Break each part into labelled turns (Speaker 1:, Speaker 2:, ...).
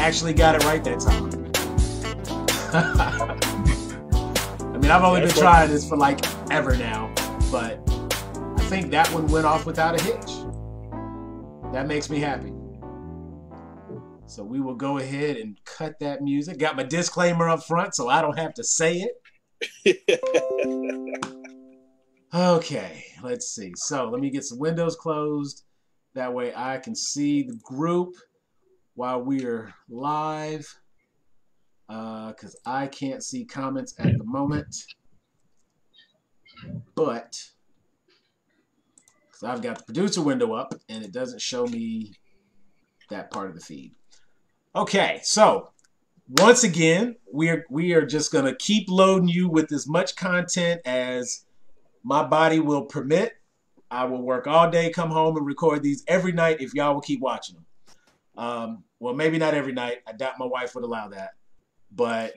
Speaker 1: actually got it right that time. I mean, I've only been trying this for like ever now, but I think that one went off without a hitch. That makes me happy. So we will go ahead and cut that music. Got my disclaimer up front so I don't have to say it. Okay, let's see. So let me get some windows closed. That way I can see the group while we're live. Because I can't see comments at the moment. But because I've got the producer window up and it doesn't show me that part of the feed. Okay, so once again, we are just going to keep loading you with as much content as my body will permit. I will work all day, come home, and record these every night if y'all will keep watching them. Well, maybe not every night. I doubt my wife would allow that. But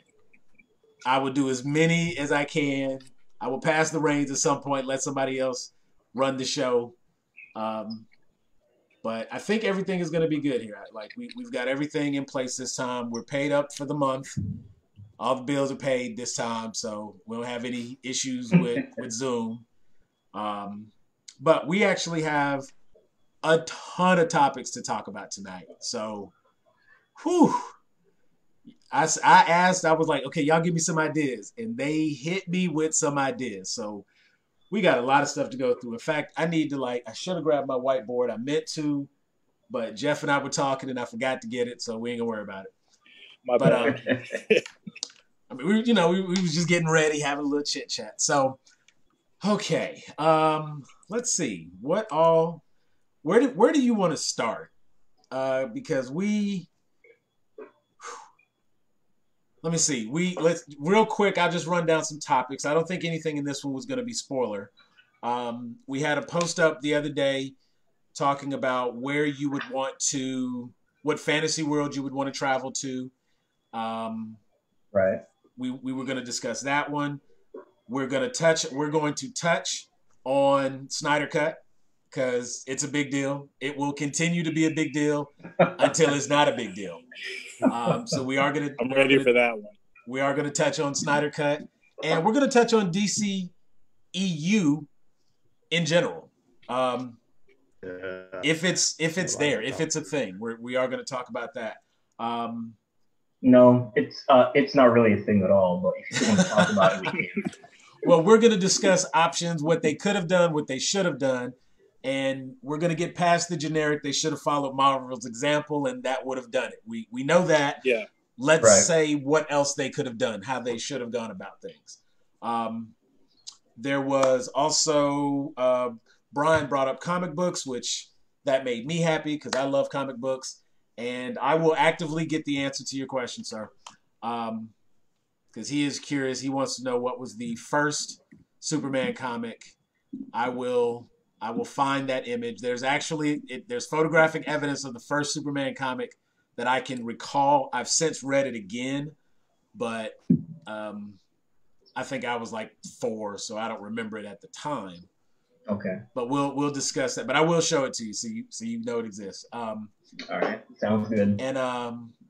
Speaker 1: I will do as many as I can. I will pass the reins at some point, let somebody else run the show. But I think everything is going to be good here. Like we've got everything in place this time. We're paid up for the month. All the bills are paid this time, so we don't have any issues with Zoom. But we actually have a ton of topics to talk about tonight. So, whew. I was like, okay, y'all give me some ideas. And they hit me with some ideas. So we got a lot of stuff to go through. In fact, I should have grabbed my whiteboard. I meant to, but Jeff and I were talking and I forgot to get it. So we ain't gonna worry about it.
Speaker 2: My bad.
Speaker 1: I mean, we was just getting ready, having a little chit chat. So, okay. Let's see where do you want to start? Because let me see. Let's real quick. I'll just run down some topics. I don't think anything in this one was going to be spoiler. We had a post up the other day talking about where you would want to, what fantasy world you would want to travel to.
Speaker 3: Right.
Speaker 1: We were going to discuss that one. We're going to touch on Snyder Cut because it's a big deal. It will continue to be a big deal until it's not a big deal. So we are going to.
Speaker 2: I'm ready for that one.
Speaker 1: We are going to touch on Snyder Cut, and we're going to touch on DCEU in general. If it's there, if it's a thing, we are going to talk about that.
Speaker 3: No, it's not really a thing at all. But if you want to talk about it, we can.
Speaker 1: Well, we're going to discuss options, what they could have done, what they should have done, and we're going to get past the generic. They should have followed Marvel's example, and that would have done it. We know that.
Speaker 2: Yeah.
Speaker 1: Let's say what else they could have done, how they should have gone about things. There was also Brian brought up comic books, which that made me happy because I love comic books, and I will actively get the answer to your question, sir. Because he is curious. He wants to know what was the first Superman comic. I will find that image. There's actually there's photographic evidence of the first Superman comic that I can recall. I've since read it again, but I think I was like 4, so I don't remember it at the time.
Speaker 3: Okay.
Speaker 1: But we'll discuss that. But I will show it to you so you know it exists.
Speaker 3: All right. Sounds good.
Speaker 1: And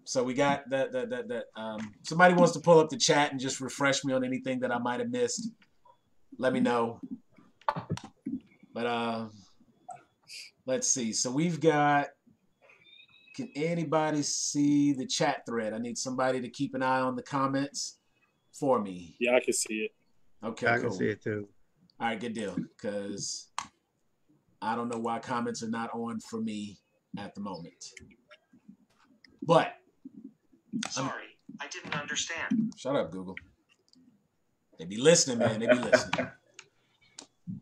Speaker 1: so we got that. Somebody wants to pull up the chat and just refresh me on anything that I might have missed. Let me know. But let's see. So we've got. Can anybody see the chat thread? I need somebody to keep an eye on the comments for me.
Speaker 2: Yeah, I can see it.
Speaker 1: Okay,
Speaker 4: I
Speaker 1: cool.
Speaker 4: can see it too.
Speaker 1: All right, good deal. Because I don't know why comments are not on for me at the moment. But
Speaker 5: sorry, I didn't understand.
Speaker 1: Shut up, Google. They be listening, man. They be listening.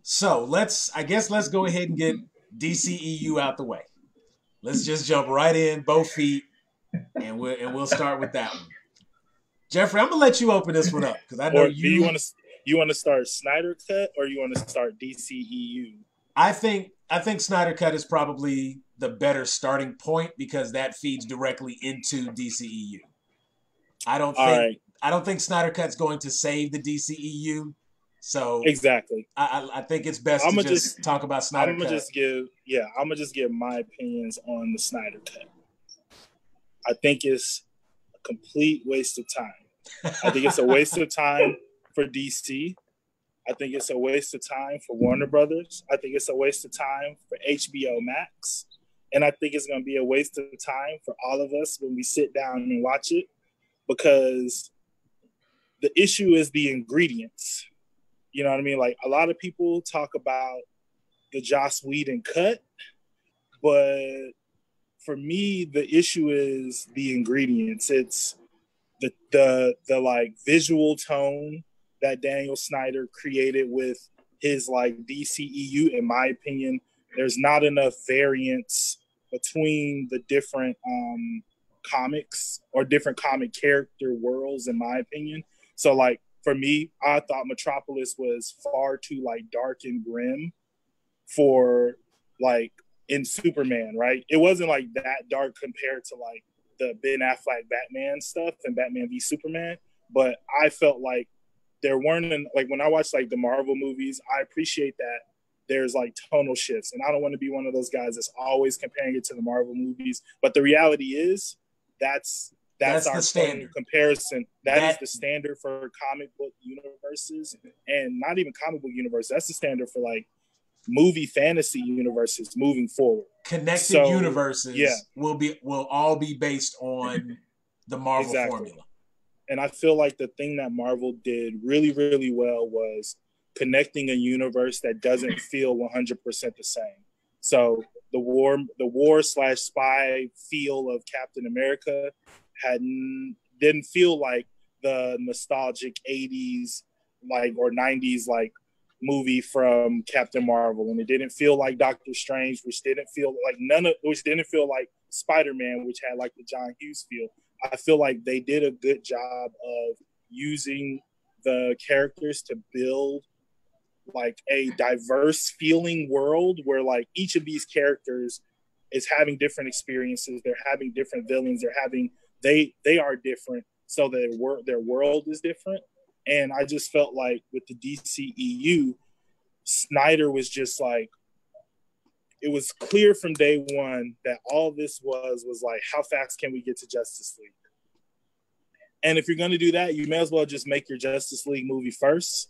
Speaker 1: So let's go ahead and get DCEU out the way. Let's just jump right in, both feet, and we'll start with that one. Jeffrey, I'm gonna let you open this one up because I know
Speaker 2: you want to start Snyder Cut or you want to start DCEU?
Speaker 1: I think Snyder Cut is probably the better starting point because that feeds directly into DCEU. I don't think Snyder Cut's going to save the DCEU. So
Speaker 2: exactly,
Speaker 1: I think it's best to just talk about Snyder Cut.
Speaker 2: I'm gonna just give my opinions on the Snyder Cut. I think it's a complete waste of time. I think it's a waste of time for DC. I think it's a waste of time for Warner Brothers. I think it's a waste of time for HBO Max. And I think it's going to be a waste of time for all of us when we sit down and watch it, because the issue is the ingredients. You know what I mean? Like, a lot of people talk about the Joss Whedon cut, but for me, the issue is the ingredients. It's the like visual tone that Daniel Snyder created with his like DCEU. In my opinion, there's not enough variance between the different comics or different comic character worlds, in my opinion. So like for me, I thought Metropolis was far too like dark and grim for like in Superman, right? It wasn't like that dark compared to like the Ben Affleck Batman stuff and Batman v Superman, but I felt like there weren't like when I watch like the Marvel movies, I appreciate that there's like tonal shifts, and I don't want to be one of those guys that's always comparing it to the Marvel movies. But the reality is that's our standard comparison. That is the standard for comic book universes, and not even comic book universe. That's the standard for like movie fantasy universes moving forward.
Speaker 1: Connected universes will all be based on the Marvel formula.
Speaker 2: And I feel like the thing that Marvel did really, really well was connecting a universe that doesn't feel 100% the same. So the war/spy feel of Captain America didn't feel like the nostalgic 80s like or 90s like movie from Captain Marvel, and it didn't feel like Doctor Strange, which didn't feel like Spider-Man, which had like the John Hughes feel. I feel like they did a good job of using the characters to build like a diverse feeling world where like each of these characters is having different experiences. They're having different villains. They are different. So their world is different. And I just felt like with the DCEU, Snyder was just like, it was clear from day one that all this was like, how fast can we get to Justice League? And if you're going to do that, you may as well just make your Justice League movie first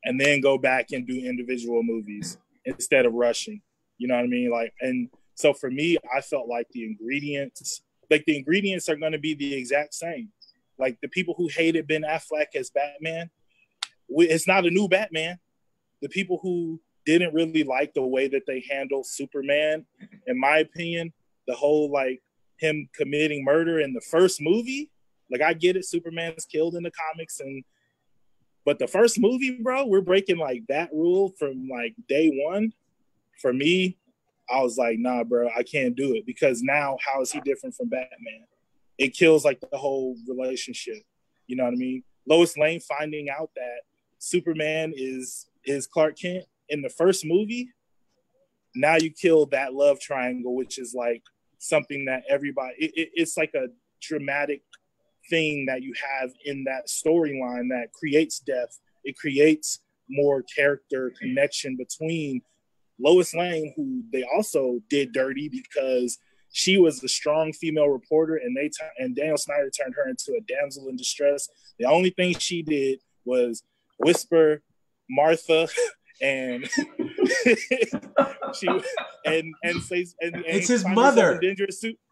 Speaker 2: and then go back and do individual movies instead of rushing. You know what I mean? Like, and so for me, I felt like the ingredients are going to be the exact same. Like the people who hated Ben Affleck as Batman, it's not a new Batman. The people who didn't really like the way that they handled Superman, in my opinion, the whole like him committing murder in the first movie, like I get it, Superman's killed in the comics, but the first movie, bro, we're breaking like that rule from like day one. For me, I was like, nah, bro, I can't do it, because now how is he different from Batman? It kills like the whole relationship. You know what I mean? Lois Lane finding out that Superman is Clark Kent in the first movie. Now you kill that love triangle, which is like something that everybody, it's like a dramatic thing that you have in that storyline that creates depth. It creates more character connection between Lois Lane, who they also did dirty because she was a strong female reporter, and Daniel Snyder turned her into a damsel in distress. The only thing she did was whisper Martha and she and say and
Speaker 1: it's his mother.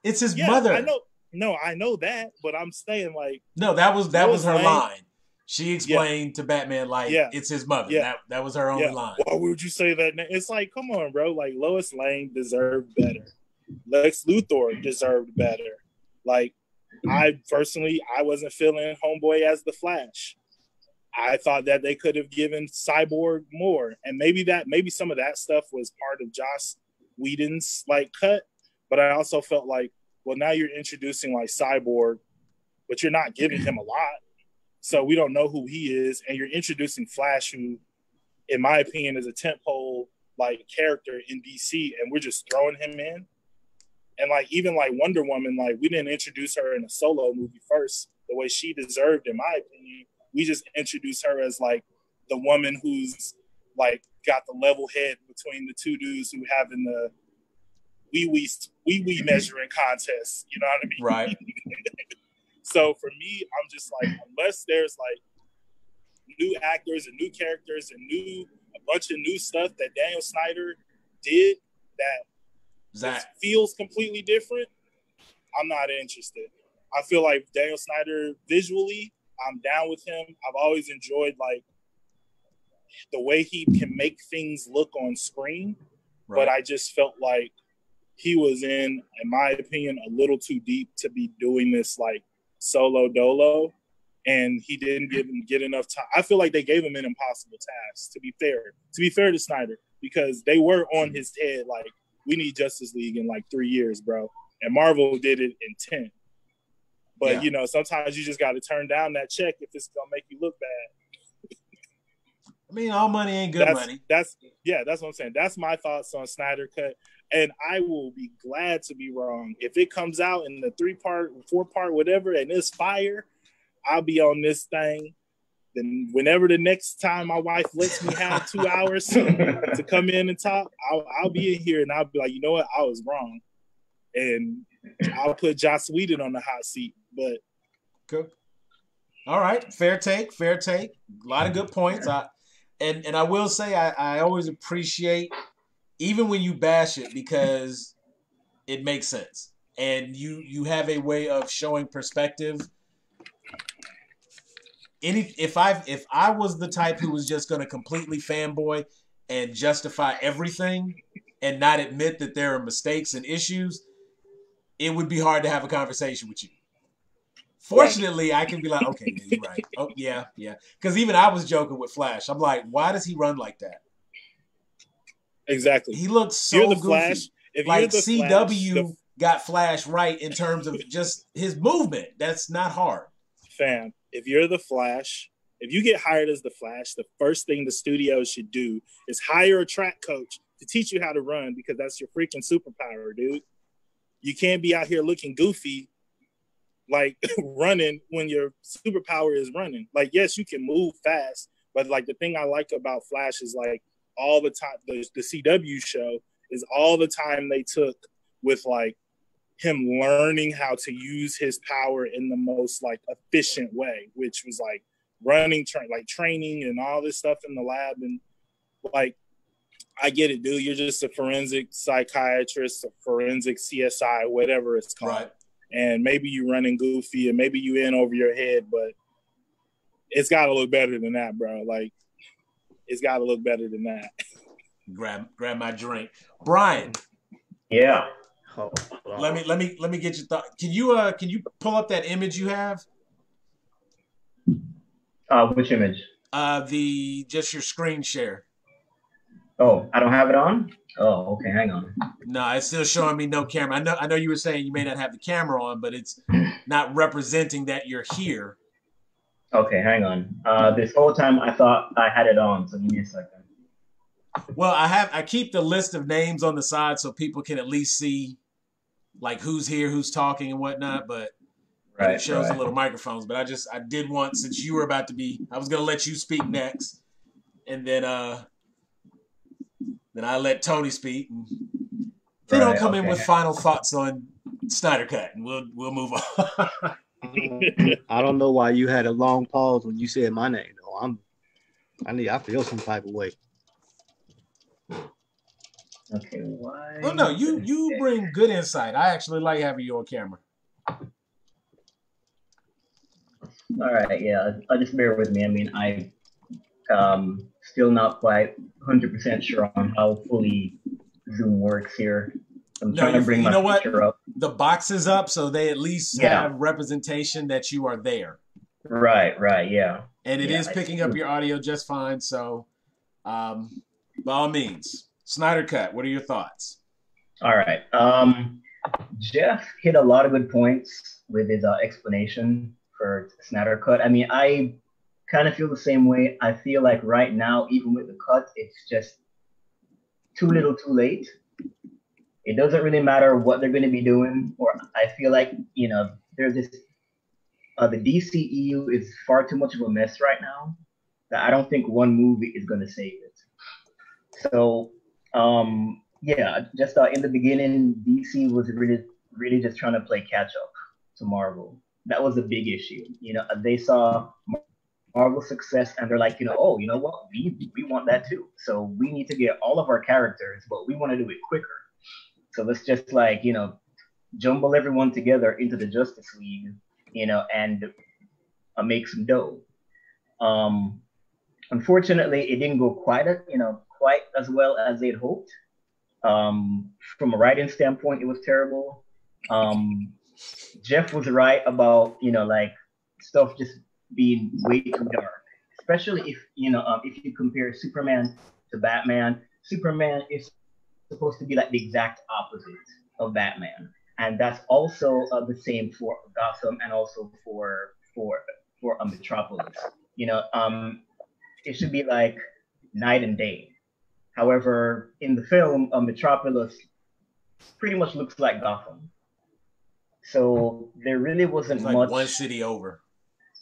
Speaker 1: It's his mother.
Speaker 2: I know. No, I know that, but I'm saying like
Speaker 1: no, that was her line. She explained to Batman like it's his mother. That was her only line.
Speaker 2: Why would you say that? It's like, come on, bro. Like Lois Lane deserved better. Lex Luthor deserved better. Like I wasn't feeling Homeboy as the Flash. I thought that they could have given Cyborg more, and maybe some of that stuff was part of Joss Whedon's like cut. But I also felt like, well, now you're introducing like Cyborg, but you're not giving him a lot, so we don't know who he is, and you're introducing Flash, who, in my opinion, is a tentpole like character in DC, and we're just throwing him in. And like even like Wonder Woman, like we didn't introduce her in a solo movie first the way she deserved, in my opinion. We just introduced her as like the woman who's like got the level head between the two dudes who having wee measuring contests. You know what I mean?
Speaker 1: Right.
Speaker 2: So for me, I'm just like, unless there's like new actors and new characters and a bunch of new stuff that Daniel Snyder did that feels completely different, I'm not interested. I feel like Daniel Snyder visually, I'm down with him. I've always enjoyed like the way he can make things look on screen, right. But I just felt like he was in my opinion, a little too deep to be doing this like solo dolo, and he didn't get enough time. I feel like they gave him an impossible task, to be fair to Snyder, because they were on his head like, we need Justice League in like 3 years, bro. And Marvel did it in 10. But, you know, sometimes you just got to turn down that check if it's going to make you look bad.
Speaker 1: I mean, all money ain't good money.
Speaker 2: That's what I'm saying. That's my thoughts on Snyder Cut. And I will be glad to be wrong. If it comes out in the 3-part, 4-part, whatever, and it's fire, I'll be on this thing. Then whenever the next time my wife lets me have 2 hours to come in and talk, I'll be in here and I'll be like, you know what? I was wrong. And I'll put Joss Whedon on the hot seat. But
Speaker 1: cool. All right. Fair take. A lot of good points. And I will say I always appreciate even when you bash it, because it makes sense. And you have a way of showing perspective. If I was the type who was just going to completely fanboy and justify everything and not admit that there are mistakes and issues, it would be hard to have a conversation with you. Fortunately, I can be like, okay, yeah, you're right. Oh, yeah. Because even I was joking with Flash. I'm like, why does he run like that?
Speaker 2: Exactly.
Speaker 1: He looks so
Speaker 2: you're the
Speaker 1: goofy.
Speaker 2: Flash. If
Speaker 1: like
Speaker 2: you're the
Speaker 1: CW
Speaker 2: Flash,
Speaker 1: got Flash right in terms of just his movement. That's not hard.
Speaker 2: Fam, if you're the Flash, if you get hired as the Flash, the first thing the studio should do is hire a track coach to teach you how to run, because that's your freaking superpower, dude. You can't be out here looking goofy like running when your superpower is running. Like, yes, you can move fast, but like the thing I like about Flash is like all the time, the CW show is all the time they took with like him learning how to use his power in the most like efficient way, which was like running, training and all this stuff in the lab. And like, I get it, dude. You're just a forensic psychiatrist, a forensic CSI, whatever it's called.
Speaker 1: Right.
Speaker 2: And maybe you running goofy and maybe you in over your head, but it's got to look better than that, bro. Like, it's got to look better than that.
Speaker 1: Grab my drink. Brian.
Speaker 3: Yeah.
Speaker 1: Oh, let me get your thought. Can you pull up that image you have?
Speaker 3: Which image?
Speaker 1: Just your screen share.
Speaker 3: Oh, I don't have it on? Oh, okay, hang on.
Speaker 1: No, it's still showing me no camera. I know you were saying you may not have the camera on, but it's not representing that you're here.
Speaker 3: Okay, hang on. This whole time I thought I had it on, so give me a second.
Speaker 1: Well, I keep the list of names on the side so people can at least see like who's here, who's talking and whatnot, but it shows the little microphones. But I did want, since you were about to be, I was gonna let you speak next, and then I let Tony speak. And then I'll come in with final thoughts on Snyder Cut, and we'll move on.
Speaker 4: I don't know why you had a long pause when you said my name though. I feel some type of way.
Speaker 3: Okay, why?
Speaker 1: Oh no, you bring good insight. I actually like having you on camera.
Speaker 3: All right, yeah, just bear with me. I mean, I still not quite 100% sure on how fully Zoom works here. I'm trying to bring my picture up.
Speaker 1: The box is up, so they at least have representation that you are there.
Speaker 3: Right, yeah.
Speaker 1: And it is picking up your audio just fine. So, by all means, Snyder Cut. What are your thoughts?
Speaker 3: All right. Jeff hit a lot of good points with his explanation for Snyder Cut. I mean, I kind of feel the same way. I feel like right now, even with the cut, it's just too little too late. It doesn't really matter what they're going to be doing, or I feel like, there's this, the DCEU is far too much of a mess right now that I don't think one movie is going to save it. So Yeah, just in the beginning, DC was really just trying to play catch up to Marvel. That was a big issue. They saw Marvel's success and they're like, oh, you know what? We want that too. So we need to get all of our characters, but we want to do it quicker. So let's just like, jumble everyone together into the Justice League, and make some dough. Um, Unfortunately, it didn't go quite as well as they'd hoped. From a writing standpoint, it was terrible. Um, Jeff was right about like stuff just being way too dark, especially if you compare Superman to Batman. Superman is supposed to be like the exact opposite of Batman, and that's also the same for Gotham and also for Metropolis. It should be like night and day. However, in the film, Metropolis pretty much looks like Gotham. So there really wasn't
Speaker 1: It's like
Speaker 3: much.
Speaker 1: one city over.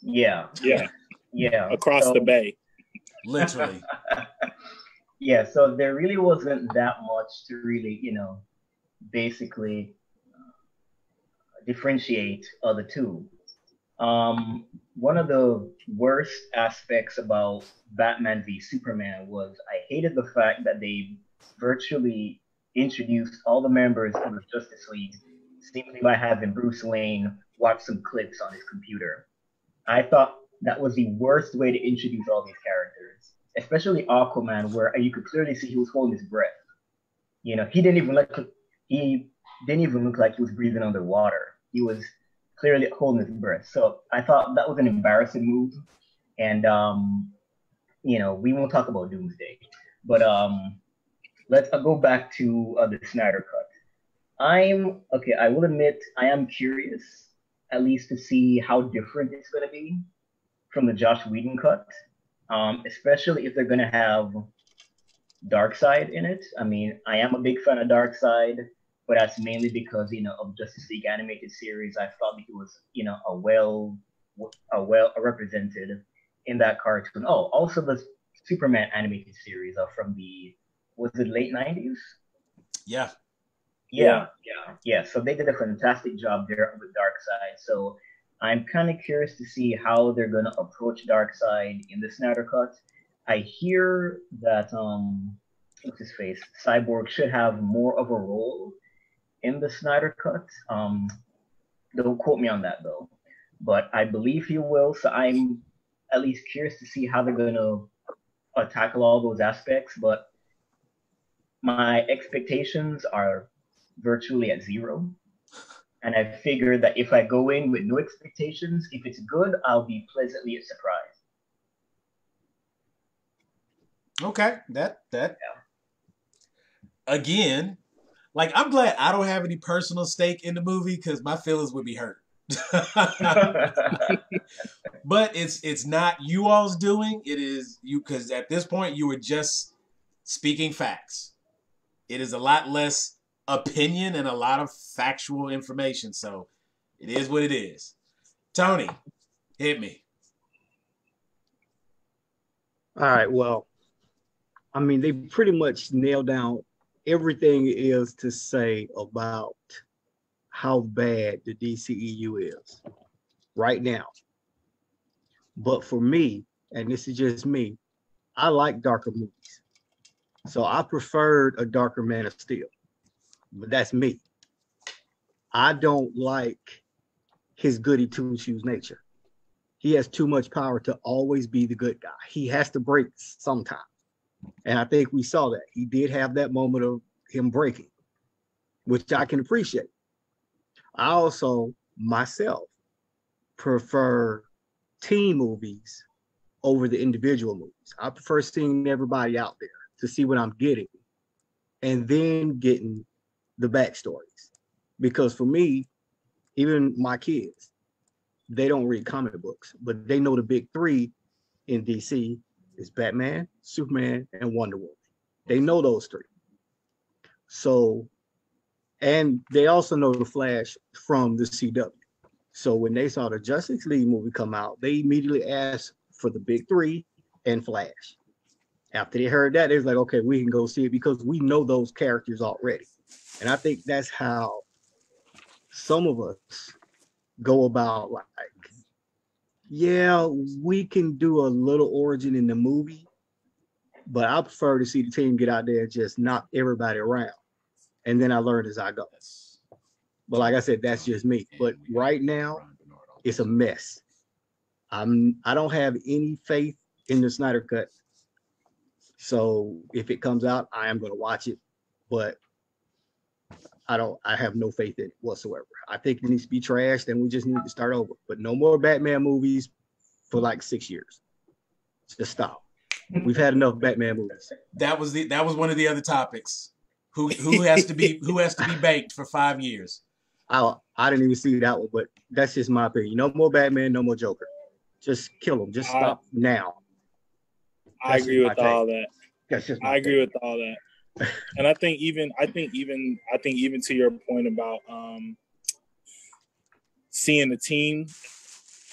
Speaker 3: Yeah.
Speaker 2: Yeah.
Speaker 3: Yeah.
Speaker 2: Across the bay.
Speaker 1: Literally.
Speaker 3: Yeah. So there really wasn't that much to really, basically differentiate the two. One of the worst aspects about Batman v Superman was I hated the fact that they virtually introduced all the members of the Justice League simply by having Bruce Wayne watch some clips on his computer. I thought that was the worst way to introduce all these characters, especially Aquaman, where you could clearly see he was holding his breath. He didn't even look like he was breathing underwater. He was clearly holding his breath. So I thought that was an embarrassing move. And we won't talk about Doomsday, but let's go back to the Snyder Cut. I will admit I am curious, at least to see how different it's going to be from the Josh Whedon cut, especially if they're going to have Darkseid in it. I mean, I am a big fan of Darkseid, but that's mainly because of Justice League animated series. I thought he was a well represented in that cartoon. Oh, also the Superman animated series from the was it late 90s?
Speaker 1: Yeah.
Speaker 3: Yeah. So they did a fantastic job there with Darkseid. So I'm kind of curious to see how they're gonna approach Darkseid in the Snyder Cut. I hear that what's his face? Cyborg should have more of a role in the Snyder Cut. Don't quote me on that though, but I believe he will. So I'm at least curious to see how they're gonna tackle all those aspects. But my expectations are virtually at zero. And I figured that if I go in with no expectations, if it's good, I'll be pleasantly surprised.
Speaker 1: Okay. That again, like I'm glad I don't have any personal stake in the movie because my feelings would be hurt. But it's not you all's doing. It is you, because at this point you were just speaking facts. It is a lot less opinion and a lot of factual information. So it is what it is. Tony, hit me.
Speaker 4: All right. Well, I mean, they pretty much nailed down everything is to say about how bad the DCEU is right now. But for me, and this is just me, I like darker movies. So I preferred a darker Man of Steel. But that's me. I don't like his goody two-shoes nature. He has too much power to always be the good guy. He has to break sometime. And I think we saw that. He did have that moment of him breaking, which I can appreciate. I also, myself, prefer team movies over the individual movies. I prefer seeing everybody out there to see what I'm getting and then getting the backstories. Because for me, even my kids, they don't read comic books, but they know the big three in DC is Batman, Superman, and Wonder Woman. They know those three. So, and they also know the Flash from the CW. So when they saw the Justice League movie come out, they immediately asked for the big three and Flash. After they heard that, they was like, okay, we can go see it because we know those characters already. And I think that's how some of us go about, like, yeah, we can do a little origin in the movie, but I prefer to see the team get out there and just knock everybody around. And then I learn as I go. But like I said, that's just me. But right now, it's a mess. I don't have any faith in the Snyder Cut. So if it comes out, I am going to watch it. But I have no faith in it whatsoever. I think it needs to be trashed and we just need to start over. But no more Batman movies for like 6 years. Just stop. We've had enough Batman movies.
Speaker 1: That was one of the other topics. Who has to be banked for 5 years?
Speaker 4: I didn't even see that one, but that's just my opinion. No more Batman, no more Joker. Just kill them. Just stop now.
Speaker 2: I agree with all that.
Speaker 4: I
Speaker 2: agree with all that. And I think even to your point about seeing the team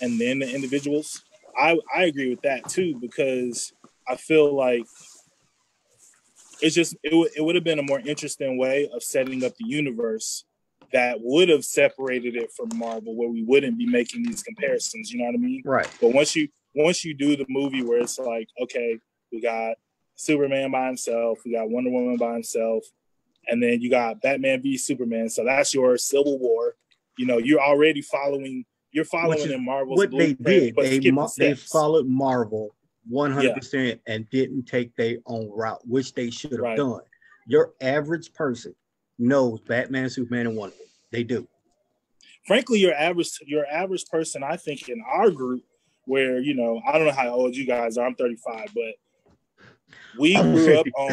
Speaker 2: and then the individuals, I agree with that too, because I feel like it would have been a more interesting way of setting up the universe that would have separated it from Marvel, where we wouldn't be making these comparisons. You know what I mean?
Speaker 4: Right.
Speaker 2: But once you do the movie where it's like, okay, we got Superman by himself, we got Wonder Woman by himself, and then you got Batman v Superman. So that's your Civil War. You know, you're already following in Marvel's
Speaker 4: what they did. They followed Marvel 100% and didn't take their own route, which they should have done. Your average person knows Batman, Superman, and Wonder Woman. They do.
Speaker 2: Frankly, your average person, I think, in our group, where, you know, I don't know how old you guys are. I'm 35, but we grew up on.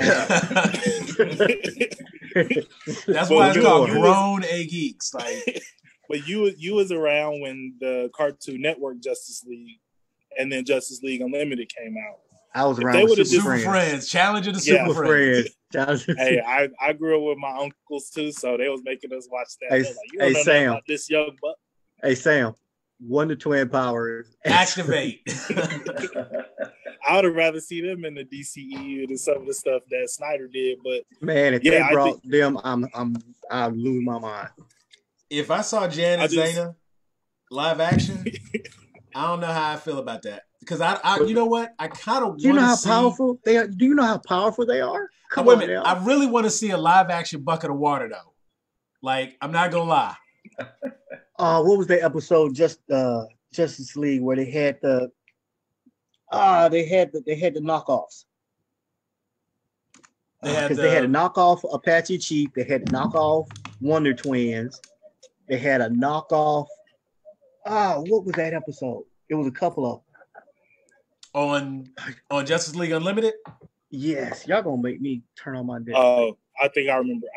Speaker 1: That's why it's called grown A geeks. Like,
Speaker 2: but you was around when the Cartoon Network Justice League and then Justice League Unlimited came out.
Speaker 4: I was around with
Speaker 1: Super Friends. Challenge of the Super Friends.
Speaker 2: Hey, I grew up with my uncles too, so they was making us watch that. Hey, like, you don't know Sam, about this young buck.
Speaker 4: Hey Sam, Wonder Twin powers
Speaker 1: activate.
Speaker 2: I would have rather see them in the DCEU than some of the stuff that Snyder did. But
Speaker 4: man, if they brought them, I'll lose my mind.
Speaker 1: If I saw Jan and Zayna live action, I don't know how I feel about that. Because I you know what? I kind of want to see.
Speaker 4: You know how powerful they are? Do you know how powerful they are?
Speaker 1: Come on, man. I really want to see a live action bucket of water though. Like, I'm not gonna lie.
Speaker 4: What was the episode? Justice League where they had the knockoffs. They had a knockoff Apache Chief. They had a knockoff Wonder Twins. They had a knockoff. What was that episode? It was a couple of
Speaker 1: on Justice League Unlimited.
Speaker 4: Yes, y'all gonna make me turn on my dick.
Speaker 2: Oh, I think I remember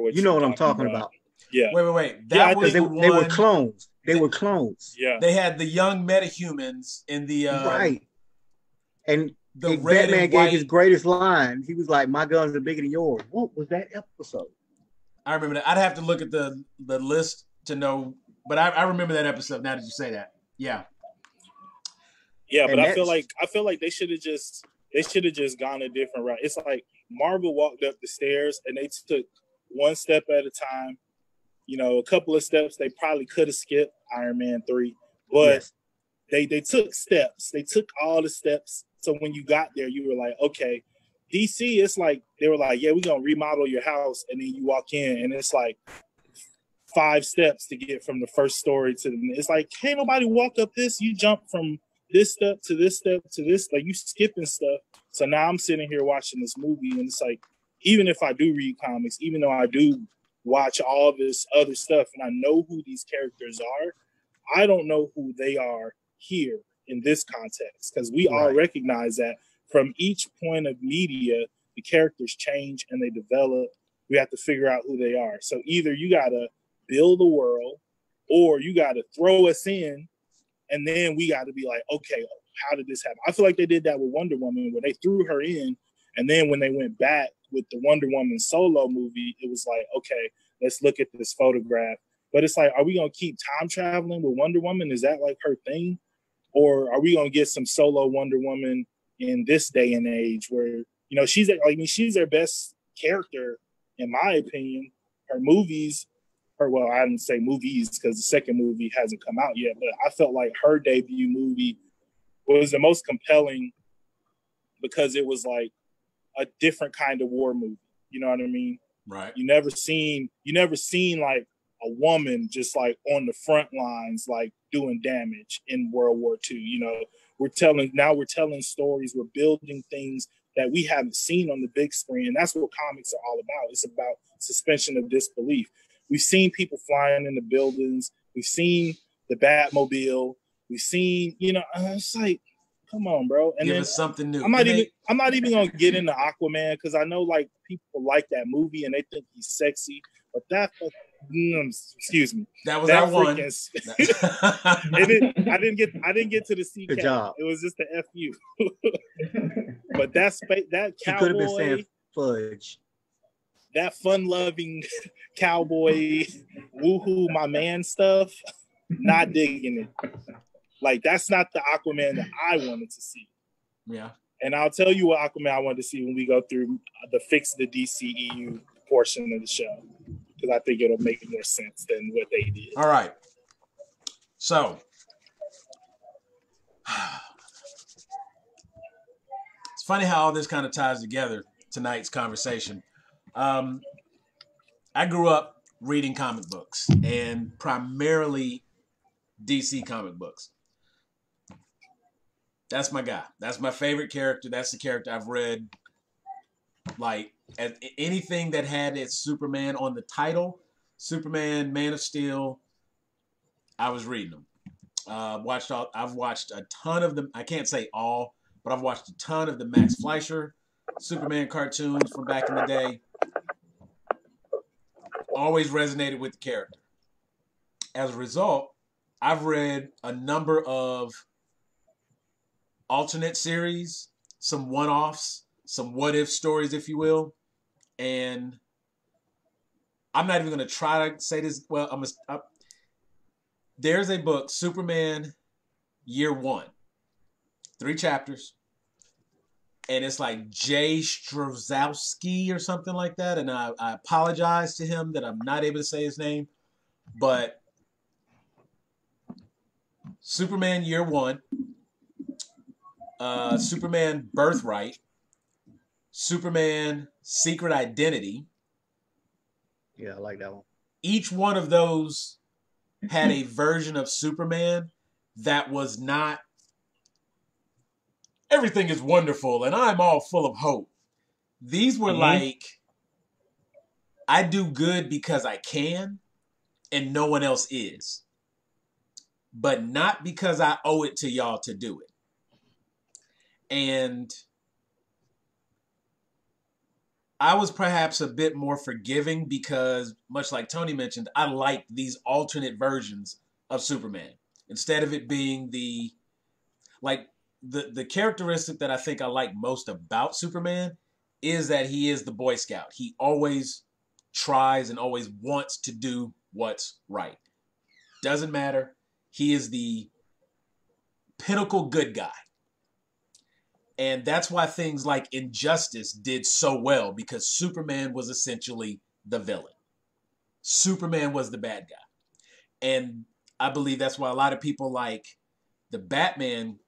Speaker 2: what
Speaker 4: you know what I'm talking about.
Speaker 2: Yeah.
Speaker 1: Wait. That was
Speaker 4: they were clones. They were clones.
Speaker 2: Yeah.
Speaker 1: They had the young metahumans in the
Speaker 4: right. And
Speaker 1: the red
Speaker 4: Batman
Speaker 1: and white.
Speaker 4: gave his greatest line. He was like, "My guns are bigger than yours." What was that episode?
Speaker 1: I remember that. I'd have to look at the list to know, but I remember that episode. Now that you say that, yeah.
Speaker 2: Yeah, but I feel like they should have just gone a different route. It's like Marvel walked up the stairs and they took one step at a time. You know, a couple of steps they probably could have skipped Iron Man 3, but they took steps. They took all the steps. So when you got there, you were like, okay, DC, it's like they were like, yeah, we're gonna remodel your house, and then you walk in and it's like 5 steps to get from the first story to the. It's like, can't nobody walk up this. You jump from this step to this step to this, like you skipping stuff. So now I'm sitting here watching this movie, and it's like, even if I do read comics, even though I do watch all this other stuff, and I know who these characters are, I don't know who they are here in this context, because we all recognize that from each point of media, the characters change and they develop. We have to figure out who they are. So either you got to build a world, or you got to throw us in, and then we got to be like, okay, how did this happen? I feel like they did that with Wonder Woman, where they threw her in, and then when they went back with the Wonder Woman solo movie, it was like, okay, let's look at this photograph. But it's like, are we going to keep time traveling with Wonder Woman? Is that like her thing? Or are we going to get some solo Wonder Woman in this day and age where, you know, she's their best character, in my opinion. Her movies, well, I didn't say movies because the second movie hasn't come out yet, but I felt like her debut movie was the most compelling because it was like a different kind of war movie. You know what I mean?
Speaker 1: Right.
Speaker 2: You never seen like a woman just like on the front lines, like doing damage in World War II. You know, we're telling stories, we're building things that we haven't seen on the big screen. And that's what comics are all about. It's about suspension of disbelief. We've seen people flying in the buildings. We've seen the Batmobile. We've seen, you know, it's like, come on, bro. And
Speaker 1: give
Speaker 2: then
Speaker 1: us something new.
Speaker 2: I'm not even gonna get into Aquaman because I know like people like that movie and they think he's sexy, but excuse me,
Speaker 1: that was our one.
Speaker 2: I didn't get to the C.
Speaker 4: Good job.
Speaker 2: It was just the FU. But that
Speaker 4: He could have been
Speaker 2: cowboy,
Speaker 4: saying fudge.
Speaker 2: that fun-loving cowboy, woohoo, my man stuff, not digging it. Like, that's not the Aquaman that I wanted to see.
Speaker 1: Yeah.
Speaker 2: And I'll tell you what Aquaman I wanted to see when we go through the Fix the DCEU portion of the show, because I think it'll make more sense than what they did.
Speaker 1: All right. So, it's funny how all this kind of ties together, tonight's conversation. I grew up reading comic books, and primarily DC comic books. That's my guy. That's my favorite character. That's the character I've read. Like, anything that had its Superman on the title, Superman, Man of Steel, I was reading them. I've watched a ton of them. I can't say all, but I've watched a ton of the Max Fleischer Superman cartoons from back in the day. Always resonated with the character. As a result, I've read a number of alternate series, some one-offs, some what-if stories, if you will. And I'm not even going to try to say this. Well, there's a book, Superman Year One. 3 chapters. And it's like Jay Strozowski or something like that. And I apologize to him that I'm not able to say his name. But Superman Year One, Superman Birthright, Superman Secret Identity.
Speaker 4: Yeah, I like that one.
Speaker 1: Each one of those had a version of Superman that was not everything is wonderful and I'm all full of hope. These were like, I do good because I can and no one else is. But not because I owe it to y'all to do it. And I was perhaps a bit more forgiving because, much like Tony mentioned, I liked these alternate versions of Superman. Instead of it being the characteristic that I think I like most about Superman is that he is the Boy Scout. He always tries and always wants to do what's right. Doesn't matter. He is the pinnacle good guy. And that's why things like Injustice did so well, because Superman was essentially the villain. Superman was the bad guy. And I believe that's why a lot of people like the Batman,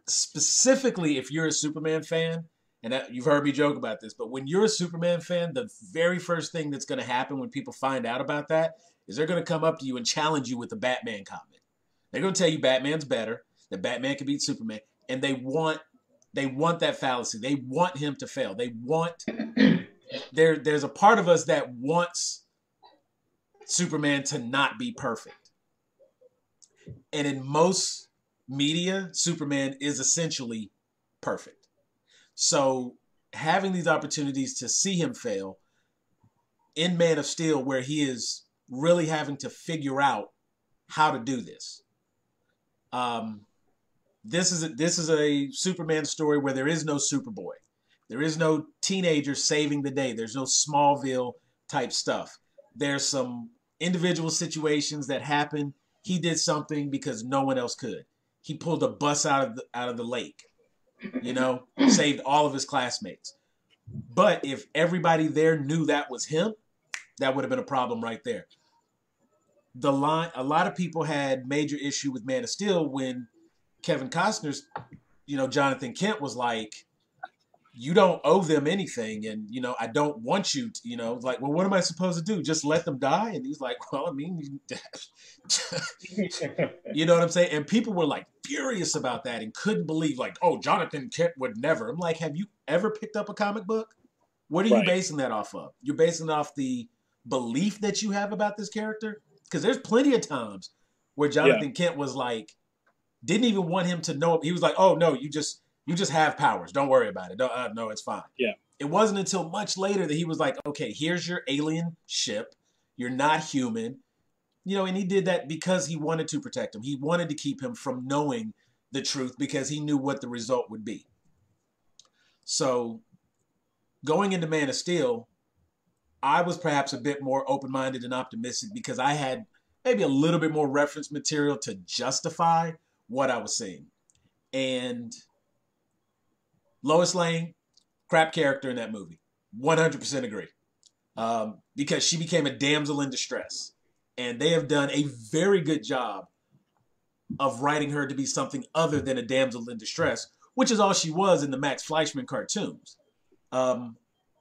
Speaker 1: specifically if you're a Superman fan, and you've heard me joke about this, but when you're a Superman fan, the very first thing that's going to happen when people find out about that is they're going to come up to you and challenge you with a Batman comment. They're going to tell you Batman's better, that Batman can beat Superman, and they want that fallacy. They want him to fail. They want there's a part of us that wants Superman to not be perfect. And in most media, Superman is essentially perfect. So having these opportunities to see him fail in Man of Steel, where he is really having to figure out how to do this. This is a Superman story where there is no Superboy. There is no teenager saving the day. There's no Smallville type stuff. There's some individual situations that happen. He did something because no one else could. He pulled a bus out of the lake. you know, saved all of his classmates. But if everybody there knew that was him, that would have been a problem right there. A lot of people had major issue with Man of Steel when Kevin Costner's, you know, Jonathan Kent was like, you don't owe them anything, and you know, I don't want you to, you know, like, well, what am I supposed to do? Just let them die? And he's like, well, I mean, you know what I'm saying? And people were like furious about that and couldn't believe, like, oh, Jonathan Kent would never. I'm like, have you ever picked up a comic book? What are you basing that off of? You're basing it off the belief that you have about this character? Because there's plenty of times where Jonathan Kent was like, didn't even want him to know. He was like, oh no, you just have powers. Don't worry about it. No, it's fine.
Speaker 2: Yeah.
Speaker 1: It wasn't until much later that he was like, okay, here's your alien ship. You're not human. You know, and he did that because he wanted to protect him. He wanted to keep him from knowing the truth because he knew what the result would be. So going into Man of Steel, I was perhaps a bit more open-minded and optimistic because I had maybe a little bit more reference material to justify what I was seeing. And Lois Lane, crap character in that movie. 100% agree. Because she became a damsel in distress. And they have done a very good job of writing her to be something other than a damsel in distress, which is all she was in the Max Fleischman cartoons.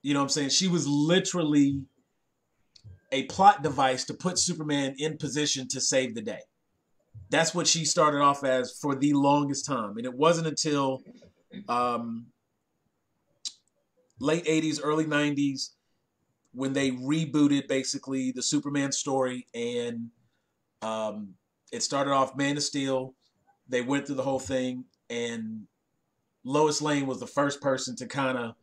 Speaker 1: You know what I'm saying? She was literally a plot device to put Superman in position to save the day. That's what she started off as for the longest time. And it wasn't until late 80s, early 90s, when they rebooted basically the Superman story, and it started off Man of Steel. They went through the whole thing, and Lois Lane was the first person to kind of,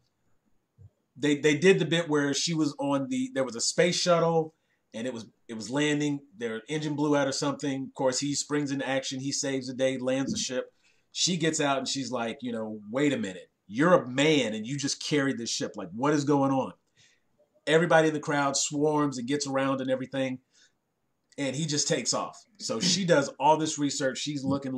Speaker 1: they did the bit where she was on there was a space shuttle, and it was landing, their engine blew out or something. Of course, he springs into action, he saves the day, lands the ship. She gets out and she's like, you know, wait a minute, you're a man and you just carried this ship. Like, what is going on? Everybody in the crowd swarms and gets around and everything, and he just takes off. So she does all this research. She's looking.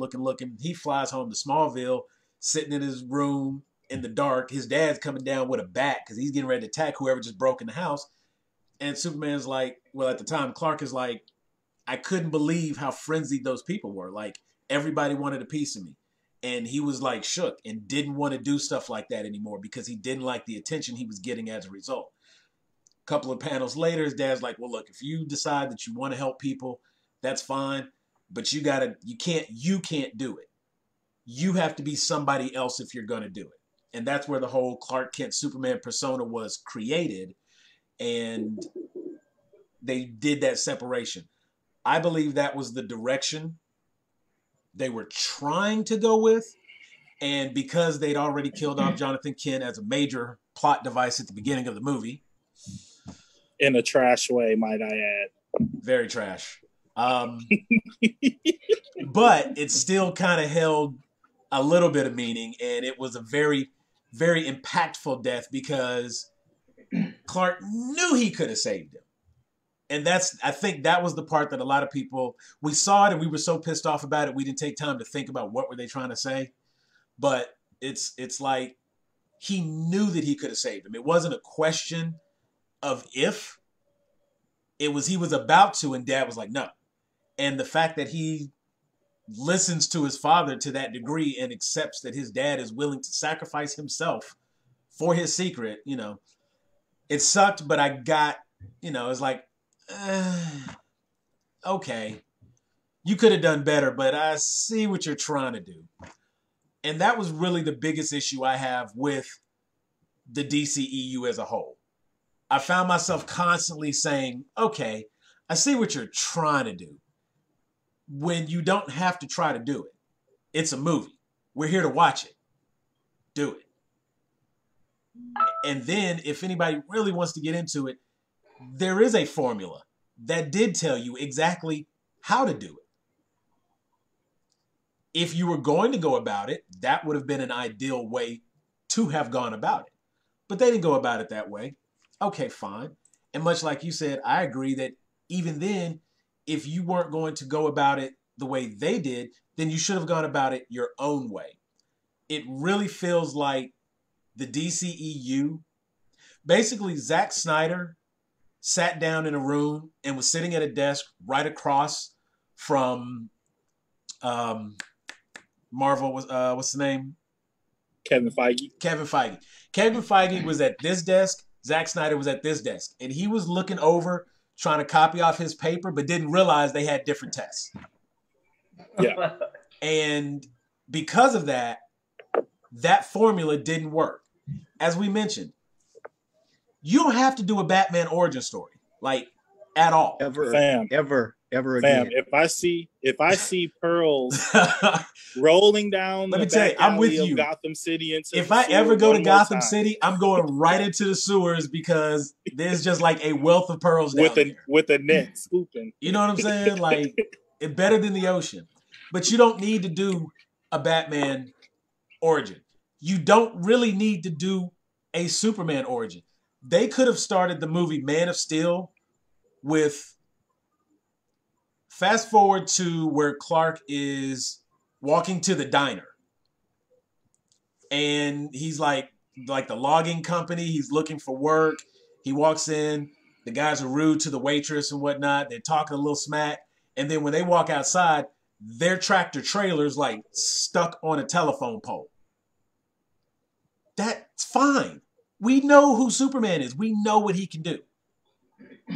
Speaker 1: He flies home to Smallville, sitting in his room in the dark. His dad's coming down with a bat because he's getting ready to attack whoever just broke in the house. And Superman's like, well, at the time, Clark is like, I couldn't believe how frenzied those people were. Like, everybody wanted a piece of me. And he was like shook and didn't want to do stuff like that anymore because he didn't like the attention he was getting as a result. A couple of panels later, his dad's like, well, look, if you decide that you want to help people, that's fine. But you can't do it. You have to be somebody else if you're going to do it. And that's where the whole Clark Kent Superman persona was created. And they did that separation. I believe that was the direction they were trying to go with. And because they'd already killed off Jonathan Kent as a major plot device at the beginning of the movie.
Speaker 2: In a trash way, might I add.
Speaker 1: Very trash. But it still kind of held a little bit of meaning. And it was a very, very impactful death because Clark knew he could have saved him. And I think that was the part that a lot of people, we saw it and we were so pissed off about it, we didn't take time to think about what were they trying to say. But it's like he knew that he could have saved him. It wasn't a question of if. It was he was about to, and Dad was like, no. And the fact that he listens to his father to that degree and accepts that his dad is willing to sacrifice himself for his secret, you know, it sucked, but I got, you know, it's like, okay, you could have done better, but I see what you're trying to do. And that was really the biggest issue I have with the DCEU as a whole. I found myself constantly saying, okay, I see what you're trying to do when you don't have to try to do it. It's a movie. We're here to watch it. Do it. And then if anybody really wants to get into it, there is a formula that did tell you exactly how to do it. If you were going to go about it, that would have been an ideal way to have gone about it. But they didn't go about it that way. Okay, fine. And much like you said, I agree that even then, if you weren't going to go about it the way they did, then you should have gone about it your own way. it really feels like the DCEU, basically Zack Snyder sat down in a room and was sitting at a desk right across from Marvel. What's the name?
Speaker 2: Kevin Feige.
Speaker 1: Kevin Feige was at this desk. Zack Snyder was at this desk. And he was looking over, trying to copy off his paper, but didn't realize they had different tests.
Speaker 2: Yeah.
Speaker 1: And because of that, that formula didn't work. As we mentioned, you don't have to do a Batman origin story, like, at all.
Speaker 4: Ever
Speaker 2: Fam,
Speaker 4: again.
Speaker 2: if I see pearls rolling down
Speaker 1: Let
Speaker 2: the
Speaker 1: me tell you,
Speaker 2: back
Speaker 1: I'm with
Speaker 2: alley
Speaker 1: you.
Speaker 2: of Gotham City into
Speaker 1: If
Speaker 2: the
Speaker 1: I
Speaker 2: sewer
Speaker 1: ever go to
Speaker 2: one more
Speaker 1: Gotham
Speaker 2: time
Speaker 1: City, I'm going right into the sewers because there's just like a wealth of pearls down there.
Speaker 2: with a net scooping.
Speaker 1: You know what I'm saying? Like, it's better than the ocean. But you don't need to do a Batman origin. You don't really need to do a Superman origin. They could have started the movie Man of Steel with, fast forward to where Clark is walking to the diner. And he's like the logging company. He's looking for work. He walks in. The guys are rude to the waitress and whatnot. They're talking a little smack. And then when they walk outside, their tractor trailer's like stuck on a telephone pole. That's fine. We know who Superman is. We know what he can do.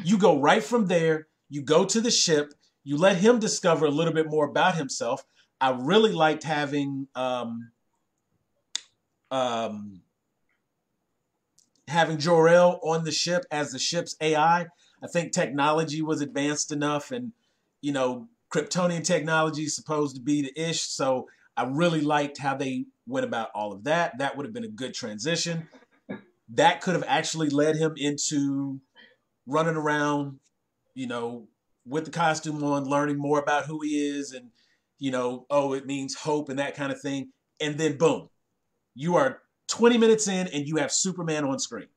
Speaker 1: You go right from there. You go to the ship. You let him discover a little bit more about himself. I really liked having Jor-El on the ship as the ship's AI. I think technology was advanced enough, and Kryptonian technology is supposed to be the ish. So I really liked how they went about all of that. That would have been a good transition. That could have actually led him into running around, with the costume on, learning more about who he is, and it means hope and that kind of thing. And then boom, you are 20 minutes in and you have Superman on screen.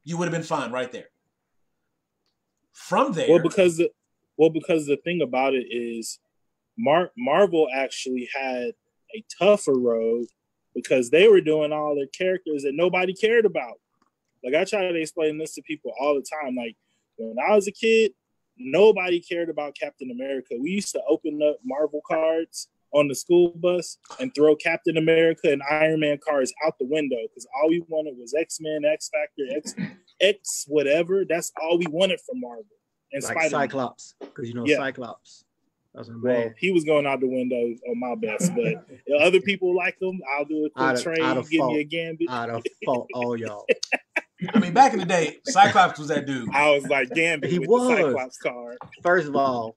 Speaker 1: You would have been fine right there. From there,
Speaker 2: because the thing about it is, Marvel actually had a tougher road because they were doing all their characters that nobody cared about. Like, I try to explain this to people all the time. Like, when I was a kid, nobody cared about Captain America. We used to open up Marvel cards on the school bus and throw Captain America and Iron Man cards out the window because all we wanted was X-Men, X-Factor, X whatever. That's all we wanted from Marvel. And
Speaker 4: Like
Speaker 2: Spider-Man.
Speaker 4: Cyclops, because Cyclops.
Speaker 2: Well, he was going out the window on my best, but if other people like him, I'll do a quick trade. Give me a Gambit.
Speaker 4: I'd have fought all y'all.
Speaker 1: I mean, back in the day, Cyclops was that dude.
Speaker 2: I was like Gambit
Speaker 4: He
Speaker 2: with
Speaker 4: was.
Speaker 2: the Cyclops card.
Speaker 4: First of all,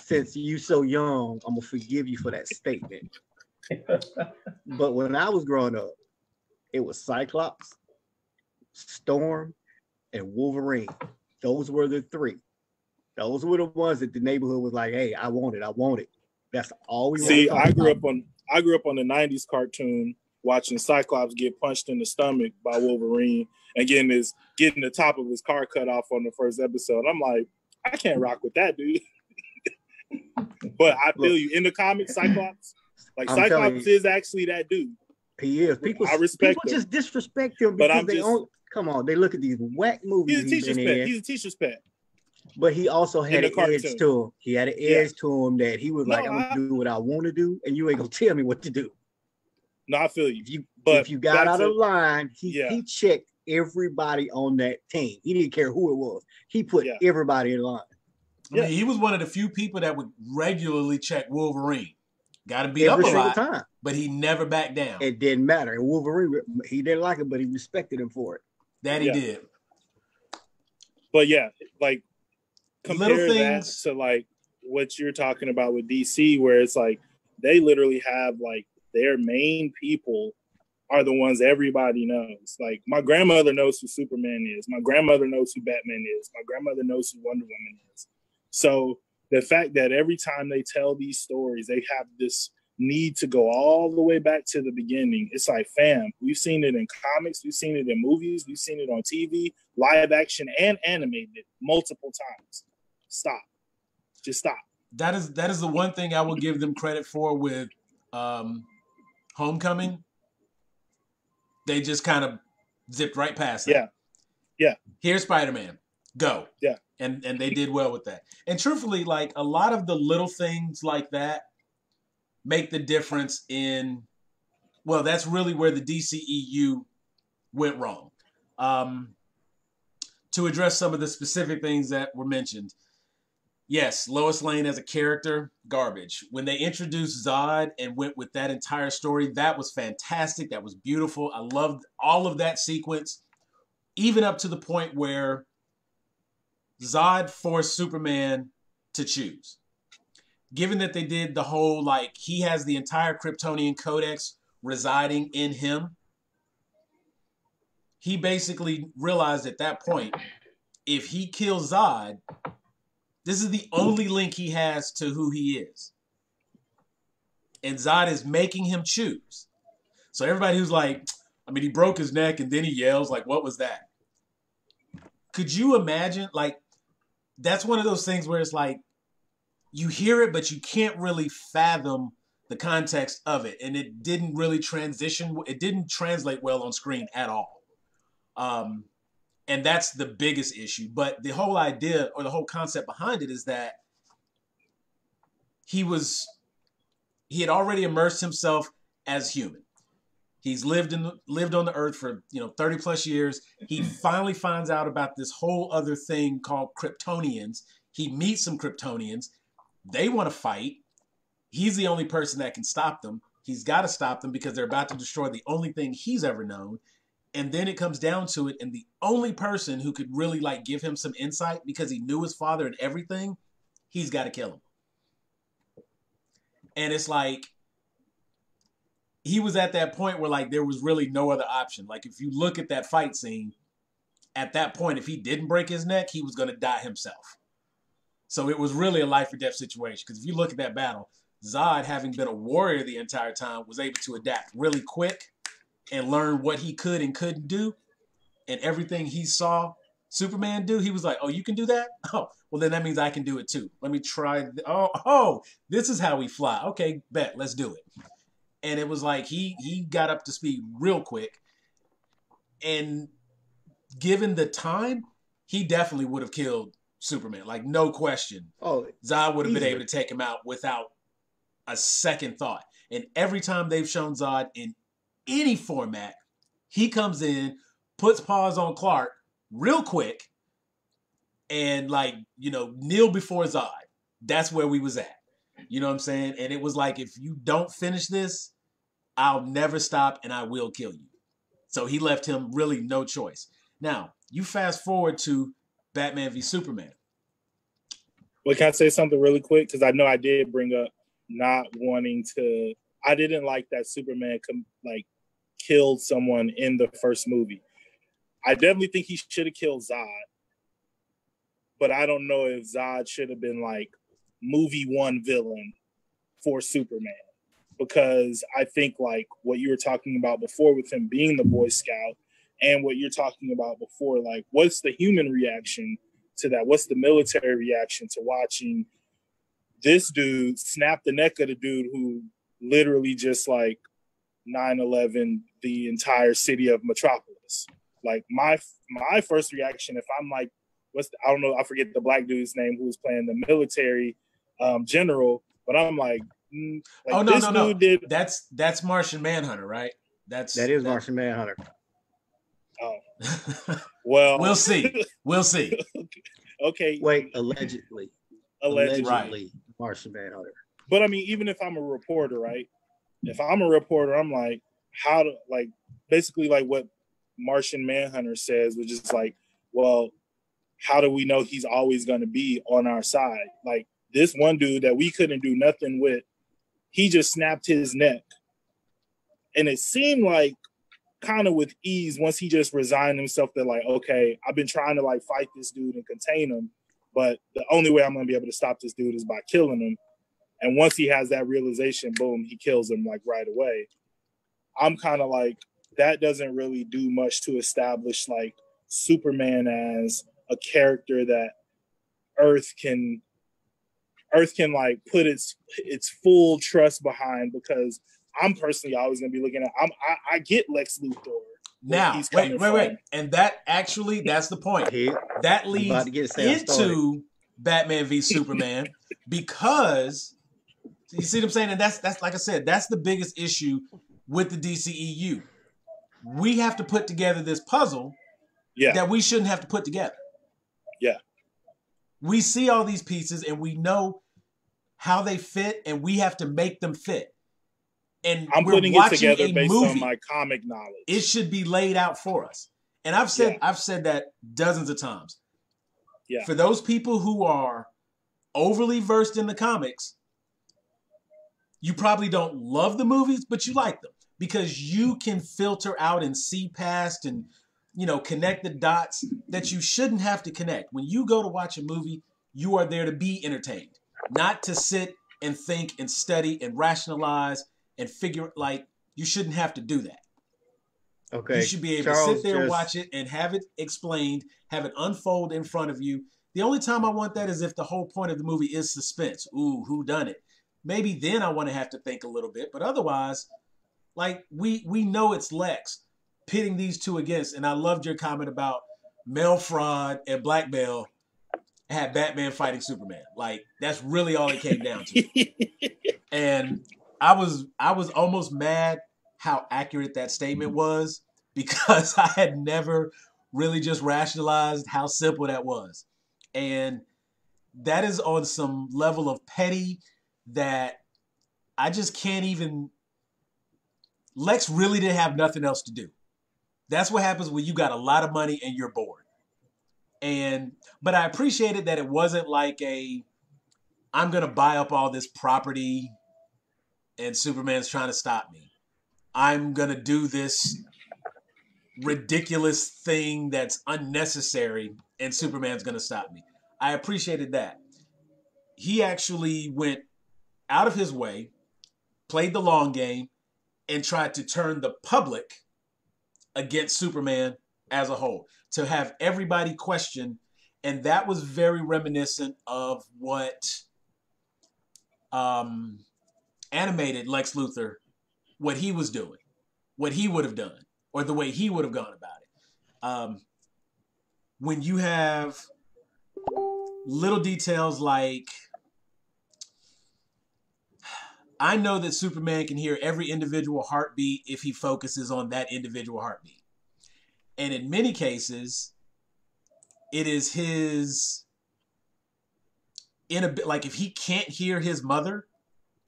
Speaker 4: since you so young, I'm gonna forgive you for that statement. But when I was growing up, it was Cyclops, Storm, and Wolverine. Those were the three. Those were the ones that the neighborhood was like, "Hey, I want it. That's all we
Speaker 2: see."
Speaker 4: want.
Speaker 2: I grew up on the '90s cartoon, watching Cyclops get punched in the stomach by Wolverine and getting the top of his car cut off on the first episode. I'm like, I can't rock with that, dude. But I feel you. In the comics, Cyclops Cyclops is actually that dude.
Speaker 4: He is.
Speaker 2: I respect
Speaker 4: people
Speaker 2: him.
Speaker 4: just disrespect him because come on, they look at these whack movies.
Speaker 2: He's a teacher's pet.
Speaker 4: But he also had an edge to him. He had an edge to him that he was like, I'm gonna do what I want to do, and you ain't gonna tell me what to do.
Speaker 2: No, I feel you.
Speaker 4: If you got out of line, he checked everybody on that team. He didn't care who it was. He put everybody in line.
Speaker 1: I mean, he was one of the few people that would regularly check Wolverine. Got to beat
Speaker 4: every
Speaker 1: up a lot,
Speaker 4: time.
Speaker 1: But he never backed down.
Speaker 4: It didn't matter. And Wolverine, he didn't like it, but he respected him for it.
Speaker 1: That he did.
Speaker 2: But like, compare that to like what you're talking about with DC, where it's like they literally have like their main people are the ones everybody knows. Like, my grandmother knows who Superman is. My grandmother knows who Batman is. My grandmother knows who Wonder Woman is. So the fact that every time they tell these stories, they have this need to go all the way back to the beginning. It's like, fam, we've seen it in comics, we've seen it in movies, we've seen it on TV, live action and animated multiple times. Stop. Just stop.
Speaker 1: That is the one thing I will give them credit for with Homecoming, they just kind of zipped right past that.
Speaker 2: Yeah.
Speaker 1: Here's Spider-Man. Go.
Speaker 2: Yeah.
Speaker 1: And they did well with that. And truthfully, like a lot of the little things like that make the difference in, well, that's really where the DCEU went wrong. To address some of the specific things that were mentioned, yes, Lois Lane as a character, garbage. When they introduced Zod and went with that entire story, that was fantastic. That was beautiful. I loved all of that sequence, even up to the point where Zod forced Superman to choose. Given that they did the whole, like, he has the entire Kryptonian Codex residing in him, he basically realized at that point, if he kills Zod, this is the only link he has to who he is. And Zod is making him choose. So everybody who's like, I mean, he broke his neck and then he yells, like, what was that? Could you imagine? Like, that's one of those things where it's like, you hear it, but you can't really fathom the context of it. And it didn't really transition. It didn't translate well on screen at all. And that's the biggest issue. But the whole idea or the whole concept behind it is that he had already immersed himself as human. He's lived on the earth for 30 plus years. He finally finds out about this whole other thing called Kryptonians. He meets some Kryptonians. They want to fight. He's the only person that can stop them. He's got to stop them because they're about to destroy the only thing he's ever known. And then it comes down to it, and the only person who could really like give him some insight because he knew his father and everything, he's got to kill him. And it's like, he was at that point where like there was really no other option. Like if you look at that fight scene, at that point, if he didn't break his neck, he was going to die himself. So it was really a life or death situation. Because if you look at that battle, Zod, having been a warrior the entire time, was able to adapt really quick and learn what he could and couldn't do. And everything he saw Superman do, he was like, oh, you can do that? Oh, well, then that means I can do it too. Let me try. Oh, this is how we fly. Okay, bet. Let's do it. And it was like he got up to speed real quick. And given the time, he definitely would have killed Superman. Like, no question.
Speaker 4: Oh,
Speaker 1: Zod would have been
Speaker 4: easily.
Speaker 1: able to take him out without a second thought. And every time they've shown Zod in any format, he comes in, puts paws on Clark real quick, and like, kneel before Zod. That's where we was at. You know what I'm saying? And it was like, if you don't finish this, I'll never stop and I will kill you. So he left him really no choice. Now, you fast forward to Batman v Superman.
Speaker 2: Well, can I say something really quick? Because I know I did bring up not wanting to. I didn't like that Superman killed someone in the first movie. I definitely think he should have killed Zod, but I don't know if Zod should have been like movie one villain for Superman, because I think like what you were talking about before with him being the Boy Scout, and what you're talking about before, like what's the human reaction to that? What's the military reaction to watching this dude snap the neck of the dude who literally just like 9/11 the entire city of Metropolis? Like my first reaction, if I'm like, I don't know, I forget the black dude's name who was playing the military general, but I'm like,
Speaker 1: oh no, did... that's Martian Manhunter, right? That is
Speaker 4: Martian Manhunter.
Speaker 2: Oh, well,
Speaker 1: we'll see.
Speaker 2: Okay.
Speaker 4: Wait, allegedly,
Speaker 1: right.
Speaker 4: Martian Manhunter.
Speaker 2: But I mean, even if I'm a reporter, right? If I'm a reporter, I'm like, how to like basically like what Martian Manhunter says, which is like, well, how do we know he's always going to be on our side? Like this one dude that we couldn't do nothing with, he just snapped his neck, and it seemed like kind of with ease once he just resigned himself that like, okay, I've been trying to like fight this dude and contain him, but the only way I'm going to be able to stop this dude is by killing him. And once he has that realization, boom, he kills him like right away. I'm kind of like, that doesn't really do much to establish like Superman as a character that Earth can like put its full trust behind, because I'm personally always going to be looking at. I get Lex Luthor.
Speaker 1: Now, wait. And that's the point. That leads into Batman v Superman because you see what I'm saying? And that's like I said, that's the biggest issue with the DCEU. We have to put together this puzzle that we shouldn't have to put together.
Speaker 2: Yeah.
Speaker 1: We see all these pieces and we know how they fit and we have to make them fit. And
Speaker 2: I'm putting it together based on my comic knowledge.
Speaker 1: It should be laid out for us. And I've said that dozens of times.
Speaker 2: Yeah.
Speaker 1: For those people who are overly versed in the comics, you probably don't love the movies, but you like them because you can filter out and see past and, you know, connect the dots that you shouldn't have to connect. When you go to watch a movie, you are there to be entertained, not to sit and think and study and rationalize and figure. Like, you shouldn't have to do that.
Speaker 4: Okay.
Speaker 1: You should be able to sit there and watch it and have it explained, have it unfold in front of you. The only time I want that is if the whole point of the movie is suspense. Ooh, who done it? Maybe then I want to have to think a little bit. But otherwise, like, we know it's Lex pitting these two against. And I loved your comment about mail fraud and blackmail had Batman fighting Superman. Like, that's really all it came down to. And I was almost mad how accurate that statement was because I had never really just rationalized how simple that was. And that is on some level of petty that I just can't even. Lex really didn't have nothing else to do. That's what happens when you got a lot of money and you're bored. But I appreciated that it wasn't like I'm going to buy up all this property and Superman's trying to stop me. I'm going to do this ridiculous thing that's unnecessary and Superman's going to stop me. I appreciated that. He actually went out of his way, played the long game, and tried to turn the public against Superman as a whole, to have everybody question. And that was very reminiscent of what animated Lex Luthor, what he was doing, what he would have done, or the way he would have gone about it. When you have little details like, I know that Superman can hear every individual heartbeat if he focuses on that individual heartbeat. And in many cases, it is his, like if he can't hear his mother,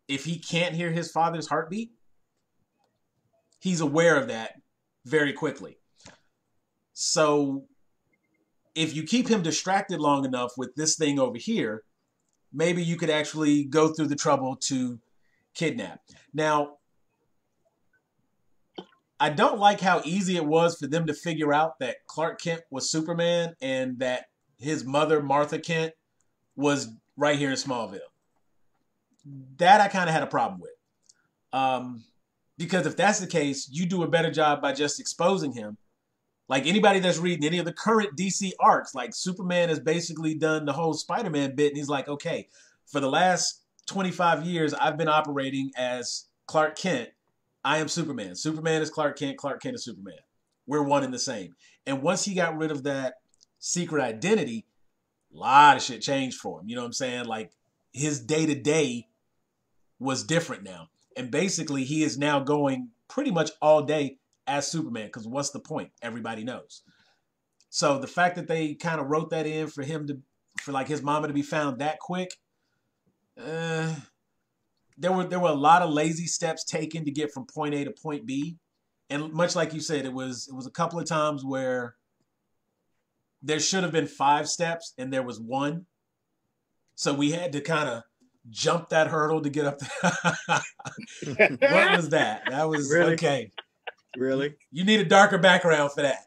Speaker 1: if he can't hear his father's heartbeat, he's aware of that very quickly. So if you keep him distracted long enough with this thing over here, maybe you could actually go through the trouble to kidnap. Now, I don't like how easy it was for them to figure out that Clark Kent was Superman and that his mother, Martha Kent, was right here in Smallville. That I kind of had a problem with. Because if that's the case, you do a better job by just exposing him. Like anybody that's reading any of the current DC arcs, like Superman has basically done the whole Spider-Man bit, and he's like, okay, for the last 25 years, I've been operating as Clark Kent. I am Superman. Superman is Clark Kent. Clark Kent is Superman. We're one and the same. And once he got rid of that secret identity, a lot of shit changed for him. You know what I'm saying? Like his day-to-day was different now. And basically he is now going pretty much all day as Superman, because what's the point? Everybody knows. So the fact that they kind of wrote that in for him to, for like his mama to be found that quick, there were a lot of lazy steps taken to get from point A to point B. And much like you said, it was a couple of times where there should have been 5 steps and there was 1. So we had to kind of jump that hurdle to get up there. What was that? That was
Speaker 4: Really?
Speaker 1: okay.
Speaker 4: Really?
Speaker 1: You need a darker background for that.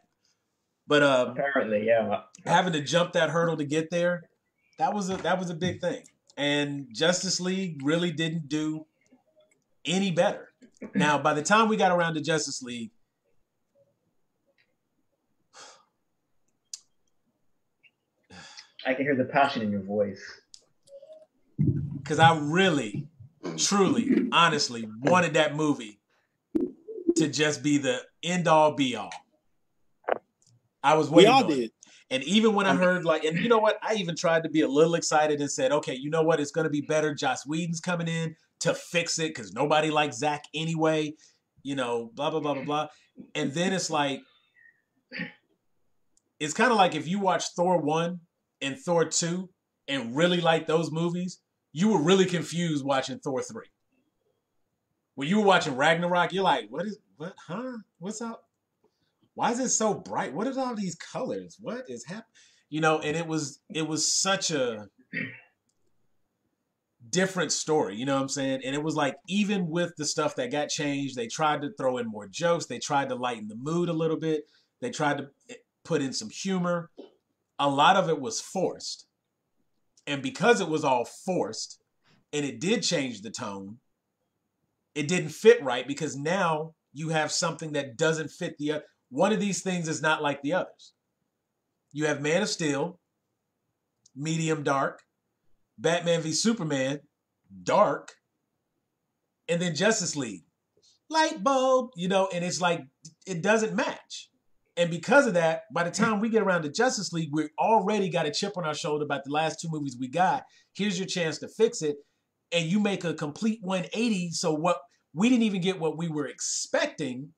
Speaker 1: But
Speaker 3: apparently, yeah.
Speaker 1: Having to jump that hurdle to get there, that was a big thing. And Justice League really didn't do any better. Now, by the time we got around to Justice League,
Speaker 3: I can hear the passion in your voice.
Speaker 1: because I really truly, honestly wanted that movie to just be the end all be all. I was waiting
Speaker 2: We all
Speaker 1: on it.
Speaker 2: did.
Speaker 1: And even when I heard like, and you know what? I even tried to be a little excited and said, okay, you know what? It's going to be better. Joss Whedon's coming in to fix it because nobody likes Zach anyway. You know, blah, blah, blah, blah, blah. And then it's like, it's kind of like if you watch Thor 1 and Thor 2 and really like those movies, you were really confused watching Thor 3. When you were watching Ragnarok, you're like, what's up? Why is it so bright? What are all these colors? What is happening? You know, and it was such a different story, you know what I'm saying? And it was like, even with the stuff that got changed, they tried to throw in more jokes. They tried to lighten the mood a little bit. They tried to put in some humor. A lot of it was forced. And because it was all forced, and it did change the tone, it didn't fit right because now you have something that doesn't fit the other. One of these things is not like the others. You have Man of Steel, medium dark, Batman v Superman, dark, and then Justice League, light bulb, you know, and it's like, it doesn't match. And because of that, by the time we get around to Justice League, we already got a chip on our shoulder about the last 2 movies we got. Here's your chance to fix it. And you make a complete 180. So what we didn't even get what we were expecting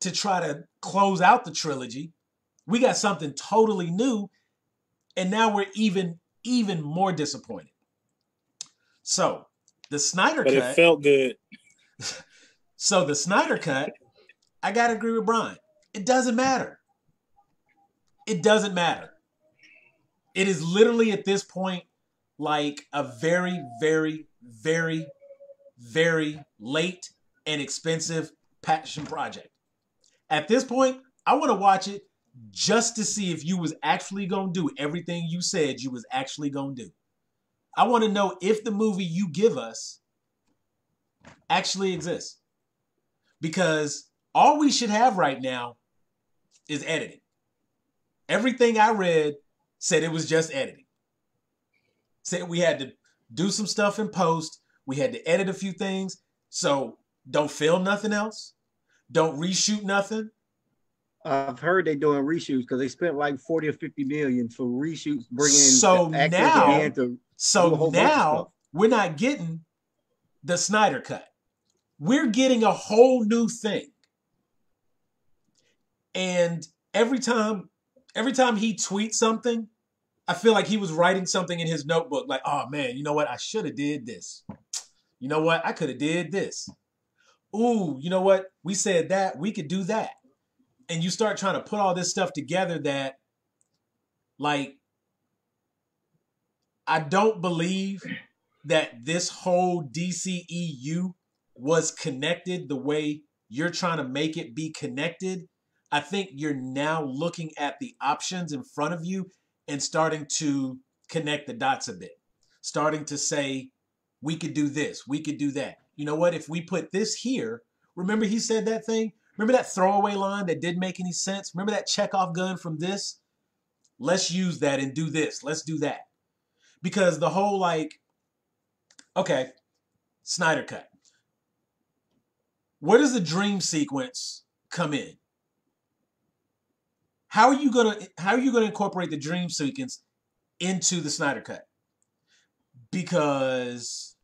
Speaker 1: to try to close out the trilogy. We got something totally new. And now we're even more disappointed. So the Snyder Cut.
Speaker 2: But it felt good.
Speaker 1: So the Snyder Cut, I got to agree with Brian. It doesn't matter. It doesn't matter. It is literally at this point like a very, very, very, very late and expensive passion project. At this point, I want to watch it just to see if you was actually going to do everything you said you was actually going to do. I want to know if the movie you give us actually exists. Because all we should have right now is editing. Everything I read said it was just editing. Said we had to do some stuff in post. We had to edit a few things. So don't film nothing else. Don't reshoot nothing.
Speaker 4: I've heard they're doing reshoots because they spent like 40 or 50 million for reshoots, bringing
Speaker 1: so
Speaker 4: the actors
Speaker 1: now,
Speaker 4: again to
Speaker 1: so
Speaker 4: do a whole bunch of
Speaker 1: now
Speaker 4: stuff.
Speaker 1: we're not getting the Snyder Cut. We're getting a whole new thing. And every time he tweets something, I feel like he was writing something in his notebook. Like, oh man, you know what? I should have did this. You know what? I could have did this. Ooh, you know what? We said that. We could do that. And you start trying to put all this stuff together that, like, I don't believe that this whole DCEU was connected the way you're trying to make it be connected. I think you're now looking at the options in front of you and starting to connect the dots a bit. Starting to say, we could do this, we could do that. You know what? If we put this here, remember he said that thing? Remember that throwaway line that didn't make any sense? Remember that checkoff gun from this? Let's use that and do this. Let's do that. Because the whole like, okay, Snyder Cut. Where does the dream sequence come in? How are you gonna incorporate the dream sequence into the Snyder Cut? Because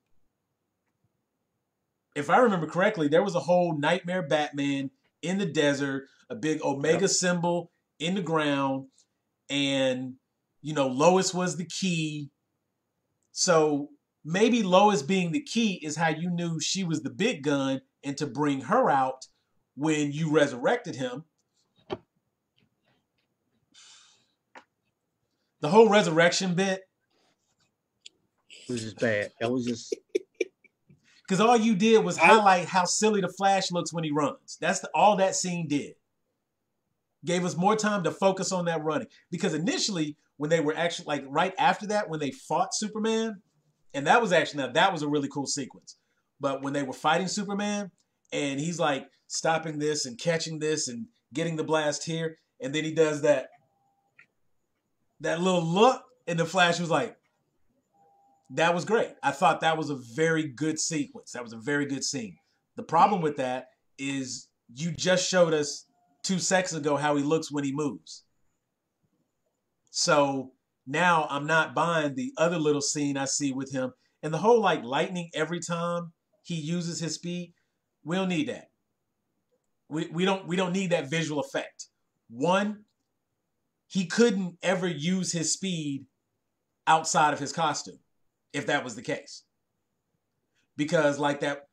Speaker 1: if I remember correctly, there was a whole Nightmare Batman in the desert, a big Omega symbol in the ground, and you know Lois was the key. So maybe Lois being the key is how you knew she was the big gun, and to bring her out when you resurrected him. The whole resurrection bit
Speaker 4: was just bad. That was just
Speaker 1: because all you did was highlight how silly the Flash looks when he runs. That's all that scene did. Gave us more time to focus on that running. Because initially, when they were actually like right after that, when they fought Superman, and that was actually that was a really cool sequence. But when they were fighting Superman, and he's like stopping this and catching this and getting the blast here, and then he does that little look, and the Flash was like, That was great. I thought that was a very good sequence. That was a very good scene. The problem with that is you just showed us 2 seconds ago how he looks when he moves. So now I'm not buying the other little scene I see with him. And the whole like lightning every time he uses his speed, we don't need that. We don't need that visual effect. One, he couldn't ever use his speed outside of his costume, if that was the case. Because like that,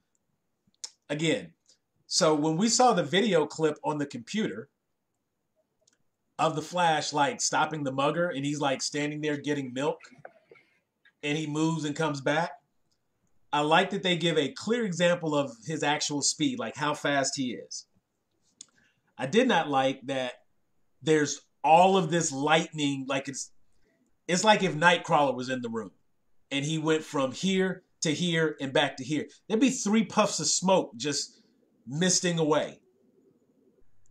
Speaker 1: again, so when we saw the video clip on the computer of the Flash like stopping the mugger and he's like standing there getting milk and he moves and comes back, I like that they give a clear example of his actual speed, like how fast he is. I did not like that there's all of this lightning, like it's like if Nightcrawler was in the room and he went from here to here and back to here. There'd be 3 puffs of smoke just misting away.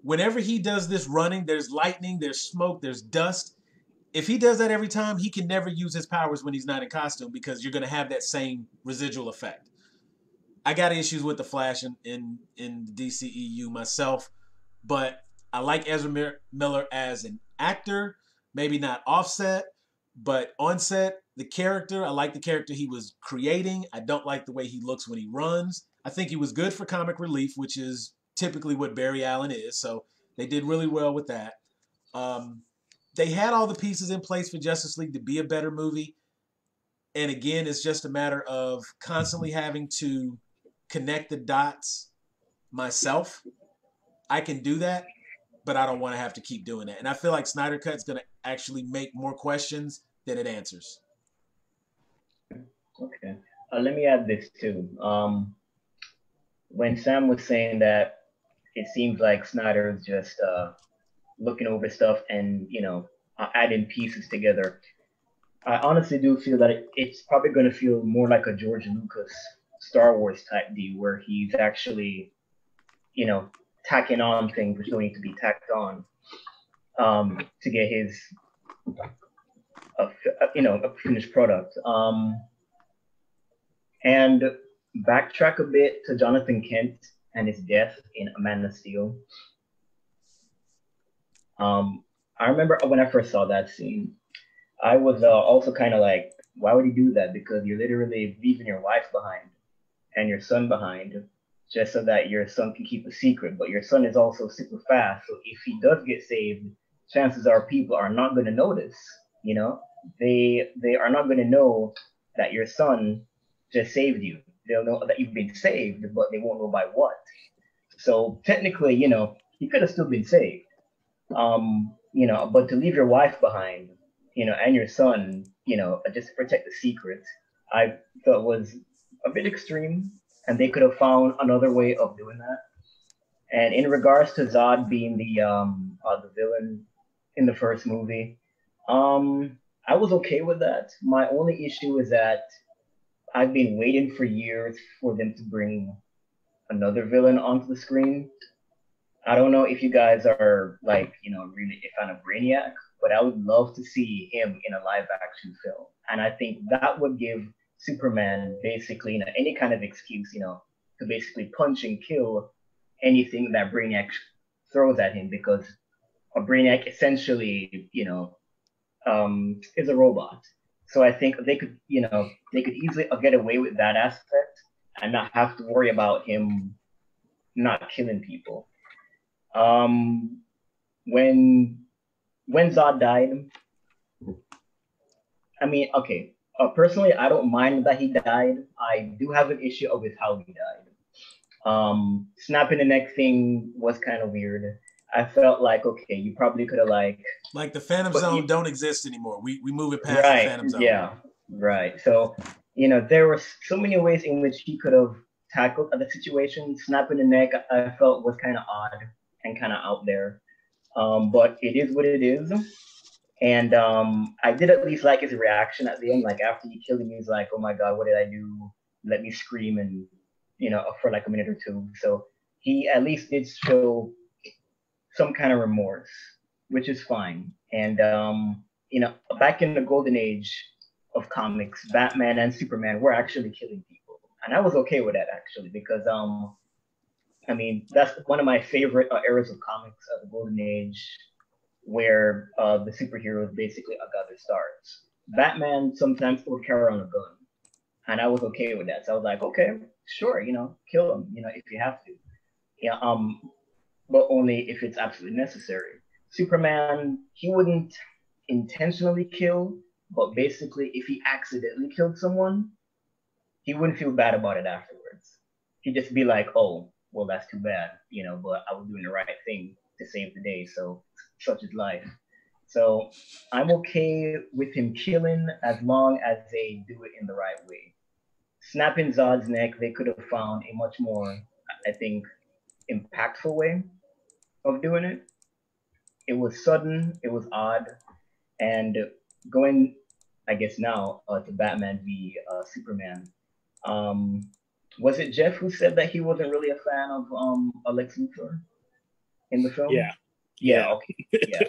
Speaker 1: Whenever he does this running, there's lightning, there's smoke, there's dust. If he does that every time, he can never use his powers when he's not in costume because you're going to have that same residual effect. I got issues with the Flash in the DCEU myself, but I like Ezra Miller as an actor, maybe not offset, but on set, the character, I like the character he was creating. I don't like the way he looks when he runs. I think he was good for comic relief, which is typically what Barry Allen is, so they did really well with that. They had all the pieces in place for Justice League to be a better movie, and again, it's just a matter of constantly having to connect the dots myself. I can do that, but I don't want to have to keep doing that. And I feel like Snyder Cut's going to actually make more questions than it answers.
Speaker 3: Okay. Let me add this too. When Sam was saying that it seems like Snyder is just looking over stuff and, adding pieces together, I honestly do feel that it's probably going to feel more like a George Lucas Star Wars type deal where he's actually, tacking on things which don't need to be tacked on to get his, a finished product. And backtrack a bit to Jonathan Kent and his death in Man of Steel. I remember when I first saw that scene, I was also kind of like, why would he do that? Because you're literally leaving your wife behind and your son behind just so that your son can keep a secret. But your son is also super fast. So if he does get saved, chances are people are not going to notice, They are not going to know that your son just saved you. They'll know that you've been saved, but they won't know by what. So technically, he could have still been saved. But to leave your wife behind, and your son, just to protect the secret, I thought was a bit extreme, and they could have found another way of doing that. And in regards to Zod being the villain in the first movie, I was okay with that. My only issue is that I've been waiting for years for them to bring another villain onto the screen. I don't know if you guys are really a fan of Brainiac, but I would love to see him in a live action film. And I think that would give Superman basically any kind of excuse, to basically punch and kill anything that Brainiac throws at him, because a Brainiac essentially, is a robot. So I think they could easily get away with that aspect and not have to worry about him not killing people. When Zod died, I mean, okay, personally, I don't mind that he died. I do have an issue with how he died. Snapping the neck thing was kind of weird. I felt like, okay, you probably could have
Speaker 1: like the Phantom Zone don't exist anymore. We move it past
Speaker 3: right,
Speaker 1: the Phantom Zone.
Speaker 3: Yeah, right. So, there were so many ways in which he could have tackled the situation. Snapping the neck, I felt was kind of odd and kind of out there. But it is what it is. And I did at least like his reaction at the end. Like after he killed him, he was like, oh my God, what did I do? Let me scream and, for like a minute or two. So he at least did show some kind of remorse, which is fine. And, back in the golden age of comics, Batman and Superman were actually killing people, and I was okay with that actually because I mean that's one of my favorite eras of comics, the Golden Age, where the superheroes basically got their starts. Batman sometimes would carry on a gun, and I was okay with that. So I was like, okay, sure, kill him, if you have to. Yeah, but only if it's absolutely necessary. Superman, he wouldn't intentionally kill, but basically, if he accidentally killed someone, he wouldn't feel bad about it afterwards. He'd just be like, oh, well, that's too bad, but I was doing the right thing to save the day, so such is life. So I'm okay with him killing as long as they do it in the right way. Snapping Zod's neck, they could have found a much more, I think, impactful way of doing it. It was sudden, it was odd, and going, I guess now to Batman v Superman. Was it Jeff who said that he wasn't really a fan of Lex Luthor in the film?
Speaker 2: Yeah.
Speaker 3: Yeah. Okay. Yeah.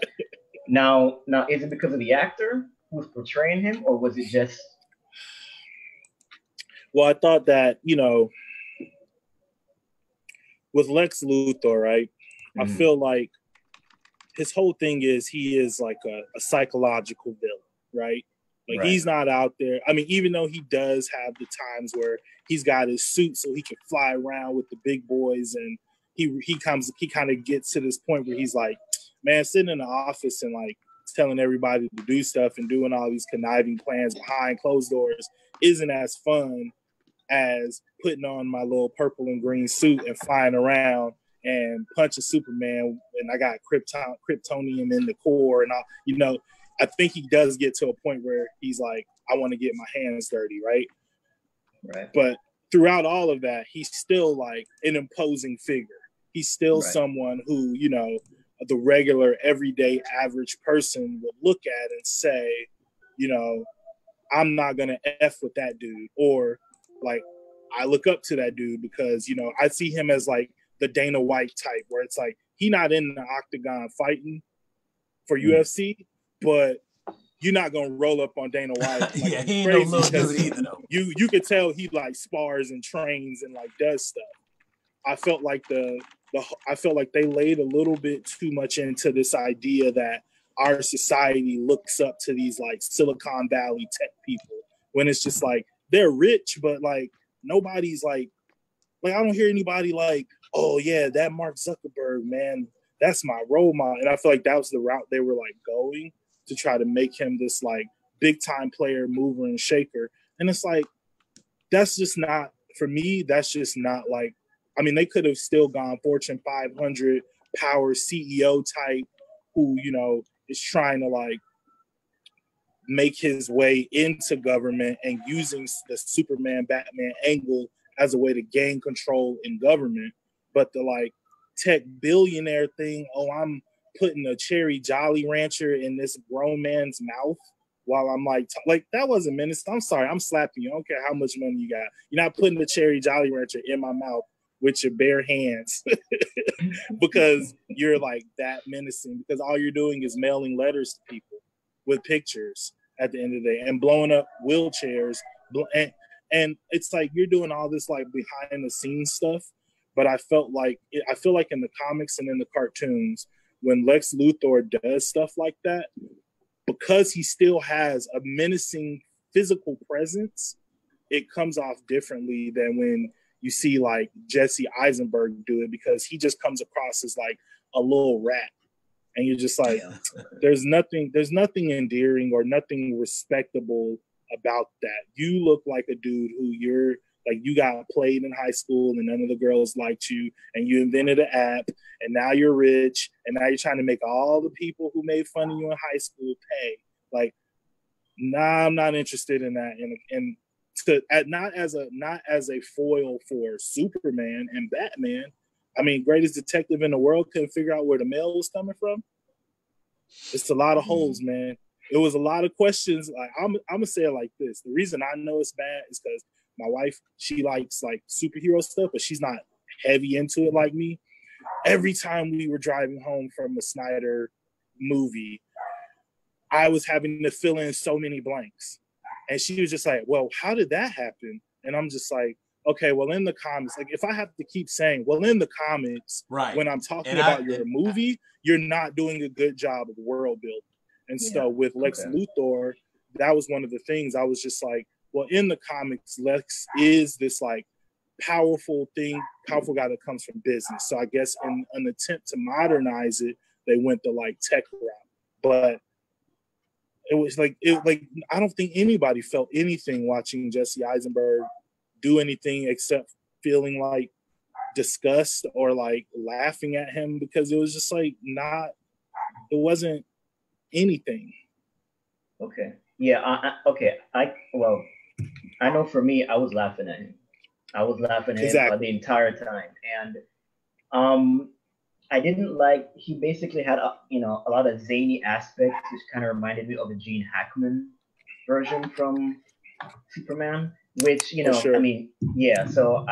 Speaker 3: Now, is it because of the actor who's portraying him, or was it just?
Speaker 2: Well, I thought that with Lex Luthor, right? I feel like his whole thing is he is like a psychological villain, right? Like right. He's not out there. I mean, even though he does have the times where he's got his suit so he can fly around with the big boys, and he kind of gets to this point where he's like, man, sitting in the office and like telling everybody to do stuff and doing all these conniving plans behind closed doors isn't as fun as putting on my little purple and green suit and flying around and punching Superman, and I got Kryptonium in the core and all. I think he does get to a point where he's like, I want to get my hands dirty, right?
Speaker 3: Right.
Speaker 2: But throughout all of that, he's still like an imposing figure. He's still right. Someone who, the regular, everyday, average person would look at and say, I'm not going to F with that dude. Or like, I look up to that dude because, I see him as like the Dana White type, where it's like, he not in the octagon fighting for UFC, but you're not gonna roll up on Dana White. Like,
Speaker 1: yeah, he ain't no little dude either though.
Speaker 2: You could tell he like spars and trains and like does stuff. I felt like they laid a little bit too much into this idea that our society looks up to these like Silicon Valley tech people when it's just like they're rich, but like nobody's like I don't hear anybody like, oh yeah, that Mark Zuckerberg, man, that's my role model. And I feel like that was the route they were like going to try to make him this like big time player, mover and shaker. And it's like, that's just not, for me, that's just not like, I mean, they could have still gone Fortune 500 power CEO type who, is trying to like make his way into government and using the Superman, Batman angle as a way to gain control in government. But the like tech billionaire thing, oh, I'm putting a cherry Jolly Rancher in this grown man's mouth while I'm like that wasn't menacing. I'm sorry, I'm slapping you. I don't care how much money you got. You're not putting the cherry Jolly Rancher in my mouth with your bare hands because you're like that menacing, because all you're doing is mailing letters to people with pictures at the end of the day and blowing up wheelchairs. And it's like you're doing all this like behind the scenes stuff. But I feel like in the comics and in the cartoons, when Lex Luthor does stuff like that, because he still has a menacing physical presence, it comes off differently than when you see like Jesse Eisenberg do it, because he just comes across as like a little rat. And you're just like, there's nothing endearing or nothing respectable about that. You look like a dude who you got played in high school and none of the girls liked you, and you invented an app, and now you're rich, and now you're trying to make all the people who made fun of you in high school pay. Like, nah, I'm not interested in that. And not as a foil for Superman and Batman. I mean, greatest detective in the world couldn't figure out where the mail was coming from. It's a lot of holes, man. It was a lot of questions. Like I'm gonna say it like this: the reason I know it's bad is because my wife, she likes like superhero stuff, but she's not heavy into it like me. Every time we were driving home from a Snyder movie, I was having to fill in so many blanks. And she was just like, well, how did that happen? And I'm just like, okay, well, in the comics, like if I have to keep saying, well, in the comics,
Speaker 1: right,
Speaker 2: when I'm talking about your movie, you're not doing a good job of world building. And so with Lex Luthor, that was one of the things I was just like, well, in the comics, Lex is this like powerful guy that comes from business. So I guess in an attempt to modernize it, they went the like tech route. But it was like I don't think anybody felt anything watching Jesse Eisenberg do anything except feeling like disgust or like laughing at him, because it was just like it wasn't anything.
Speaker 3: Okay. Yeah. I know for me, I was laughing at him. I was laughing at him the entire time, and I didn't like. He basically had a lot of zany aspects, which kind of reminded me of the Gene Hackman version from Superman. Which
Speaker 2: sure.
Speaker 3: I mean, yeah. So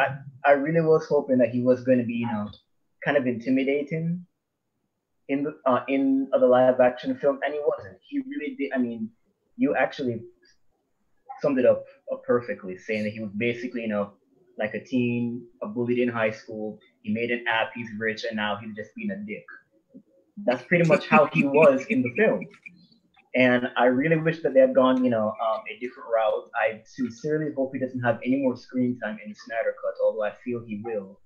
Speaker 3: I really was hoping that he was going to be kind of intimidating in the live action film, and he wasn't. He really did. I mean, you actually summed it up perfectly, saying that he was basically like a teen, a bullied in high school. He made an app, he's rich, and now he's just being a dick. That's pretty much how he was in the film. And I really wish that they had gone, a different route. I sincerely hope he doesn't have any more screen time in Snyder Cut, although I feel he will.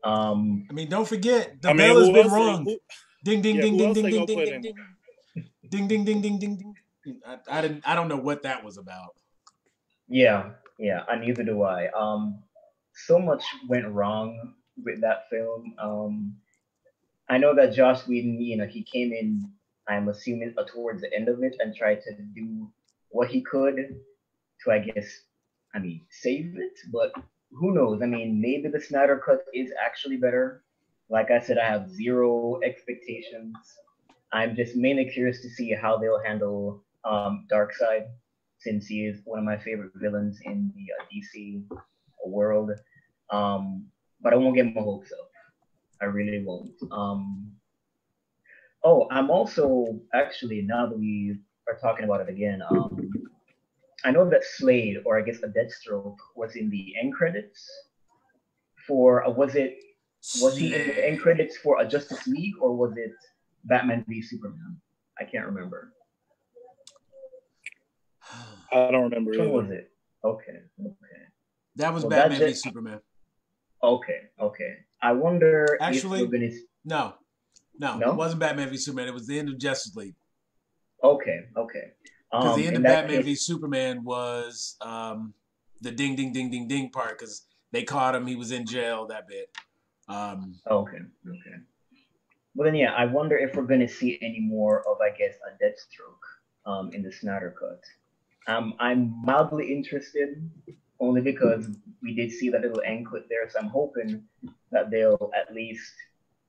Speaker 1: I mean, don't forget, the bell has been rung. Ding, ding, ding, ding, ding, ding, ding, ding, ding, ding, ding, ding, ding, ding, ding. I don't know what that was about.
Speaker 3: Yeah, and neither do I. So much went wrong with that film. I know that Joss Whedon, he came in, I'm assuming, towards the end of it and tried to do what he could to, I guess, save it. But who knows? I mean, maybe the Snyder Cut is actually better. Like I said, I have zero expectations. I'm just mainly curious to see how they'll handle Darkseid, since he is one of my favorite villains in the DC world. But I won't get my hopes up. I really won't. I'm also actually, now that we are talking about it again, I know that Slade, or I guess the Deathstroke, was in the end credits for was he in the end credits for a Justice League, or was it Batman v Superman? I can't remember.
Speaker 2: I don't remember.
Speaker 3: Which one was it? Okay.
Speaker 1: That was Batman v Superman.
Speaker 3: Okay. I wonder
Speaker 1: actually,
Speaker 3: if we're gonna...
Speaker 1: No, it wasn't Batman v Superman. It was the end of Justice League.
Speaker 3: Okay.
Speaker 1: Because the end of Batman v Superman was the ding, ding, ding, ding, ding part, because they caught him. He was in jail, that bit.
Speaker 3: Okay. Well, then, I wonder if we're going to see any more of, I guess, a Deathstroke in the Snyder Cut. I'm mildly interested, only because we did see that little end clip there, so I'm hoping that they'll at least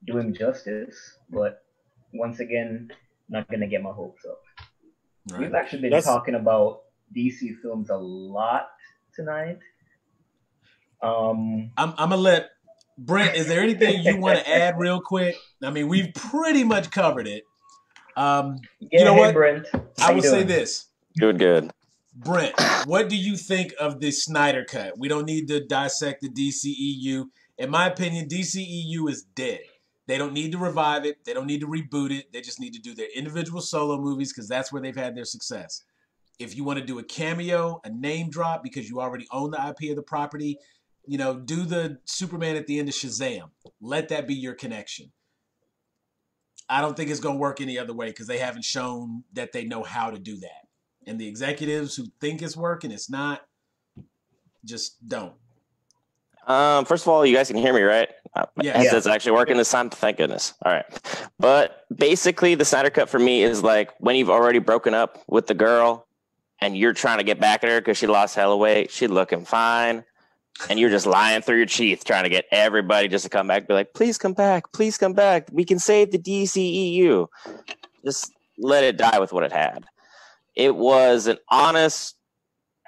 Speaker 3: do him justice. But once again, not going to get my hopes up. Right. We've actually been talking about DC films a lot tonight.
Speaker 1: I'm gonna let Brent. Is there anything you want to add real quick? I mean, we've pretty much covered it. You know what,
Speaker 3: Brent?
Speaker 1: I will say this.
Speaker 6: Doing good.
Speaker 1: Brent, what do you think of the Snyder Cut? We don't need to dissect the DCEU. In my opinion, DCEU is dead. They don't need to revive it. They don't need to reboot it. They just need to do their individual solo movies, because that's where they've had their success. If you want to do a cameo, a name drop, because you already own the IP of the property, do the Superman at the end of Shazam. Let that be your connection. I don't think it's going to work any other way, because they haven't shown that they know how to do that. And the executives who think it's working, it's not, just don't.
Speaker 6: First of all, you guys can hear me, right?
Speaker 1: Yes.
Speaker 6: It's actually working this time. Thank goodness. All right. But basically, the Snyder Cut for me is like when you've already broken up with the girl and you're trying to get back at her because she lost hella weight. She's looking fine. And you're just lying through your teeth trying to get everybody just to come back. Be like, please come back. Please come back. We can save the DCEU. Just let it die with what it had. It was an honest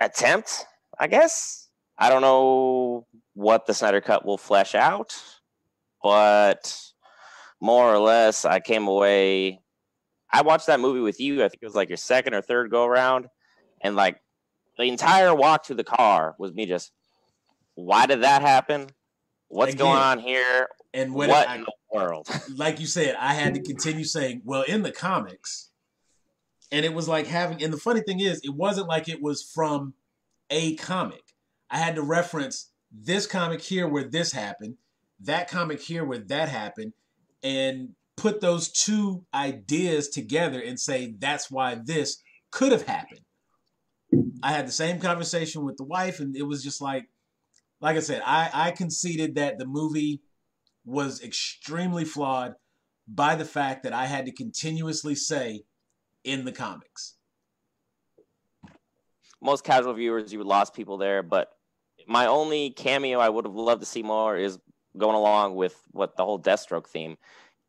Speaker 6: attempt, I guess. I don't know what the Snyder Cut will flesh out, but more or less, I came away. I watched that movie with you. I think it was like your second or third go around, and like the entire walk to the car was me just, why did that happen? What's going on here?
Speaker 1: And
Speaker 6: what in the world?
Speaker 1: Like you said, I had to continue saying, well, in the comics, and it was like having, and the funny thing is, it wasn't like it was from a comic. I had to reference this comic here where this happened, that comic here where that happened, and put those two ideas together and say, that's why this could have happened. I had the same conversation with the wife, and it was just like I said, I conceded that the movie was extremely flawed by the fact that I had to continuously say in the comics.
Speaker 6: Most casual viewers, you lost people there, but my only cameo I would have loved to see more is going along with what the whole Deathstroke theme.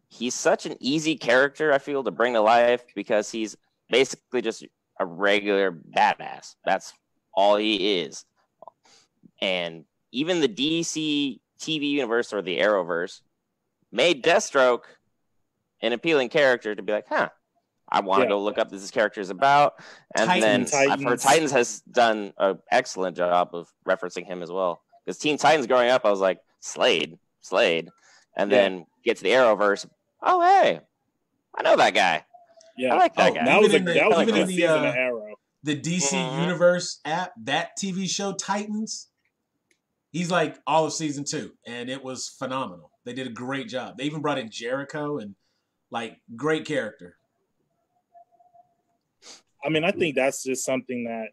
Speaker 6: He's such an easy character, I feel, to bring to life because he's basically just a regular badass. That's all he is. And even the DC TV universe or the Arrowverse made Deathstroke an appealing character to be like, I want to go look up what this character is about. And Titans. I've heard Titans has done an excellent job of referencing him as well. Because Teen Titans growing up, I was like, Slade. And then get to the Arrowverse. Oh, hey, I know that guy.
Speaker 2: Yeah.
Speaker 6: I like that guy.
Speaker 2: That was a good season of Arrow.
Speaker 1: The DC Universe app, that TV show, Titans, he's like all of season 2, and it was phenomenal. They did a great job. They even brought in Jericho, and like, great character.
Speaker 2: I mean, I think that's just something that,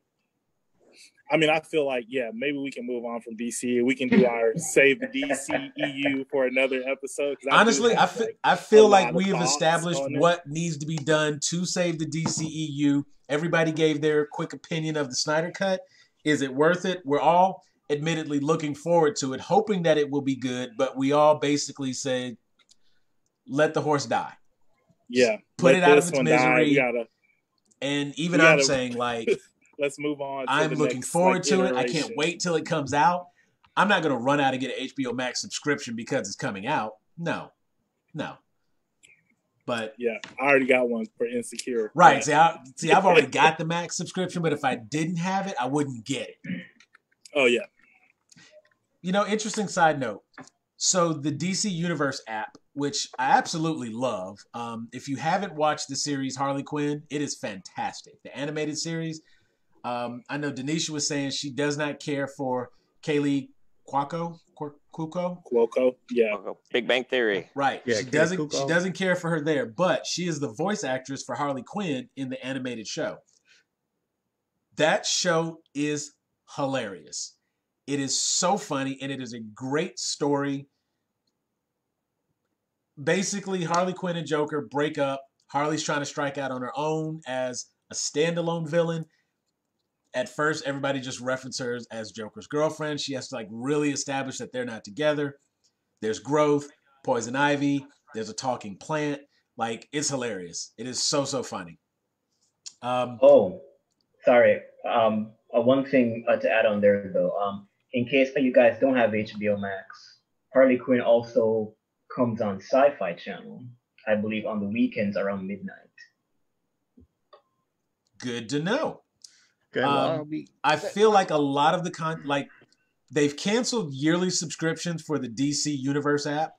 Speaker 2: I mean, I feel like, maybe we can move on from DC. We can do our Save the DCEU for another episode.
Speaker 1: Honestly, I feel like we have established what needs to be done to save the DCEU. Everybody gave their quick opinion of the Snyder Cut. Is it worth it? We're all admittedly looking forward to it, hoping that it will be good, but we all basically said, let the horse die.
Speaker 2: Yeah.
Speaker 1: Put it out of its misery. And even I'm saying, like,
Speaker 2: let's move on.
Speaker 1: I'm looking forward to it. I can't wait till it comes out. I'm not going to run out and get an HBO Max subscription because it's coming out. No. But
Speaker 2: I already got one for Insecure.
Speaker 1: Right. See, I've already got the Max subscription, but if I didn't have it, I wouldn't get it.
Speaker 2: Oh, yeah.
Speaker 1: Interesting side note. So the DC Universe app, which I absolutely love. If you haven't watched the series Harley Quinn, it is fantastic. The animated series. I know Denisha was saying she does not care for Kaylee Cuoco. Yeah.
Speaker 6: Big Bang Theory.
Speaker 1: Right. Yeah, she doesn't care for her there, but she is the voice actress for Harley Quinn in the animated show. That show is hilarious. It is so funny, and it is a great story. Basically, Harley Quinn and Joker break up. Harley's trying to strike out on her own as a standalone villain. At first, everybody just references her as Joker's girlfriend. She has to like really establish that they're not together. There's growth, poison ivy. There's a talking plant. Like, it's hilarious. It is so funny.
Speaker 3: Sorry. One thing to add on there though. In case you guys don't have HBO Max, Harley Quinn also comes on Sci-Fi Channel, I believe, on the weekends around midnight.
Speaker 1: Good to know. I feel like a lot of the they've canceled yearly subscriptions for the DC Universe app.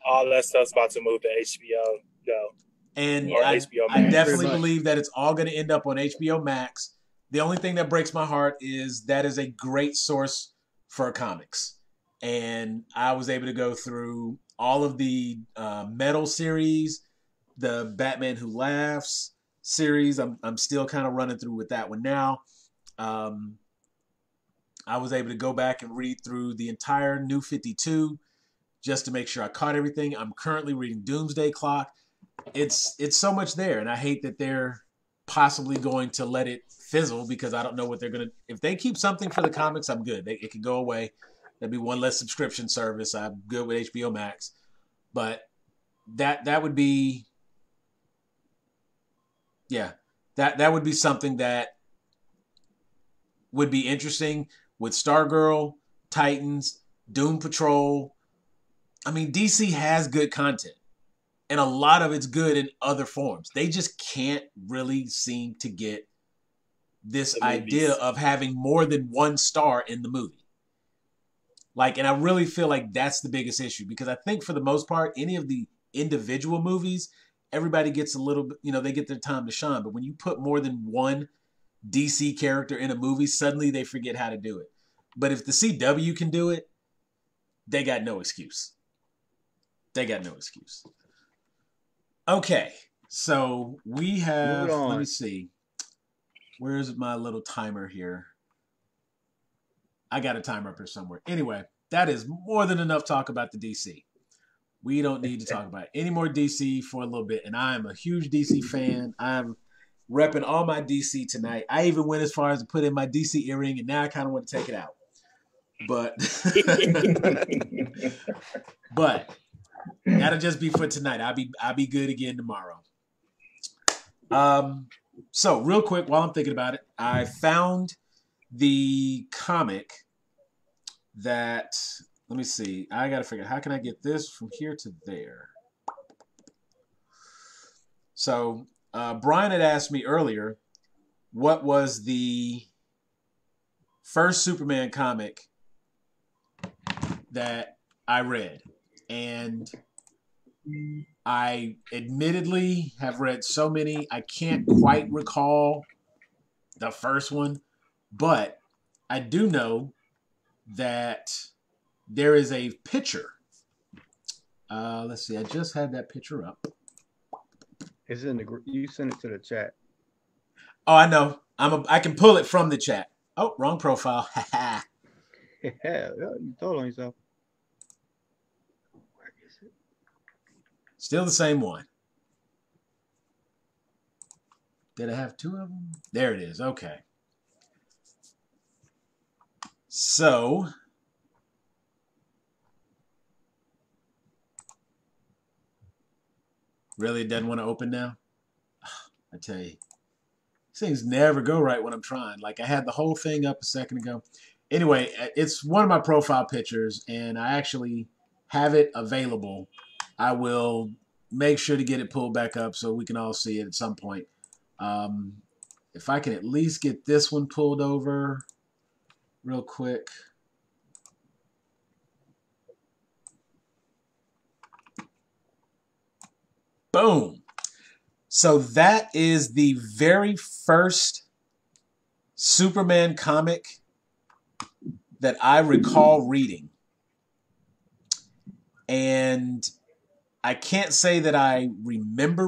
Speaker 2: All that stuff's about to move to HBO Go.
Speaker 1: And I definitely believe that it's all going to end up on HBO Max. The only thing that breaks my heart is that is a great source for comics. And I was able to go through all of the Metal series, the Batman Who Laughs series. I'm still kind of running through with that one now. I was able to go back and read through the entire New 52 just to make sure I caught everything. I'm currently reading Doomsday Clock. It's so much there, and I hate that they're possibly going to let it fizzle because I don't know what they're going to... If they keep something for the comics, I'm good. It could go away. That'd be one less subscription service. I'm good with HBO Max. But that would be... Yeah, that would be something that would be interesting with Stargirl, Titans, Doom Patrol. I mean, DC has good content, and a lot of it's good in other forms. They just can't really seem to get this
Speaker 2: The
Speaker 1: idea
Speaker 2: movies.
Speaker 1: of having more than one star in the movie. Like, and I really feel like that's the biggest issue, because I think for the most part, any of the individual movies, everybody gets a little bit, they get their time to shine. But when you put more than one DC character in a movie, suddenly they forget how to do it. But if the CW can do it, they got no excuse. They got no excuse. Okay, so we have, let me see. Where's my little timer here? I got a timer up here somewhere. Anyway, that is more than enough talk about the DC. We don't need to talk about any more DC for a little bit. And I am a huge DC fan. I'm repping all my DC tonight. I even went as far as to put in my DC earring, and now I kind of want to take it out. But but that'll just be for tonight. I'll be good again tomorrow. So real quick, while I'm thinking about it, I found the comic that, let me see. I got to figure out, how can I get this from here to there? So Brian had asked me earlier, what was the first Superman comic that I read? And I admittedly have read so many, I can't quite recall the first one, but I do know that there is a picture. Let's see, I just had that picture up.
Speaker 4: It's in the group. You sent it to the chat.
Speaker 1: Oh, I know. I can pull it from the chat. Oh, wrong profile.
Speaker 4: Yeah, you told on yourself. Where is it?
Speaker 1: Still the same one. Did I have two of them? There it is. Okay. So, really, it doesn't want to open now? I tell you, things never go right when I'm trying. Like, I had the whole thing up a second ago. Anyway, it's one of my profile pictures, and I actually have it available. I will make sure to get it pulled back up so we can all see it at some point. If I can at least get this one pulled over real quick. Boom. So that is the very first Superman comic that I recall reading. And I can't say that I remember,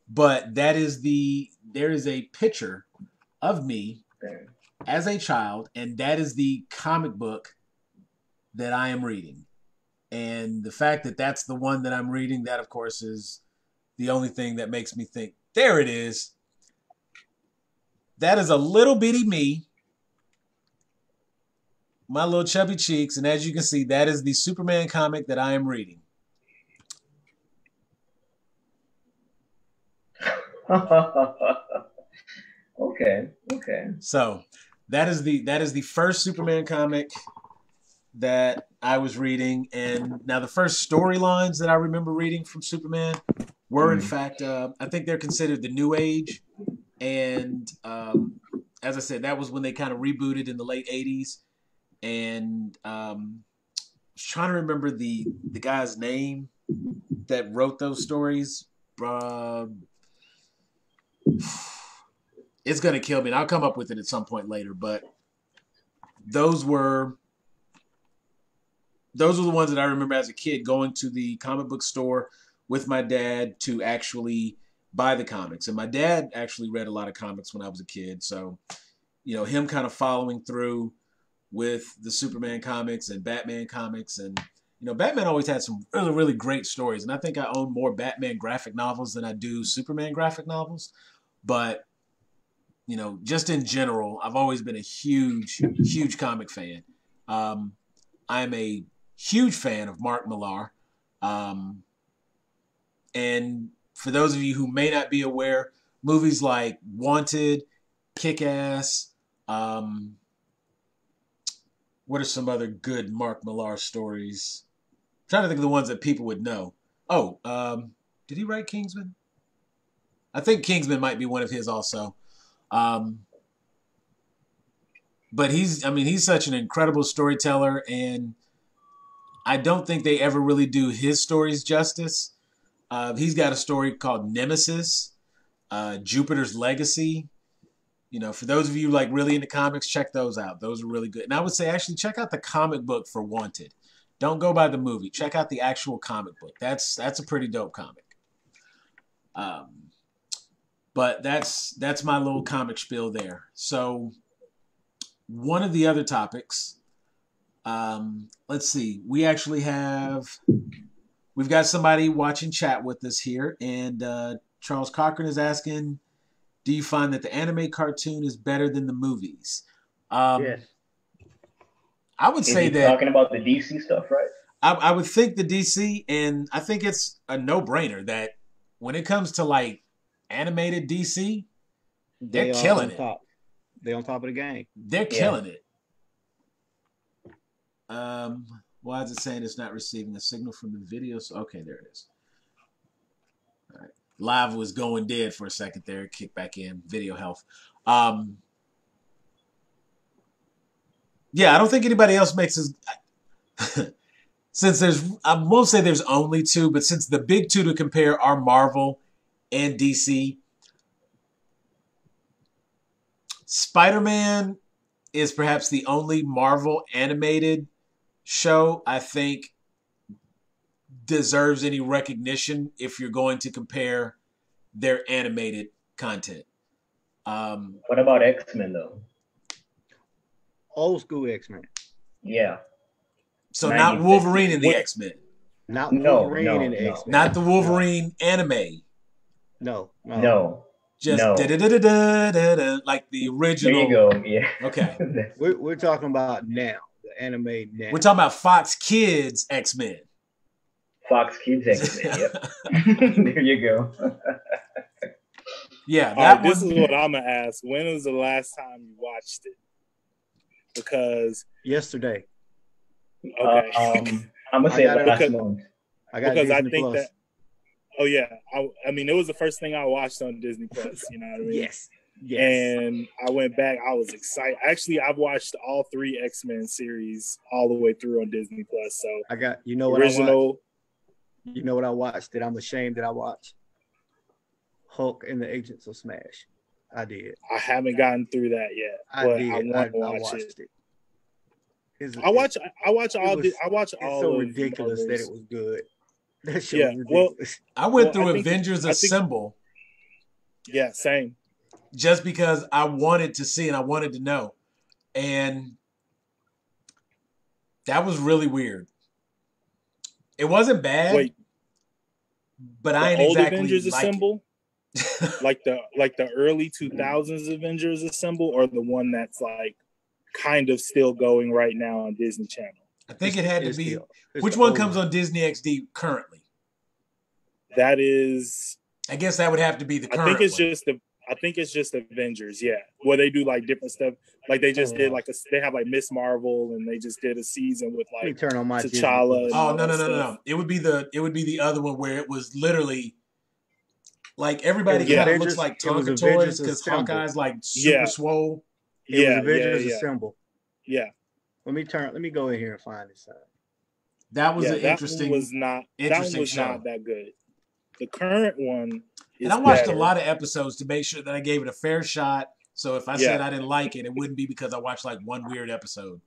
Speaker 1: but there is a picture of me as a child, and that is the comic book that I am reading. And the fact that that's the one that I'm reading, that of course is the only thing that makes me think, there it is. That is a little bitty me, my little chubby cheeks, and as you can see, that is the Superman comic that I am reading.
Speaker 3: Okay.
Speaker 1: So that is the first Superman comic that I was reading, and now the first storylines that I remember reading from Superman were in fact, I think they're considered the New Age, and as I said, that was when they kind of rebooted in the late '80s, and I was trying to remember the guy's name that wrote those stories. It's gonna kill me, and I'll come up with it at some point later, but those were the ones that I remember as a kid going to the comic book store with my dad to actually buy the comics. And my dad actually read a lot of comics when I was a kid. So, him kind of following through with the Superman comics and Batman comics. And, Batman always had some really, really great stories. And I think I own more Batman graphic novels than I do Superman graphic novels. But, just in general, I've always been a huge, huge comic fan. I'm a huge fan of Mark Millar. And for those of you who may not be aware, movies like Wanted, Kick-Ass, what are some other good Mark Millar stories? I'm trying to think of the ones that people would know. Oh, did he write Kingsman? I think Kingsman might be one of his also. But he's such an incredible storyteller, and I don't think they ever really do his stories justice. He's got a story called Nemesis, Jupiter's Legacy. For those of you like really into comics, check those out. Those are really good. And I would say actually check out the comic book for Wanted. Don't go by the movie. Check out the actual comic book. That's a pretty dope comic. But that's my little comic spiel there. So one of the other topics, let's see. We've got somebody watching chat with us here, and Charles Cochran is asking, do you find that the anime cartoon is better than the movies?
Speaker 4: Yes.
Speaker 1: I would say that
Speaker 3: talking about the DC stuff, right?
Speaker 1: I would think the DC, and I think it's a no-brainer that when it comes to like animated DC, they're killing it.
Speaker 4: They're on top of the game.
Speaker 1: They're killing it. Why is it saying it's not receiving a signal from the video? So, okay, there it is. All right. Live was going dead for a second there. Kick back in. Video health. Yeah, I don't think anybody else makes as... Since I won't say there's only two, but since the big two to compare are Marvel and DC, Spider-Man is perhaps the only Marvel animated show I think deserves any recognition if you're going to compare their animated content.
Speaker 3: What about X-Men though?
Speaker 4: Old school X-Men.
Speaker 3: Yeah.
Speaker 1: So not Wolverine in the X-Men.
Speaker 4: Not Wolverine in the X-Men.
Speaker 1: Not the Wolverine anime.
Speaker 4: No.
Speaker 1: Just da-da-da-da-da-da, like the original.
Speaker 3: There you go. Yeah.
Speaker 1: Okay.
Speaker 4: We're talking about now, the anime now.
Speaker 1: We're talking about Fox Kids X-Men.
Speaker 3: Fox Kids X-Men. Yep. There you go.
Speaker 1: Yeah.
Speaker 2: This is what I'm gonna ask. When was the last time you watched it? Because
Speaker 4: yesterday.
Speaker 2: Okay.
Speaker 3: I'm gonna say last month.
Speaker 4: Because
Speaker 2: I think that. Oh yeah, I mean, it was the first thing I watched on Disney Plus. You know what I mean?
Speaker 4: Yes.
Speaker 2: And I went back. I was excited. Actually, I've watched all 3 X-Men series all the way through on Disney Plus. So
Speaker 4: I got what I watched. You know what I watched that I'm ashamed that I watched? Hulk and the Agents of Smash. I did.
Speaker 2: I haven't gotten through that yet.
Speaker 4: I want to watch it.
Speaker 2: I watch all.
Speaker 4: It's so ridiculous that it was good. That show was ridiculous.
Speaker 1: I went through Avengers Assemble.
Speaker 2: Yeah, same.
Speaker 1: Just because I wanted to see and I wanted to know, and that was really weird. It wasn't bad, but I ain't exactly
Speaker 2: Avengers
Speaker 1: like
Speaker 2: Assemble. like the early 2000s Avengers Assemble, or the one that's like kind of still going right now on Disney Channel.
Speaker 1: I think it had to be. Which one comes on Disney XD currently?
Speaker 2: That is.
Speaker 1: I guess that would have to be the current.
Speaker 2: I think it's just Avengers. Yeah, where they do like different stuff. Like they just did like they have like Miss Marvel, and they just did a season with like
Speaker 4: turn on my
Speaker 2: T'Challa.
Speaker 1: Oh no! It would be the other one where it was literally like everybody kind of looks like Tonka toys because Hawkeye's like super swole.
Speaker 4: It was Avengers Assemble.
Speaker 2: Yeah.
Speaker 4: Let me go in here and find this out.
Speaker 1: That was an interesting.
Speaker 2: That one was not that good. The current one.
Speaker 1: And I watched a lot of episodes to make sure that I gave it a fair shot. So if I said I didn't like it, it wouldn't be because I watched like one weird episode.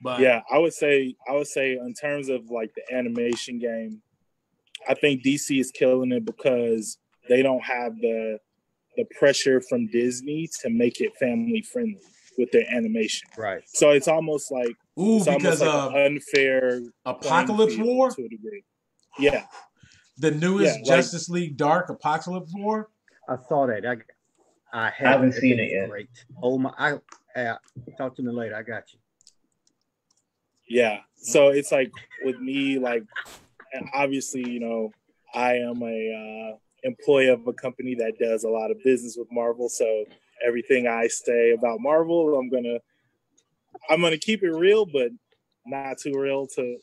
Speaker 1: But
Speaker 2: yeah, I would say in terms of like the animation game, I think DC is killing it because they don't have the pressure from Disney to make it family friendly with their animation.
Speaker 4: Right.
Speaker 2: So it's almost like
Speaker 1: because
Speaker 2: of unfair
Speaker 1: Apocalypse War
Speaker 2: to a degree. Yeah.
Speaker 1: The newest Justice League Dark Apocalypse War.
Speaker 4: I saw that. I
Speaker 3: haven't seen it yet.
Speaker 4: Great. Oh my! Talk to me later. I got you.
Speaker 2: Yeah. So it's like with me, like, and obviously, you know, I am a employee of a company that does a lot of business with Marvel. So everything I say about Marvel, I'm gonna keep it real, but not too real to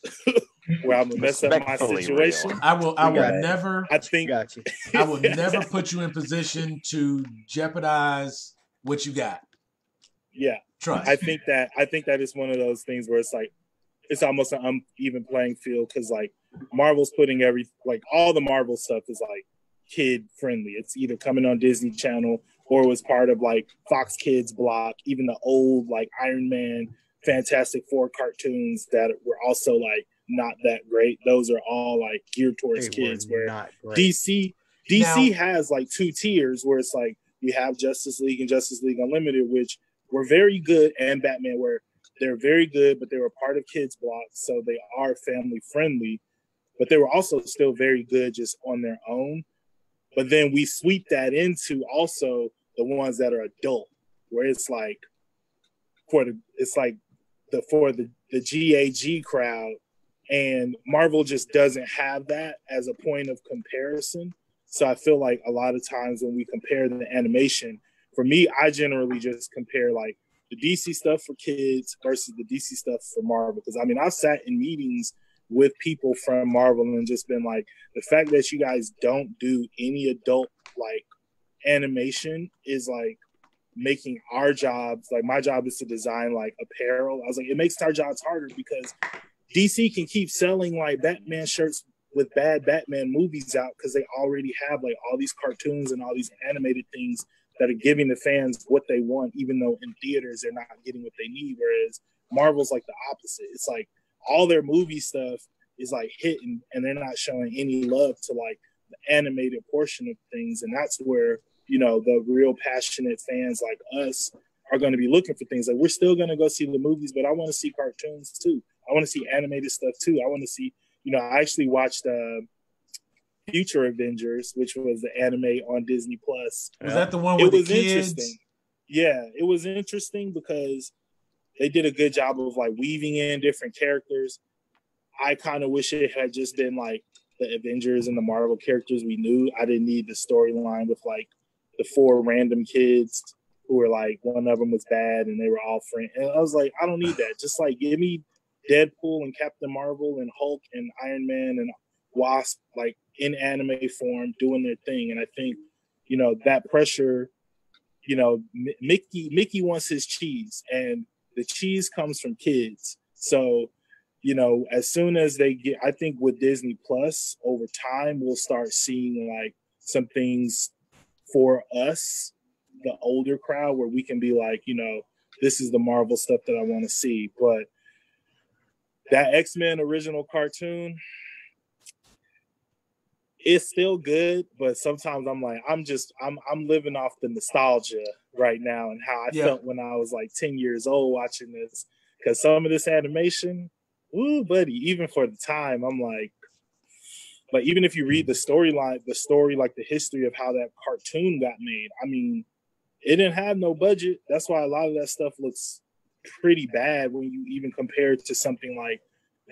Speaker 2: where I'm gonna mess up my
Speaker 6: Respectfully
Speaker 2: situation.
Speaker 6: real.
Speaker 1: I will
Speaker 4: got it.
Speaker 1: never
Speaker 2: I think
Speaker 4: Got you.
Speaker 1: I will never put you in position to jeopardize what you got.
Speaker 2: yeah.
Speaker 1: Trust.
Speaker 2: I think that is one of those things where it's like it's almost an uneven playing field because like Marvel's putting all the Marvel stuff is like kid friendly. It's either coming on Disney Channel or was part of like Fox Kids block, even the old like Iron Man, Fantastic Four cartoons that were also like not that great. Those are all like geared towards
Speaker 4: They
Speaker 2: kids.
Speaker 4: were
Speaker 2: Where
Speaker 4: not great.
Speaker 2: DC
Speaker 1: Now-
Speaker 2: has like two tiers where it's like we have Justice League and Justice League Unlimited, which were very good, and Batman, where they're very good, but they were part of kids blocks, so they are family friendly. But they were also still very good just on their own. But then we sweep that into also the ones that are adult, where it's like for the GAG crowd, and Marvel just doesn't have that as a point of comparison. So I feel like a lot of times when we compare the animation, for me, I generally just compare like the DC stuff for kids versus the DC stuff for Marvel. Because I mean, I've sat in meetings with people from Marvel and just been like, the fact that you guys don't do any adult like animation is like making our jobs, like my job is to design like apparel. I was like, it makes our jobs harder because DC can keep selling like Batman shirts with bad Batman movies out because they already have like all these cartoons and all these animated things that are giving the fans what they want, even though in theaters they're not getting what they need. Whereas Marvel's like the opposite. It's like all their movie stuff is like hitting and they're not showing any love to like the animated portion of things. And that's where, you know, the real passionate fans like us are going to be looking for things. Like we're still going to go see the movies, but I want to see cartoons too. I want to see animated stuff too. I want to see, you know, I actually watched Future Avengers, which was the anime on Disney Plus.
Speaker 1: Was that the one with the kids?
Speaker 2: Interesting. Yeah, it was interesting because they did a good job of like weaving in different characters. I kind of wish it had just been like the Avengers and the Marvel characters we knew. I didn't need the storyline with like the 4 random kids who were like, one of them was bad and they were all friends. And I was like, I don't need that. Just like give me Deadpool and Captain Marvel and Hulk and Iron Man and Wasp like in anime form doing their thing. And I think, you know, that pressure, you know, Mickey wants his cheese and the cheese comes from kids. So, you know, as soon as they get, I think with Disney Plus over time, we'll start seeing like some things for us, the older crowd, where we can be like, you know, this is the Marvel stuff that I want to see. But that X-Men original cartoon, it's still good, but sometimes I'm like, I'm living off the nostalgia right now and how I felt when I was like 10 years old watching this. Because some of this animation, ooh, buddy, even for the time, I'm like even if you read the storyline, like the history of how that cartoon got made, I mean, it didn't have no budget. That's why a lot of that stuff looks pretty bad when you even compare it to something like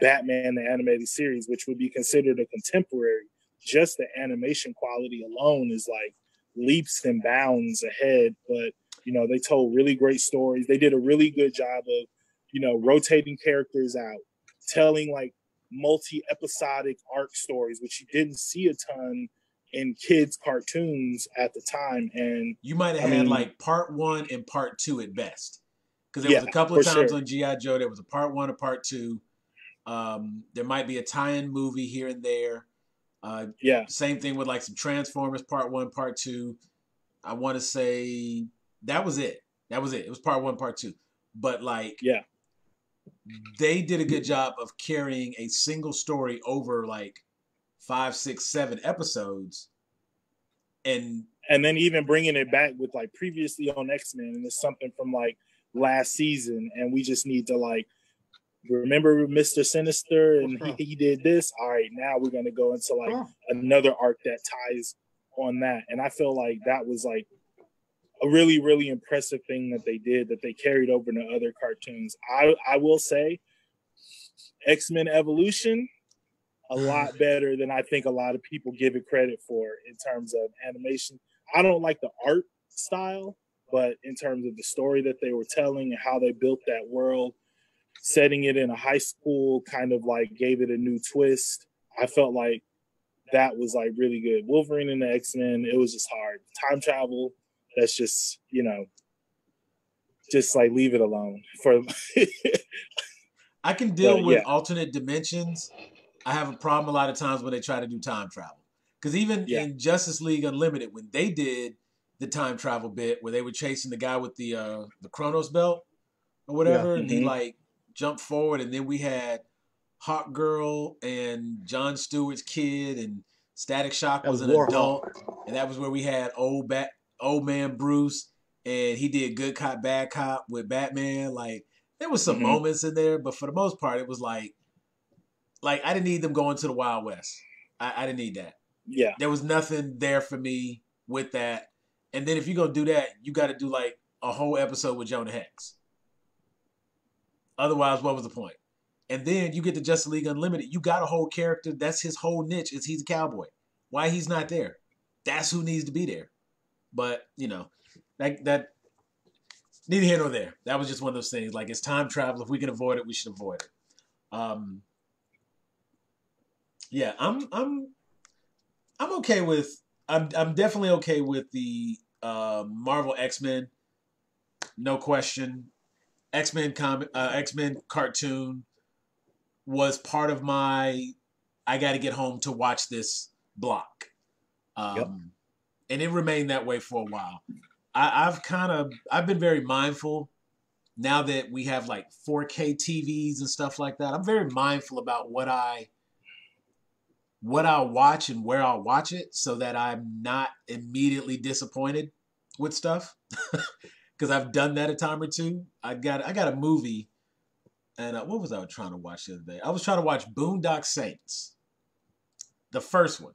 Speaker 2: Batman, the animated series, which would be considered a contemporary. Just the animation quality alone is like leaps and bounds ahead. But, you know, they told really great stories. They did a really good job of, you know, rotating characters out, telling like multi-episodic arc stories, which you didn't see a ton in kids' cartoons at the time. And
Speaker 1: you might have had like part 1 and part 2 at best. Because there was a couple of times on G.I. Joe, there was a part 1 or part 2. There might be a tie-in movie here and there. Same thing with like some Transformers part 1, part 2. I want to say that was it. It was part 1, part 2. But like, they did a good job of carrying a single story over like 5, 6, 7 episodes, and
Speaker 2: then even bringing it back with like previously on X-Men, and it's something from like last season, and we just need to like remember Mr. Sinister and he did this. All right, now we're going to go into like another arc that ties on that. And I feel like that was like a really, really impressive thing that they did, that they carried over to other cartoons. I will say X-Men Evolution, a lot better than I think a lot of people give it credit for in terms of animation. I don't like the art style, but in terms of the story that they were telling and how they built that world, setting it in a high school kind of like gave it a new twist. I felt like that was like really good. Wolverine and the X-Men, it was just hard. Time travel, that's just, you know, just like leave it alone. For
Speaker 1: I can deal with alternate dimensions. I have a problem a lot of times when they try to do time travel. Because even in Justice League Unlimited, when they did the time travel bit where they were chasing the guy with the Chronos belt or whatever, and he like jumped forward, and then we had Hawk Girl and Jon Stewart's kid, and Static Shock was an adult, and that was where we had old man Bruce, and he did good cop bad cop with Batman. Like there was some moments in there, but for the most part, it was like I didn't need them going to the Wild West. I didn't need that.
Speaker 2: Yeah,
Speaker 1: there was nothing there for me with that. And then if you're gonna do that, you got to do like a whole episode with Jonah Hex. Otherwise, what was the point? And then you get to Justice League Unlimited. You got a whole character. That's his whole niche. Is he's a cowboy. Why he's not there? That's who needs to be there. But, you know, that neither here nor there. That was just one of those things. Like, it's time travel. If we can avoid it, we should avoid it. Yeah, I'm okay with. I'm definitely okay with the Marvel X-Men. No question. X-Men cartoon was part of my I got to get home to watch this block. And it remained that way for a while. I've been very mindful now that we have like 4K TVs and stuff like that. I'm very mindful about what I'll watch and where I'll watch it so that I'm not immediately disappointed with stuff. Because I've done that a time or two. I got a movie, and what was I trying to watch the other day? I was trying to watch Boondock Saints, the first one,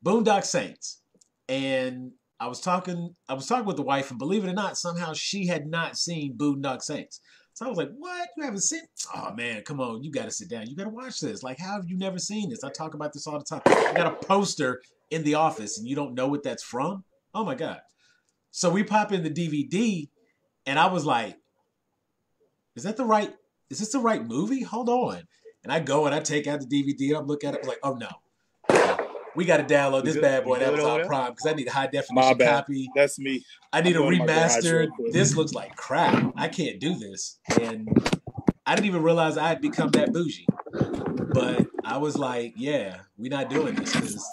Speaker 1: Boondock Saints, and I was talking with the wife, and believe it or not, somehow she had not seen Boondock Saints. So I was like, "What? You haven't seen? Oh man, come on! You got to sit down. You got to watch this. Like, how have you never seen this? I talk about this all the time. I got a poster in the office, and you don't know what that's from? Oh my god!" So we pop in the DVD, and I was like, is this the right movie? Hold on. And I go and I take out the DVD, and I'm looking at it, I was like, oh no. We got to download this bad boy on Amazon Prime because I need a high definition copy.
Speaker 2: That's me.
Speaker 1: I need a remastered. This looks like crap. I can't do this. And I didn't even realize I had become that bougie. But I was like, yeah, we're not doing this because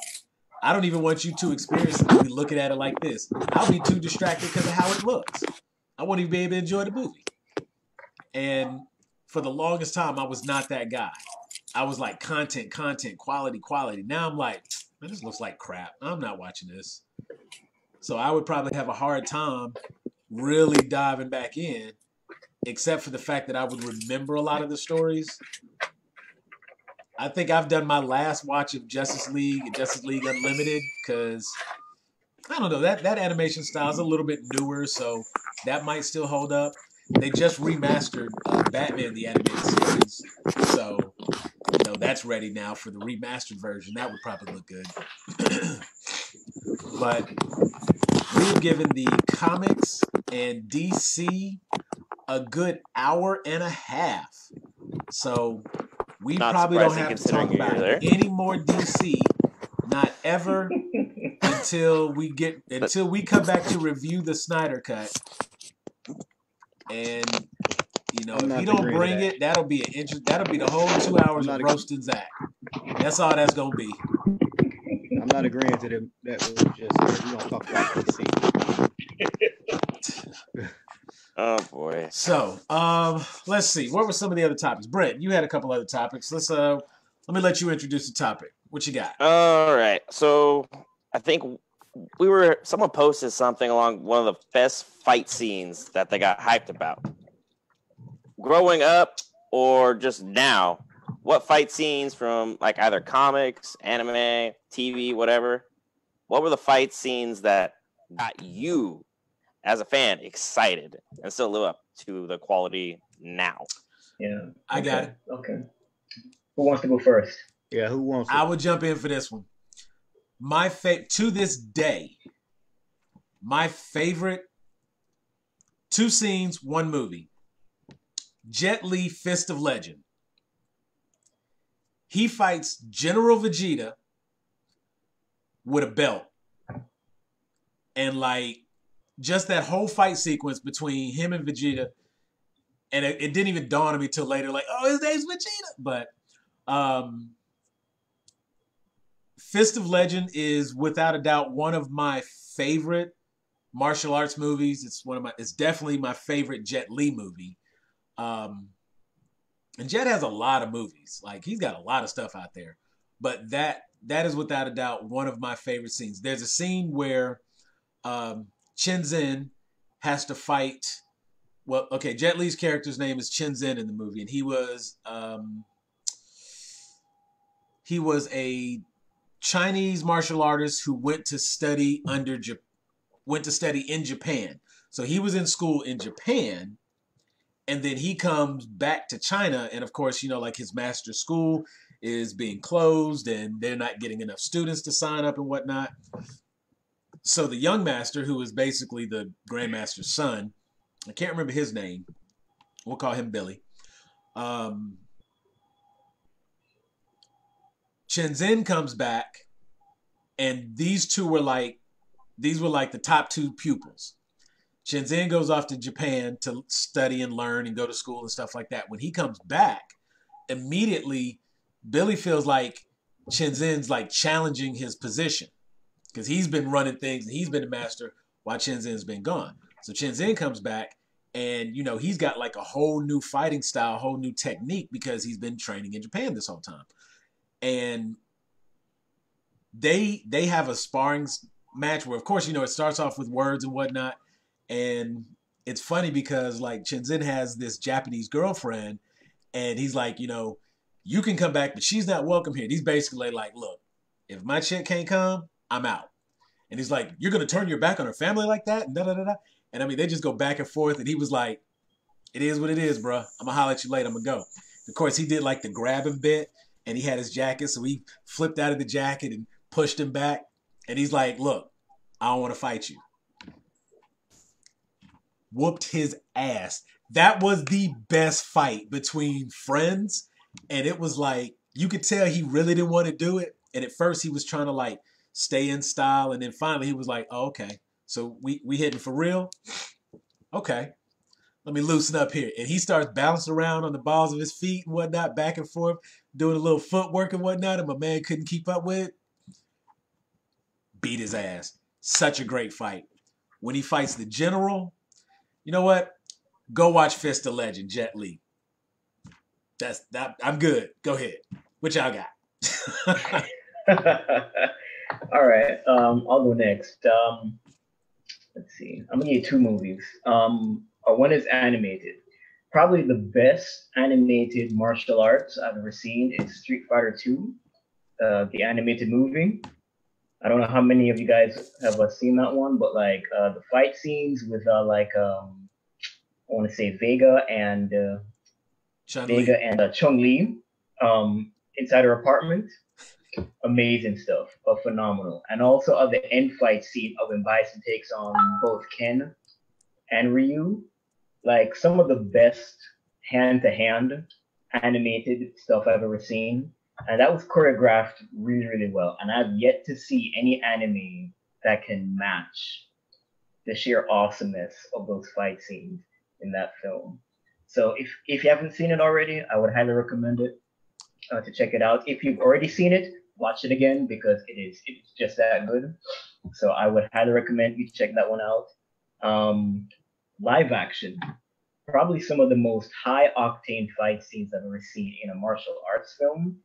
Speaker 1: I don't even want you to experience it. We looking at it like this. I'll be too distracted because of how it looks. I won't even be able to enjoy the movie. And for the longest time, I was not that guy. I was like content, quality. Now I'm like, man, this looks like crap. I'm not watching this. So I would probably have a hard time really diving back in, except for the fact that I would remember a lot of the stories. I think I've done my last watch of Justice League and Justice League Unlimited because, I don't know, that animation style is a little bit newer, so that might still hold up. They just remastered Batman the Animated Series, so that's ready now for the remastered version. That would probably look good. But we've given the comics and DC a good hour and a half, so we probably don't have to talk about any more DC, not ever, until we come back to review the Snyder Cut. And if you don't bring it, that'll be the whole 2 hours of roasting Zach. That's all that's gonna be.
Speaker 4: I'm not agreeing to them. That was just we don't talk about DC.
Speaker 6: Oh boy.
Speaker 1: So, let's see. What were some of the other topics? Brent, you had a couple other topics. Let me let you introduce the topic. What you got?
Speaker 6: All right. So I think someone posted something along one of the best fight scenes that they got hyped about. Growing up or just now, what fight scenes from like either comics, anime, TV, whatever, what were the fight scenes that got you as a fan excited and still live up to the quality now?
Speaker 3: Yeah.
Speaker 1: I got it.
Speaker 3: Okay. Who wants to go first?
Speaker 4: Yeah, who wants
Speaker 1: I would jump in for this one. To this day, my favorite 2 scenes, 1 movie. Jet Li, Fist of Legend. He fights General Vegeta with a belt. And like, just that whole fight sequence between him and Vegeta, and it didn't even dawn on me till later, like, oh, his name's Vegeta. But Fist of Legend is without a doubt one of my favorite martial arts movies. It's definitely my favorite Jet Li movie. And Jet has a lot of movies. Like, he's got a lot of stuff out there. But that is without a doubt one of my favorite scenes. There's a scene where Chen Zhen has to fight. Well, okay, Jet Li's character's name is Chen Zhen in the movie, and he was a Chinese martial artist who went to study in Japan. So he was in school in Japan, and then he comes back to China, and of course, you know, like, his master's school is being closed, and they're not getting enough students to sign up and whatnot. So the young master, who is basically the grandmaster's son, I can't remember his name. We'll call him Billy. Chen Zhen comes back, and these were like the top two pupils. Chen Zhen goes off to Japan to study and learn and go to school and stuff like that. When he comes back, immediately Billy feels like Chen Zhen's like challenging his position, because he's been running things and he's been the master while Chen Zhen's been gone. So Chen Zhen comes back, and, you know, he's got like a whole new fighting style, whole new technique, because he's been training in Japan this whole time. And they have a sparring match where, of course, you know, it starts off with words and whatnot. And it's funny because, like, Chen Zhen has this Japanese girlfriend, and he's like, you know, you can come back, but she's not welcome here. And he's basically like, look, if my chick can't come, I'm out. And he's like, you're going to turn your back on her family like that? And da-da-da-da. And I mean, they just go back and forth. And he was like, it is what it is, bro. I'm going to holler at you later. I'm going to go. Of course, he did like the grabbing bit, and he had his jacket. So he flipped out of the jacket and pushed him back. And he's like, look, I don't want to fight you. Whooped his ass. That was the best fight between friends. And it was like, you could tell he really didn't want to do it. And at first he was trying to like stay in style. And then finally he was like, oh, okay. So we hitting for real? Okay. Let me loosen up here. And he starts bouncing around on the balls of his feet and whatnot, back and forth, doing a little footwork and whatnot. And my man couldn't keep up with it. Beat his ass. Such a great fight. When he fights the general, you know what? Go watch Fist of Legend, Jet Li. That's that. I'm good. Go ahead. What y'all got?
Speaker 3: All right. I'll go next. Let's see. I'm gonna get two movies. One is animated. Probably the best animated martial arts I've ever seen is Street Fighter 2, the animated movie. I don't know how many of you guys have seen that one, but like the fight scenes with I want to say Vega and Chun-Li inside her apartment. Amazing stuff, phenomenal. And also of the end fight scene of when Bison takes on both Ken and Ryu, like some of the best hand-to-hand animated stuff I've ever seen. And that was choreographed really, really well. And I've yet to see any anime that can match the sheer awesomeness of those fight scenes in that film. So if you haven't seen it already, I would highly recommend it to check it out. If you've already seen it, watch it again because it's just that good. So I would highly recommend you check that one out. Live action, probably some of the most high octane fight scenes I've ever seen in a martial arts film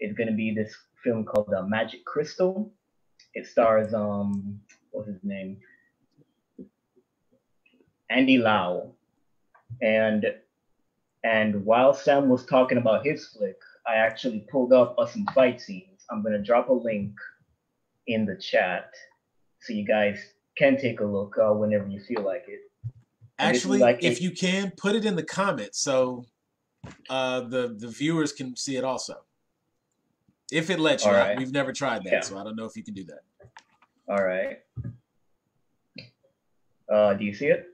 Speaker 3: is going to be this film called Magic Crystal. It stars what's his name, Andy Lau. And while Sam was talking about his flick, I actually pulled up some fight scenes. I'm going to drop a link in the chat so you guys can take a look whenever you feel like it.
Speaker 1: Actually, if you can, put it in the comments so the viewers can see it also. If it lets you. Right. We've never tried that, so I don't know if you can do that.
Speaker 3: All right. Do you see it?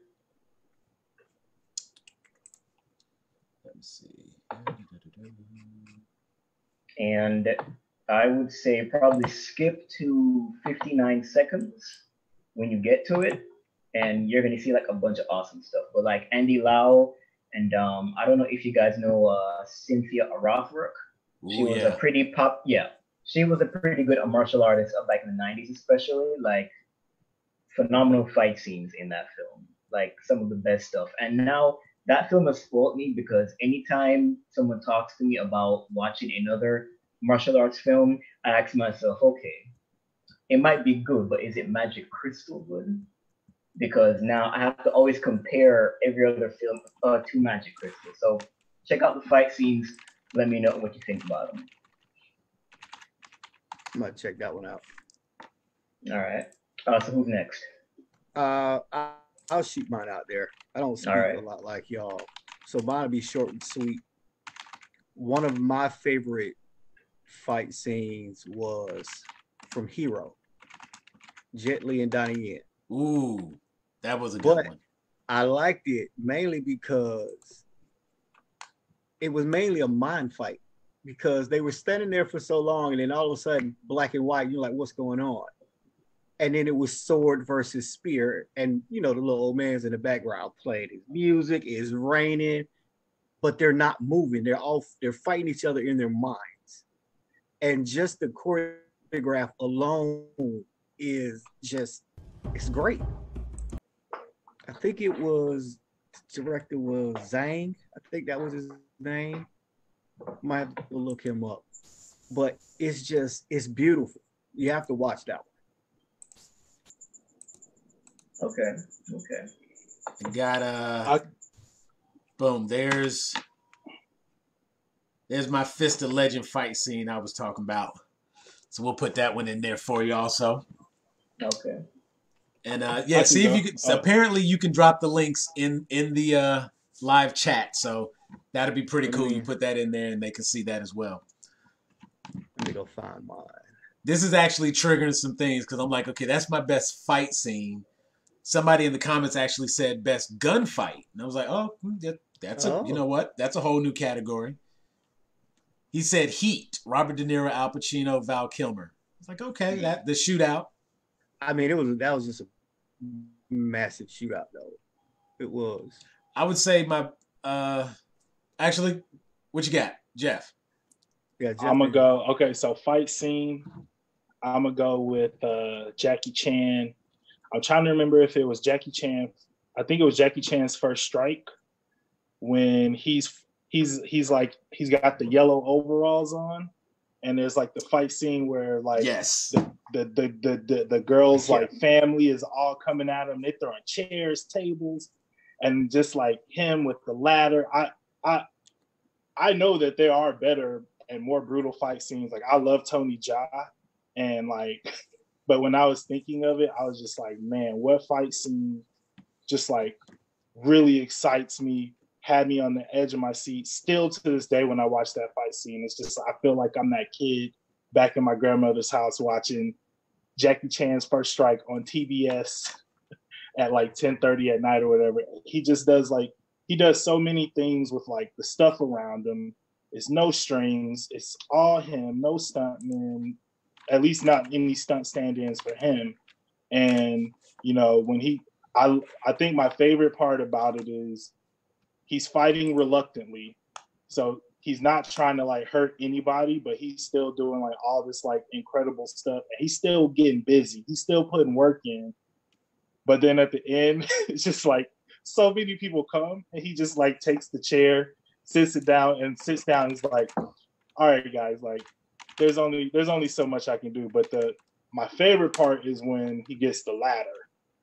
Speaker 3: And I would say probably skip to 59 seconds when you get to it, and you're gonna see like a bunch of awesome stuff. But like Andy Lau and I don't know if you guys know Cynthia Rothrock. She was a pretty she was a pretty good martial artist of like in the 90s, especially like phenomenal fight scenes in that film, like some of the best stuff. And now that film has spoiled me because anytime someone talks to me about watching another martial arts film, I ask myself, okay, it might be good, but is it Magic Crystal good? Because now I have to always compare every other film to Magic Crystal. So check out the fight scenes. Let me know what you think about them.
Speaker 4: I'm gonna check that one out.
Speaker 3: All right. So who's next?
Speaker 4: I'll shoot mine out there. I don't speak a lot like y'all, so mine will be short and sweet. One of my favorite fight scenes was from Hero, Jet Li and Donnie Yen.
Speaker 1: Ooh, that was a good one.
Speaker 4: I liked it mainly because it was mainly a mind fight, because they were standing there for so long, and then all of a sudden, black and white, you're like, what's going on? And then it was sword versus spear, and the little old man's in the background playing his music. It's raining, but they're not moving. They're fighting each other in their minds, and just the choreograph alone is just, it's great. I think it was, the director was Zhang. I think that was his name. Might have to look him up, but it's beautiful. You have to watch that one.
Speaker 3: Okay.
Speaker 1: You got boom. There's my Fist of Legend fight scene I was talking about. So we'll put that one in there for you also.
Speaker 3: Okay.
Speaker 1: And see if you can. So apparently you can drop the links in the live chat. So that'd be pretty cool. You put that in there and they can see that as well.
Speaker 4: Let me go find mine.
Speaker 1: This is actually triggering some things because I'm like, okay, that's my best fight scene. Somebody in the comments actually said best gunfight. And I was like, oh, that's you know what? That's a whole new category. He said Heat, Robert De Niro, Al Pacino, Val Kilmer. It's like, okay, the shootout.
Speaker 4: I mean, that was just a massive shootout, though. It was.
Speaker 1: I would say my actually, what you got, Jeff?
Speaker 2: Yeah, Jeff. I'm gonna go. Okay, so fight scene. I'm gonna go with Jackie Chan. I'm trying to remember if it was Jackie Chan. I think it was Jackie Chan's first strike when he's got the yellow overalls on, and there's like the fight scene where like the girl's like family is all coming at him. They throwing chairs, tables, and just like him with the ladder. I know that there are better and more brutal fight scenes. Like I love Tony Jaa, and like, but when I was thinking of it, I was just like, man, what fight scene just like really excites me, had me on the edge of my seat. Still to this day, when I watch that fight scene, it's just, I feel like I'm that kid back in my grandmother's house watching Jackie Chan's First Strike on TBS at like 10:30 at night or whatever. He just does he does so many things with like the stuff around him. It's no strings. It's all him, no stuntmen, at least not any stunt stand-ins for him. And, when I think my favorite part about it is he's fighting reluctantly. So he's not trying to like hurt anybody, but he's still doing like all this like incredible stuff. And he's still getting busy. He's still putting work in. But then at the end, it's just like so many people come and he just like takes the chair, sits down and is like, all right, guys, like there's only so much I can do. But my favorite part is when he gets the ladder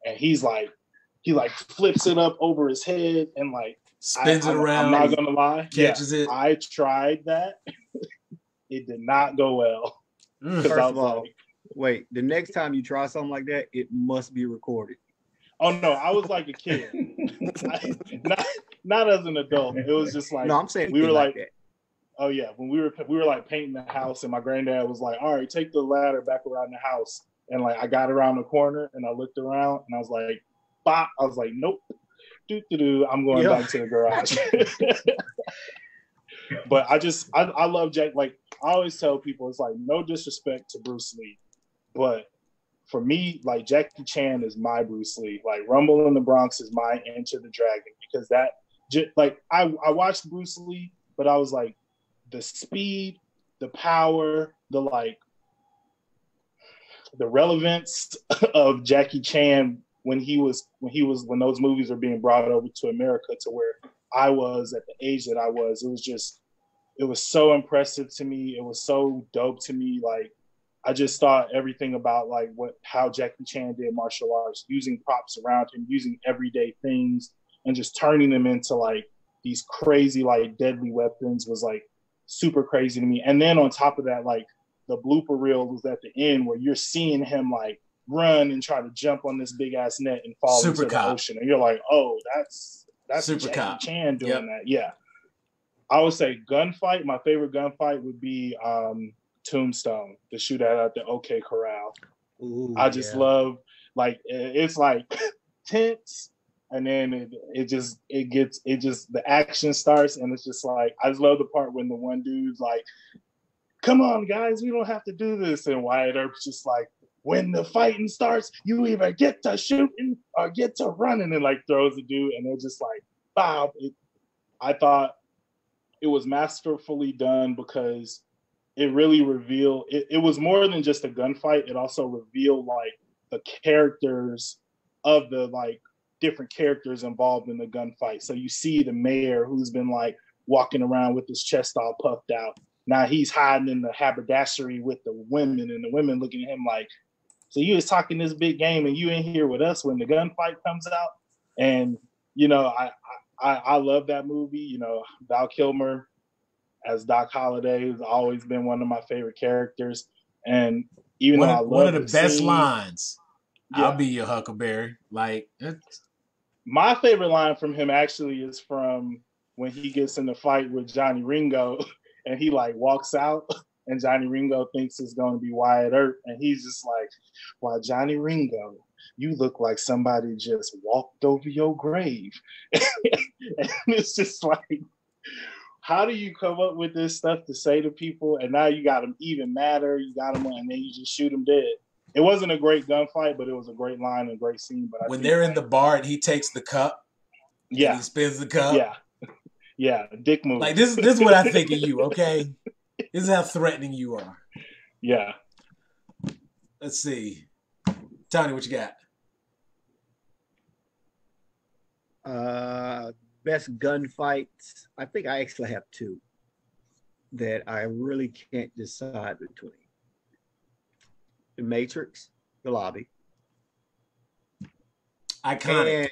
Speaker 2: and he flips it up over his head and like
Speaker 1: spins it around.
Speaker 2: I'm not gonna lie.
Speaker 1: Catches it.
Speaker 2: I tried that. It did not go well.
Speaker 4: First of all, wait, the next time you try something like that, it must be recorded.
Speaker 2: Oh no, I was like a kid. not as an adult. It was just like,
Speaker 4: no, I'm saying
Speaker 2: we were like
Speaker 4: that.
Speaker 2: Oh yeah, when we were like painting the house, and my granddad was like, all right, take the ladder back around the house. And like I got around the corner and I looked around and I was like, bop. I was like, nope. I'm going back to the garage. But I love Jack. Like I always tell people, it's like no disrespect to Bruce Lee, but for me, like Jackie Chan is my Bruce Lee. Like Rumble in the Bronx is my Enter the Dragon, because that like I watched Bruce Lee, but I was like the speed, the power, the relevance of Jackie Chan when those movies were being brought over to America, to where I was at the age that I was. It was so impressive to me. It was so dope to me. Like I just thought everything about like how Jackie Chan did martial arts, using props around him, using everyday things, and just turning them into like these crazy, like deadly weapons was like super crazy to me. And then on top of that, like the blooper reel was at the end where you're seeing him like run and try to jump on this big ass net and fall into the ocean. And you're like, oh, that's
Speaker 1: Super
Speaker 2: Jackie Chan doing that. Yeah. I would say gunfight. My favorite gunfight would be Tombstone, the shootout at the OK Corral.
Speaker 4: Ooh,
Speaker 2: I just love, like, it's like tense, and then the action starts, and it's just like, I just love the part when the one dude's like, come on guys, we don't have to do this, and Wyatt Earp's just like, when the fighting starts, you either get to shooting or get to running, and like throws the dude, and they're just like, wow. I thought it was masterfully done, because it really revealed, it was more than just a gunfight. It also revealed like the characters of the like different characters involved in the gunfight. So you see the mayor, who's been like walking around with his chest all puffed out. Now he's hiding in the haberdashery with the women, and the women looking at him like, so you was talking this big game and you in here with us when the gunfight comes out. And, you know, I love that movie. You know, Val Kilmer as Doc Holliday has always been one of my favorite characters. And even though I love
Speaker 1: one of the best
Speaker 2: scene,
Speaker 1: lines,
Speaker 2: yeah.
Speaker 1: I'll be your Huckleberry. Like,
Speaker 2: my favorite line from him actually is from when he gets in the fight with Johnny Ringo and he like walks out, and Johnny Ringo thinks it's going to be Wyatt Earp. And he's just like, well, Johnny Ringo, you look like somebody just walked over your grave. And it's just like, how do you come up with this stuff to say to people? And now you got them even madder. You got them, and then you just shoot them dead. It wasn't a great gunfight, but it was a great line and a great scene. But
Speaker 1: when they're in the bar and he takes the cup,
Speaker 2: yeah,
Speaker 1: and he spins the cup,
Speaker 2: yeah, dick move.
Speaker 1: Like this is what I think of you. Okay, this is how threatening you are.
Speaker 2: Yeah.
Speaker 1: Let's see, Tony, what you got?
Speaker 4: Best gunfights. I think I actually have two that I really can't decide between. The Matrix, the Lobby.
Speaker 1: Iconic.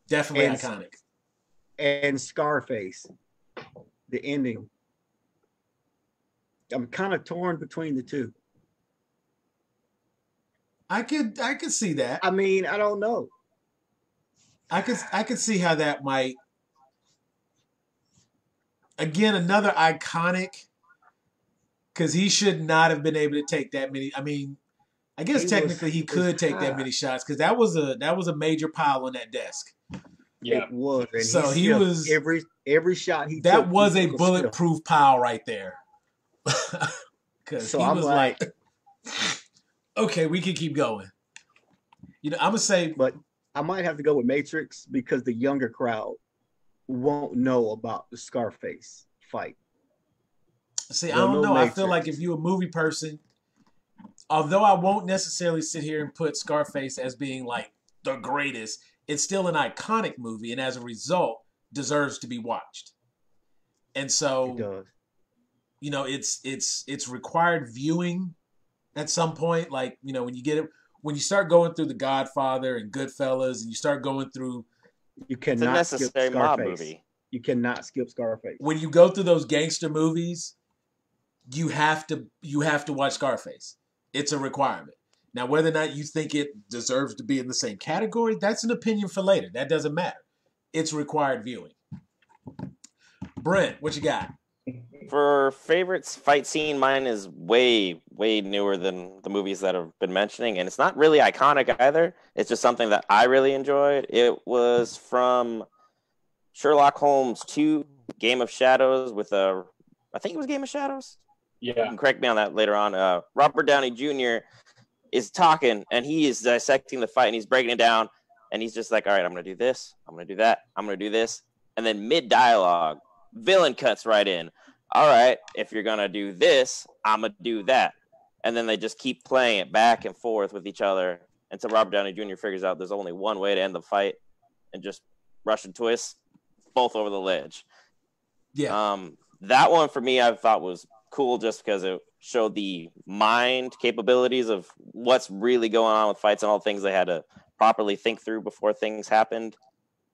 Speaker 1: Definitely iconic.
Speaker 4: And Scarface, the ending. I'm kind of torn between the two.
Speaker 1: I could see that.
Speaker 4: I mean, I don't know.
Speaker 1: I could see how that might. Again, another iconic, because he should not have been able to take that many. I mean, I guess technically he could take that many shots, because that was a major pile on that desk.
Speaker 4: Yeah, it was. And
Speaker 1: so he was
Speaker 4: every shot he
Speaker 1: that
Speaker 4: took,
Speaker 1: was a bulletproof pile right there. Because so he was like, okay, we can keep going. You know, I'm gonna say,
Speaker 4: but I might have to go with Matrix, because the younger crowd won't know about the Scarface fight.
Speaker 1: See, I don't know. Matrix. I feel like if you're a movie person, although I won't necessarily sit here and put Scarface as being like the greatest, it's still an iconic movie, and as a result, deserves to be watched. And so,
Speaker 4: it does.
Speaker 1: You know, it's required viewing at some point. Like, you know, when you start going through The Godfather and Goodfellas, and you start going through,
Speaker 4: you cannot skip Scarface. Mob movie. You cannot skip Scarface.
Speaker 1: When you go through those gangster movies, you have to watch Scarface. It's a requirement. Now, whether or not you think it deserves to be in the same category, that's an opinion for later. That doesn't matter. It's required viewing. Brent, what you got?
Speaker 6: For favorites fight scene, mine is way, way newer than the movies that I've been mentioning. And it's not really iconic either. It's just something that I really enjoyed. It was from Sherlock Holmes 2, Game of Shadows with I think it was Game of Shadows. You
Speaker 2: Yeah.
Speaker 6: can correct me on that later on. Robert Downey Jr. is talking, and he is dissecting the fight, and he's breaking it down, and he's just like, all right, I'm going to do this. I'm going to do that. I'm going to do this. And then mid-dialogue, villain cuts right in. All right, if you're going to do this, I'm going to do that. And then they just keep playing it back and forth with each other until Robert Downey Jr. figures out there's only one way to end the fight, and just Russian twist, both over the ledge.
Speaker 1: Yeah.
Speaker 6: That one for me, I thought was cool just because it showed the mind capabilities of what's really going on with fights and all the things they had to properly think through before things happened.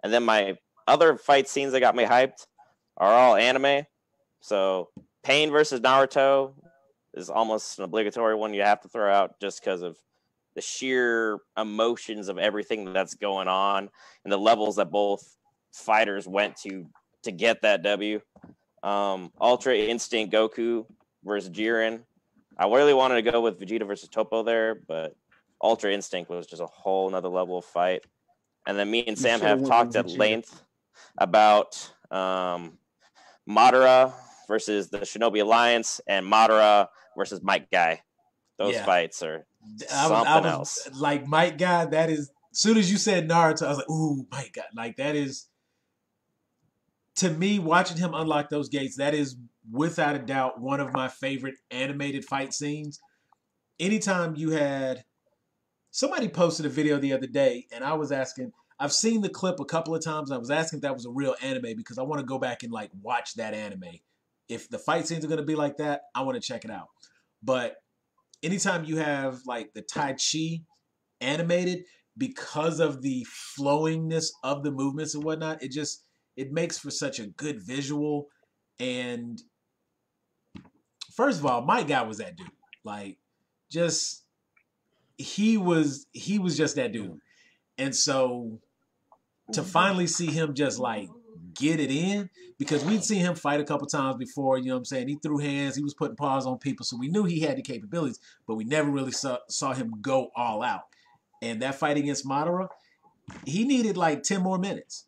Speaker 6: And then my other fight scenes that got me hyped are all anime. So Pain versus Naruto is almost an obligatory one you have to throw out just because of the sheer emotions of everything that's going on and the levels that both fighters went to get that W. Ultra Instinct Goku versus Jiren. I really wanted to go with Vegeta versus Toppo there, but Ultra Instinct was just a whole nother level of fight. And then me and Sam have talked at length about Madara versus the Shinobi Alliance and Madara versus Mike Guy. Those fights are something else.
Speaker 1: Like Mike Guy, that is, as soon as you said Naruto, I was like, ooh, Mike Guy. Like that is, to me, watching him unlock those gates, that is without a doubt one of my favorite animated fight scenes. Anytime you had, somebody posted a video the other day and I was asking, I've seen the clip a couple of times and I was asking if that was a real anime because I want to go back and like watch that anime. If the fight scenes are going to be like that, I want to check it out. But anytime you have like the Tai Chi animated, because of the flowingness of the movements and whatnot, it makes for such a good visual. And first of all, my guy was that dude. Like, just he was just that dude. And so to finally see him just like get it in, because we'd seen him fight a couple times before, you know what I'm saying? He threw hands, he was putting paws on people, so we knew he had the capabilities, but we never really saw him go all out. And that fight against Madara, he needed like 10 more minutes.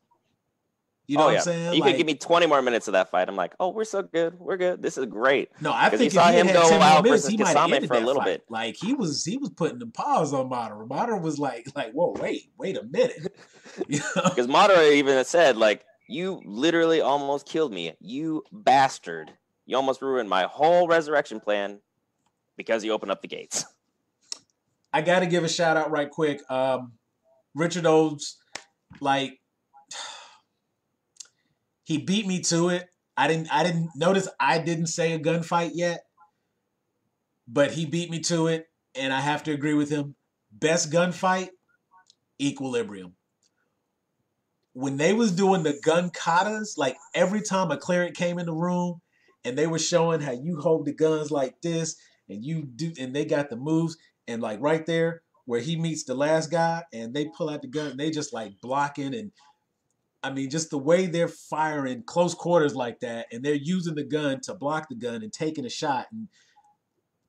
Speaker 1: You know what I'm saying?
Speaker 6: You could give me 20 more minutes of that fight. I'm like, oh, we're so good. We're good. This is great.
Speaker 1: No, I think if he had 10 more minutes, he might have ended for a little bit. Like he was putting the paws on Madara. Madara was like, whoa, wait a minute.
Speaker 6: Because Madara even said, like, you literally almost killed me. You bastard. You almost ruined my whole resurrection plan because you opened up the gates.
Speaker 1: I got to give a shout out right quick. Richard Oates, like, he beat me to it. I didn't notice I didn't say a gunfight yet, but he beat me to it, and I have to agree with him. Best gunfight, Equilibrium. When they was doing the gun katas, like every time a cleric came in the room and they were showing how you hold the guns like this and you do, and they got the moves, and like right there where he meets the last guy and they pull out the gun and they just like blocking, and I mean just the way they're firing close quarters like that, and they're using the gun to block the gun and taking a shot, and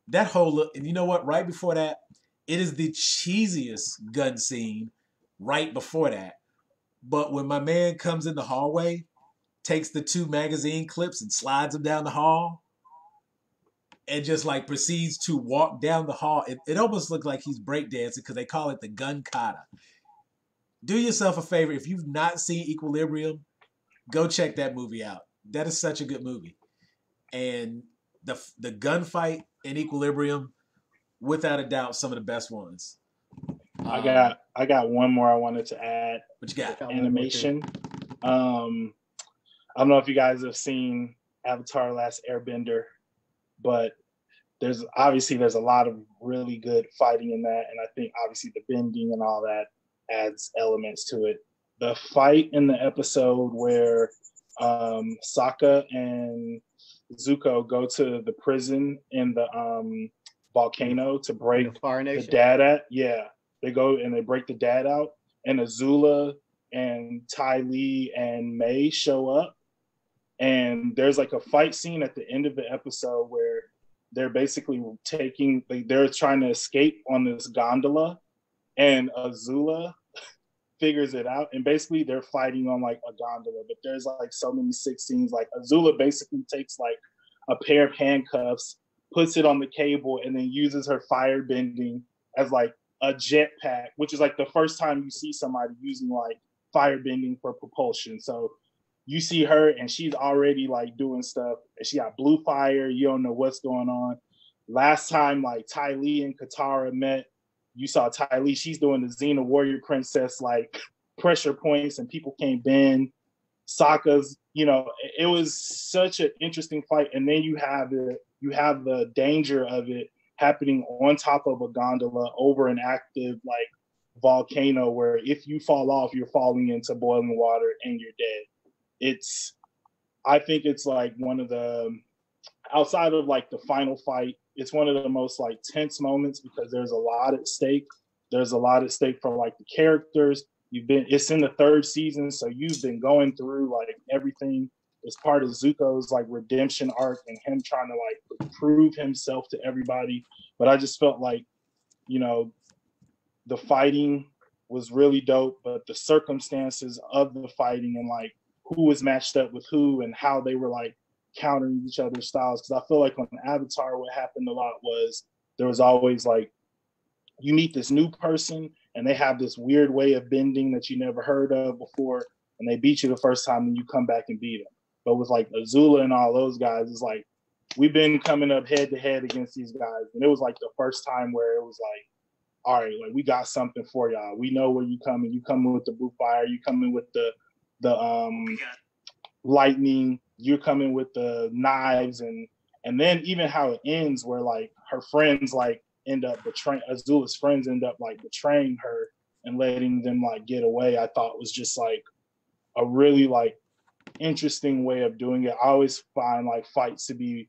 Speaker 1: that whole look. And you know what? Right before that, it is the cheesiest gun scene right before that. But when my man comes in the hallway, takes the 2 magazine clips and slides them down the hall, and just like proceeds to walk down the hall, it almost looked like he's breakdancing because they call it the gun kata. Do yourself a favor. If you've not seen Equilibrium, go check that movie out. That is such a good movie. And the gunfight in Equilibrium, without a doubt, some of the best ones.
Speaker 2: I got one more I wanted to add.
Speaker 1: What you got?
Speaker 2: Animation. I don't know if you guys have seen Avatar: Last Airbender, but there's a lot of really good fighting in that, and I think obviously the bending and all that adds elements to it. The fight in the episode where Sokka and Zuko go to the prison in the volcano to break the dad out. Yeah, they go and they break the dad out, and Azula and Ty Lee and May show up, and there's like a fight scene at the end of the episode where they're basically they're trying to escape on this gondola, and Azula figures it out, and basically they're fighting on like a gondola, but there's like so many sex scenes. Like Azula basically takes like a pair of handcuffs, puts it on the cable, and then uses her fire bending as like a jetpack, which is like the first time you see somebody using like fire bending for propulsion. So you see her and she's already like doing stuff, and she got blue fire. You don't know what's going on. Last time like Ty Lee and Katara met, you saw Ty Lee, she's doing the Xena Warrior Princess like pressure points and people can't bend. Sokka's, it was such an interesting fight. And then you have the danger of it happening on top of a gondola over an active like volcano, where if you fall off, you're falling into boiling water and you're dead. I think it's like one of the, outside of like the final fight, it's one of the most like tense moments because there's a lot at stake. There's a lot at stake for like the characters. It's in the third season, so you've been going through like everything. It's part of Zuko's like redemption arc and him trying to like prove himself to everybody. But I just felt like, the fighting was really dope, but the circumstances of the fighting and like who was matched up with who and how they were like countering each other's styles. Because I feel like on Avatar, what happened a lot was there was always like, you meet this new person and they have this weird way of bending that you never heard of before, and they beat you the first time and you come back and beat them. But with like Azula and all those guys, it's like, we've been coming up head to head against these guys. And it was like the first time where it was like, all right, like we got something for y'all. We know where you coming. You coming with the blue fire. You coming with the lightning. You're coming with the knives, and then even how it ends, where like her friends like end up betraying, Azula's friends end up like betraying her and letting them like get away. I thought was just like a really like interesting way of doing it. I always find like fights to be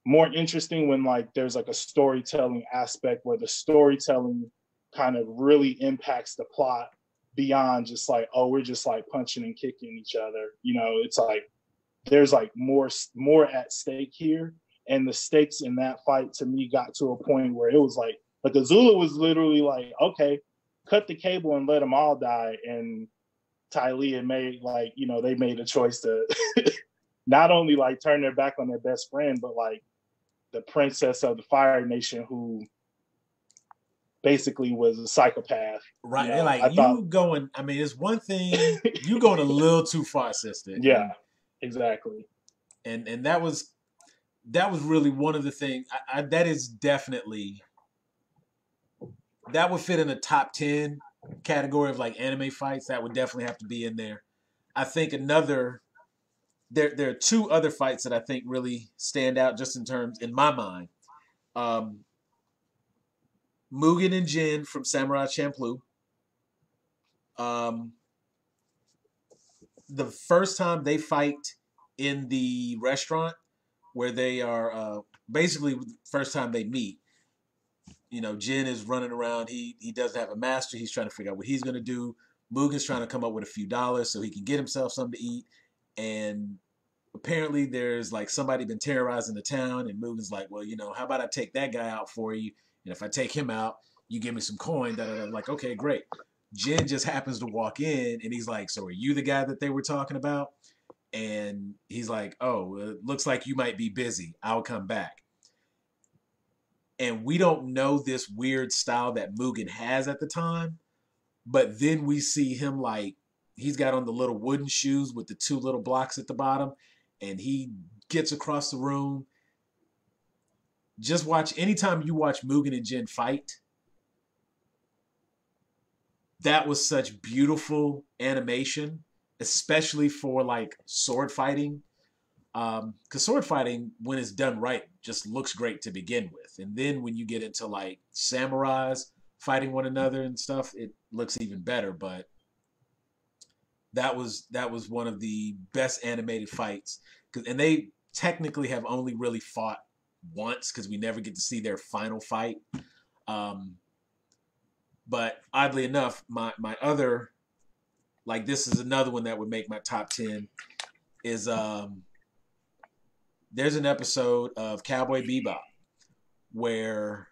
Speaker 2: more interesting when like there's like a storytelling aspect where the storytelling kind of really impacts the plot beyond just like, oh, we're just like punching and kicking each other. It's like there's like more at stake here. And the stakes in that fight to me got to a point where it was like Azula was literally like, okay, cut the cable and let them all die. And Ty Lee had made like, they made a choice to not only like turn their back on their best friend, but like the princess of the Fire Nation, who basically was a psychopath.
Speaker 1: Right. It's one thing, you going a little too far, sister.
Speaker 2: Yeah, exactly.
Speaker 1: And that was really one of the things, that is definitely, that would fit in a top 10 category of like anime fights. That would definitely have to be in there. I think there are two other fights that I think really stand out just in my mind. Mugen and Jin from Samurai Champloo. The first time they fight in the restaurant where they are basically the first time they meet, Jin is running around. He doesn't have a master. He's trying to figure out what he's going to do. Mugen's trying to come up with a few dollars so he can get himself something to eat. And apparently there's like somebody been terrorizing the town, and Mugen's like, well, how about I take that guy out for you? And if I take him out, you give me some coin. I'm like, okay, great. Jin just happens to walk in and he's like, so are you the guy that they were talking about? And he's like, oh, it looks like you might be busy. I'll come back. And we don't know this weird style that Mugen has at the time. But then we see him like, he's got on the little wooden shoes with the two little blocks at the bottom. And he gets across the room. Just watch, anytime you watch Mugen and Jin fight, that was such beautiful animation, especially for like sword fighting. Because sword fighting, when it's done right, just looks great to begin with. And then when you get into like samurais fighting one another and stuff, it looks even better. But that was one of the best animated fights. And they technically have only really fought once because we never get to see their final fight. But oddly enough, my other, like, this is another one that would make my top 10, is there's an episode of Cowboy Bebop where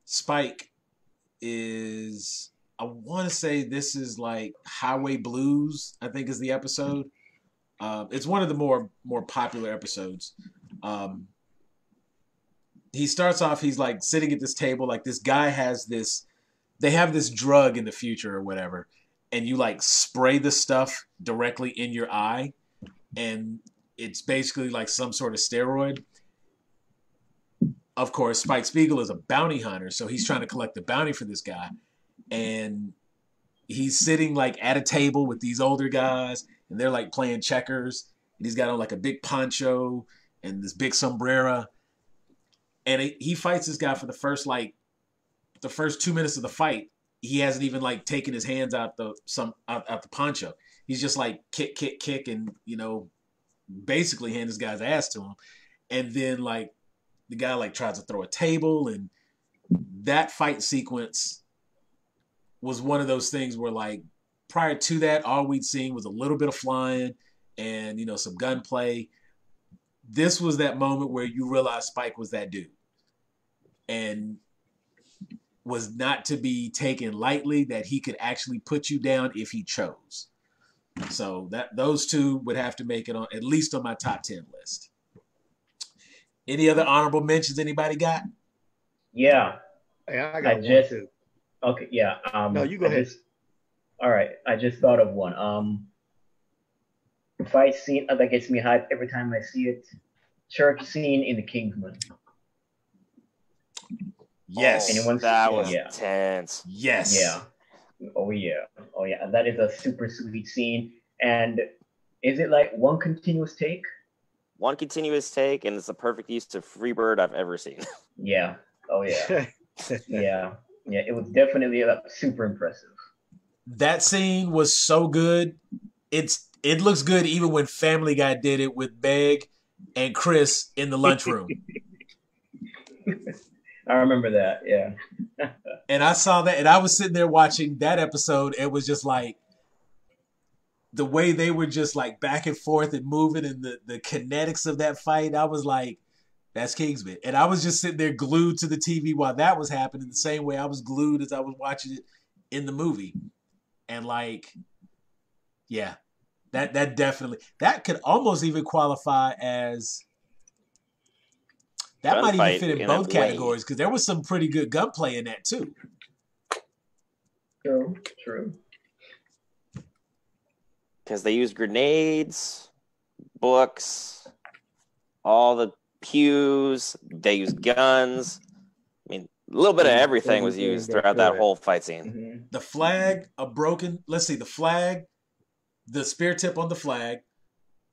Speaker 1: Spike is, I want to say this is like Highway Blues, I think is the episode. It's one of the more popular episodes. He starts off, he's like sitting at this table, like this guy has this, they have this drug in the future or whatever, and you like spray the stuff directly in your eye, and it's basically like some sort of steroid. Of course, Spike Spiegel is a bounty hunter, so he's trying to collect the bounty for this guy. And he's sitting like at a table with these older guys, and they're like playing checkers. And he's got on like a big poncho and this big sombrero. And he fights this guy for the first 2 minutes of the fight. He hasn't even like taken his hands out the poncho. He's just like kick, and basically hand this guy's ass to him. And then like the guy like tries to throw a table, and that fight sequence was one of those things where like prior to that, all we'd seen was a little bit of flying and some gunplay. This was that moment where you realize Spike was that dude and was not to be taken lightly, that he could actually put you down if he chose. So those two would have to make it on at least on my top 10 list. Any other honorable mentions anybody got?
Speaker 3: Yeah.
Speaker 4: I got one too.
Speaker 3: Okay, yeah.
Speaker 4: No, you go ahead.
Speaker 3: All right, I just thought of one. Fight scene that gets me hyped every time I see it. Church scene in The Kingsman.
Speaker 1: Yes.
Speaker 6: That was tense.
Speaker 1: Yes.
Speaker 3: Yeah. Oh yeah. That is a super sweet scene. And is it like one continuous take?
Speaker 6: One continuous take, and it's the perfect use of Freebird I've ever seen.
Speaker 3: Yeah. Oh yeah. Yeah. It was definitely super impressive.
Speaker 1: That scene was so good. It looks good even when Family Guy did it with Meg and Chris in the lunchroom.
Speaker 3: I remember that, yeah.
Speaker 1: And I saw that, and I was sitting there watching that episode. It was just like the way they were just like back and forth and moving, and the kinetics of that fight. I was like, that's Kingsman. And I was just sitting there glued to the TV while that was happening, the same way I was glued as I was watching it in the movie. And like, yeah, that definitely, that could almost even qualify as, that might even fit in both categories, because there was some pretty good gunplay in that too.
Speaker 3: True.
Speaker 6: Because they used grenades, books, all the pews, they used guns. I mean, a little bit of everything was used throughout that whole fight scene.
Speaker 3: Mm-hmm.
Speaker 1: The flag, the flag, the spear tip on the flag,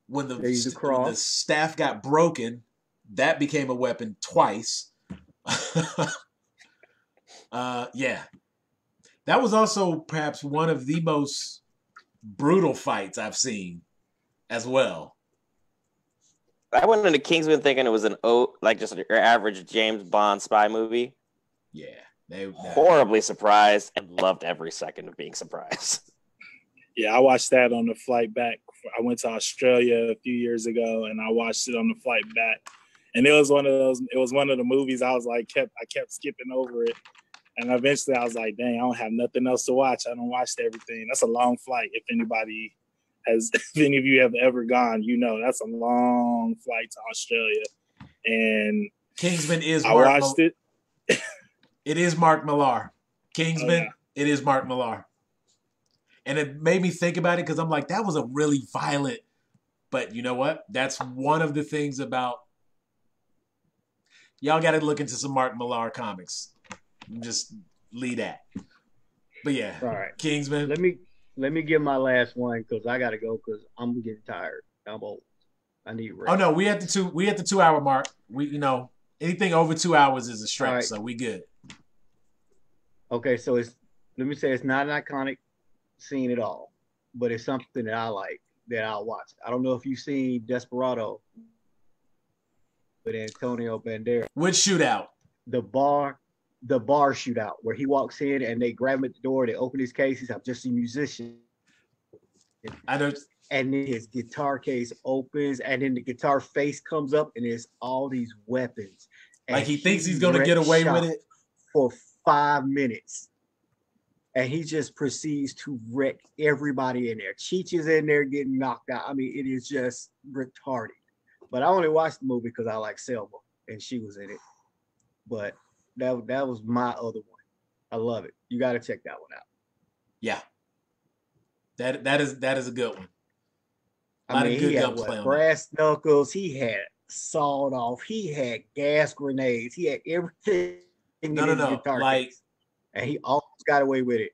Speaker 1: when the staff got broken, that became a weapon twice. Yeah. That was also perhaps one of the most brutal fights I've seen as well.
Speaker 6: I went into Kingsman thinking it was just your average James Bond spy movie.
Speaker 1: Yeah.
Speaker 6: Horribly surprised and loved every second of being surprised.
Speaker 2: Yeah, I watched that on the flight back. I went to Australia a few years ago, and I watched it on the flight back. And it was one of the movies I was like, I kept skipping over it. And eventually I was like, dang, I don't have nothing else to watch. I don't watch everything. That's a long flight. If any of you have ever gone, that's a long flight to Australia. And
Speaker 1: Kingsman is
Speaker 2: I watched it.
Speaker 1: It is Mark Millar. Kingsman, It is Mark Millar. And it made me think about it, because I'm like, that was a really violent, but you know what? That's one of the things about, y'all got to look into some Mark Millar comics. Just leave that. But yeah,
Speaker 4: all right.
Speaker 1: Kingsman.
Speaker 4: Let me give my last one, because I got to go, because I'm getting tired. I'm old. I need rest.
Speaker 1: Oh no, we at the 2 hour mark. We anything over 2 hours is a stretch,
Speaker 4: right.
Speaker 1: So we good.
Speaker 4: Okay, so let me say it's not an iconic scene at all, but it's something that I like, that I'll watch. I don't know if you've seen Desperado with Antonio Banderas.
Speaker 1: Which shootout?
Speaker 4: The bar shootout, where he walks in and they grab him at the door, they open his case, he's just a musician.
Speaker 1: I know.
Speaker 4: And then his guitar case opens, and then the guitar face comes up, and there's all these weapons.
Speaker 1: Like he thinks he's gonna get away with it
Speaker 4: for 5 minutes. and he just proceeds to wreck everybody in there. Cheech is in there getting knocked out. I mean, it is just retarded. But I only watched the movie because I like Selma and she was in it. But that was my other one. I love it. You got to check that one out.
Speaker 1: Yeah, that is a good one.
Speaker 4: I mean, he had what, brass knuckles. He had sawed off. He had gas grenades. He had everything.
Speaker 1: No. Like,
Speaker 4: and he almost got away with it.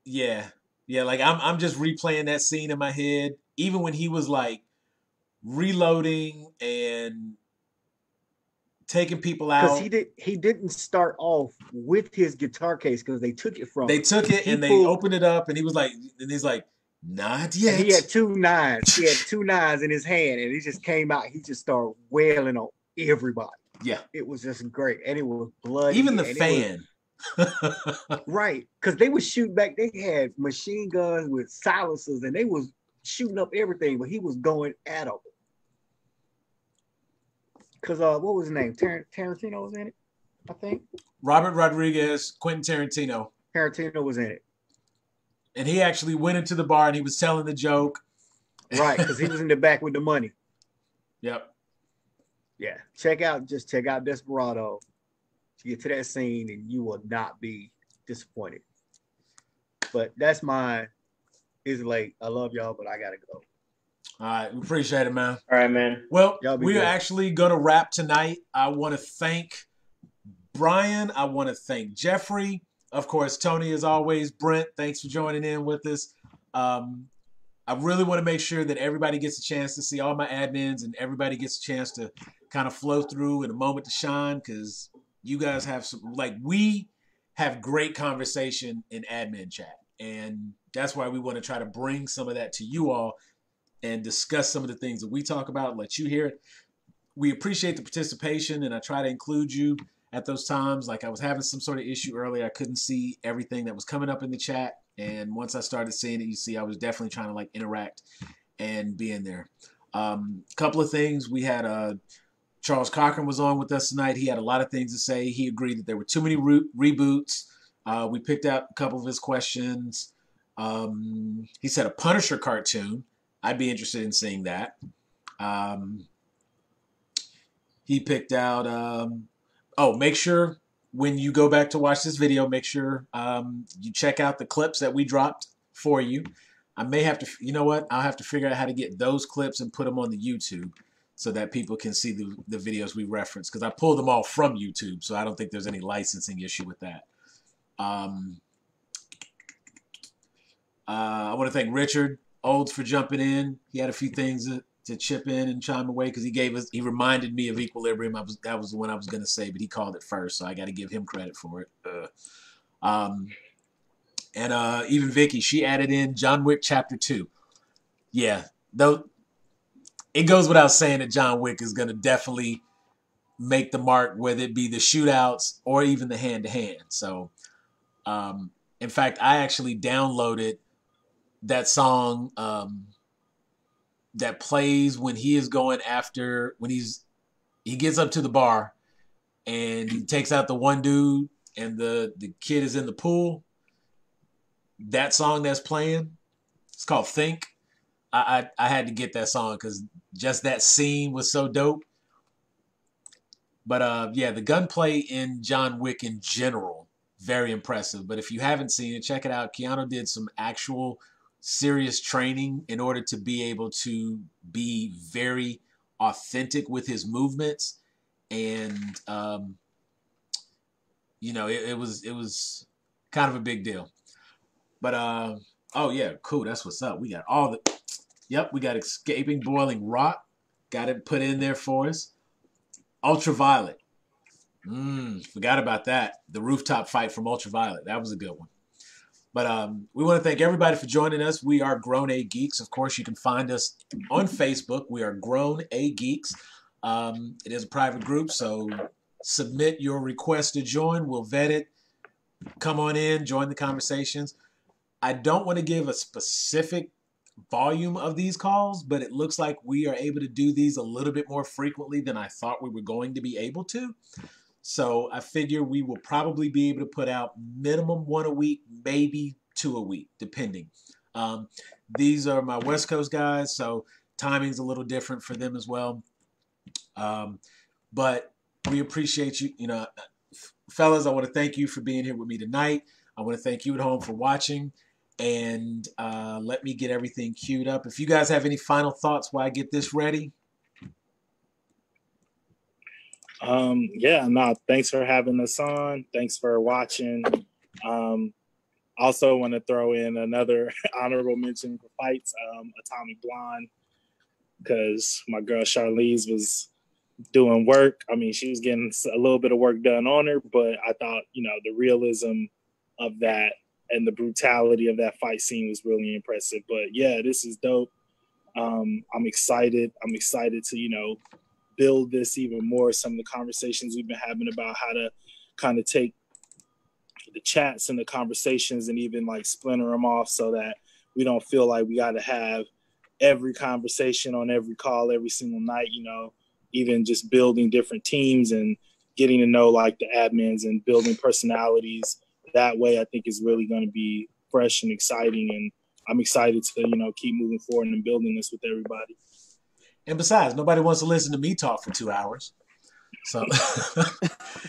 Speaker 1: Yeah. Like I'm just replaying that scene in my head. Even when he was like reloading and taking people out.
Speaker 4: Because he didn't start off with his guitar case because they took it from him.
Speaker 1: They took it and they opened it up and he's like, not yet.
Speaker 4: And he had 2 knives. He had 2 knives in his hand and he just came out. He just started wailing on everybody.
Speaker 1: Yeah.
Speaker 4: It was just great. And it was bloody.
Speaker 1: Even the fan.
Speaker 4: Right. Because they were shooting back. They had machine guns with silencers and they was shooting up everything, but he was going at them. Because what was his name? Tarantino was in it, I think.
Speaker 1: Robert Rodriguez, Quentin Tarantino.
Speaker 4: Tarantino was in it.
Speaker 1: And he actually went into the bar and he was telling the joke.
Speaker 4: Right, because he was in the back with the money.
Speaker 1: Yep.
Speaker 4: Yeah. Check out Desperado to get to that scene and you will not be disappointed. But that's mine. It's late. I love y'all, but I gotta go.
Speaker 1: All right, we appreciate it, man.
Speaker 3: All right, man.
Speaker 1: Well, we are actually going to wrap tonight. I want to thank Brian. I want to thank Jeffrey. Of course, Tony, as always. Brent, thanks for joining in with us. I really want to make sure that everybody gets a chance to see all my admins and everybody gets a chance to kind of flow through in a moment to shine because you guys have we have great conversation in admin chat. And that's why we want to try to bring some of that to you all and discuss some of the things that we talk about, let you hear it. We appreciate the participation, and I try to include you at those times. Like I was having some sort of issue earlier. I couldn't see everything that was coming up in the chat. And once I started seeing it, you see I was definitely trying to like interact and be in there. Couple of things. We had Charles Cochran was on with us tonight. He had a lot of things to say. He agreed that there were too many reboots. We picked out a couple of his questions. He said a Punisher cartoon. I'd be interested in seeing that. He picked out, make sure when you go back to watch this video, make sure you check out the clips that we dropped for you. I may have to, you know what? I'll have to figure out how to get those clips and put them on the YouTube so that people can see the videos we reference. Because I pulled them all from YouTube, so I don't think there's any licensing issue with that. I want to thank Richard Olds for jumping in. He had a few things to chip in and chime away because he reminded me of Equilibrium. That was the one I was going to say, but he called it first, so I got to give him credit for it. And even Vicky, she added in John Wick Chapter 2. Yeah, though it goes without saying that John Wick is going to definitely make the mark, whether it be the shootouts or even the hand-to-hand. So, in fact, I actually downloaded that song that plays when he is going after, when he gets up to the bar and he takes out the one dude and the kid is in the pool. That song that's playing, it's called Think. I had to get that song because just that scene was so dope. But yeah, the gunplay in John Wick in general, very impressive. But if you haven't seen it, check it out. Keanu did some actual serious training in order to be able to be very authentic with his movements. And, it was kind of a big deal. But, oh yeah, cool. That's what's up. We got we got Escaping Boiling Rock. Got it put in there for us. Ultraviolet. Forgot about that. The rooftop fight from Ultraviolet. That was a good one. But we want to thank everybody for joining us. We are Grown A Geeks. Of course, you can find us on Facebook. We are Grown A Geeks. It is a private group, so submit your request to join. We'll vet it. Come on in, join the conversations. I don't want to give a specific volume of these calls, but it looks like we are able to do these a little bit more frequently than I thought we were going to be able to. So I figure we will probably be able to put out minimum 1 a week, maybe 2 a week, depending. These are my West Coast guys, so timing's a little different for them as well. But we appreciate you. You know, fellas, I want to thank you for being here with me tonight. I want to thank you at home for watching. And let me get everything queued up. If you guys have any final thoughts while I get this ready.
Speaker 2: Yeah, no, thanks for having us on. Thanks for watching. Also want to throw in another honorable mention for fights, Atomic Blonde, because my girl Charlize was doing work. I mean, she was getting a little bit of work done on her, but I thought, you know, the realism of that and the brutality of that fight scene was really impressive. But yeah, this is dope. I'm excited. I'm excited to, you know, build this even more. Some of the conversations we've been having about how to kind of take the chats and the conversations and even like splinter them off so that we don't feel like we got to have every conversation on every call every single night, you know, even just building different teams and getting to know like the admins and building personalities that way, I think is really going to be fresh and exciting. And I'm excited to, you know, keep moving forward and building this with everybody.
Speaker 1: And besides, nobody wants to listen to me talk for 2 hours. So,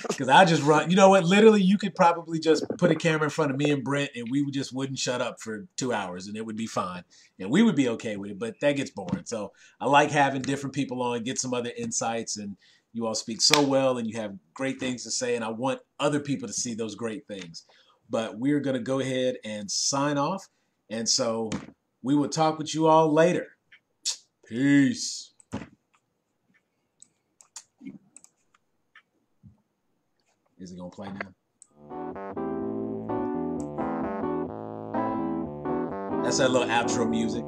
Speaker 1: because I just run, you know what? Literally, you could probably just put a camera in front of me and Brent, and we just wouldn't shut up for 2 hours, and it would be fine, and we would be okay with it. But that gets boring. So I like having different people on, get some other insights, and you all speak so well, and you have great things to say, and I want other people to see those great things. But we're gonna go ahead and sign off, and so we will talk with you all later. Peace. Is it gonna play now? That's that little outro music.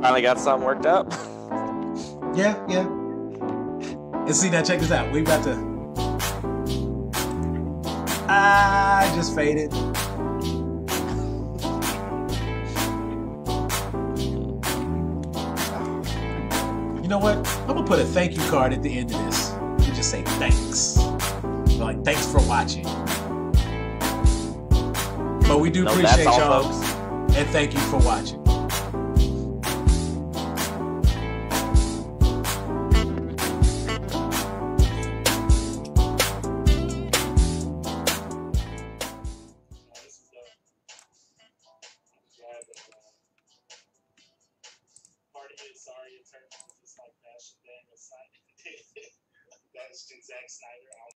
Speaker 6: Finally got something worked up.
Speaker 1: Yeah. And see, now check this out. We about to. I just faded. You know what? I'm gonna put a thank you card at the end of this. And just say thanks. Like, thanks for watching. But we do appreciate y'all. Folks. And thank you for watching.
Speaker 2: Sorry, it turned out just like Bastion Daniels. Bastion Zack Snyder.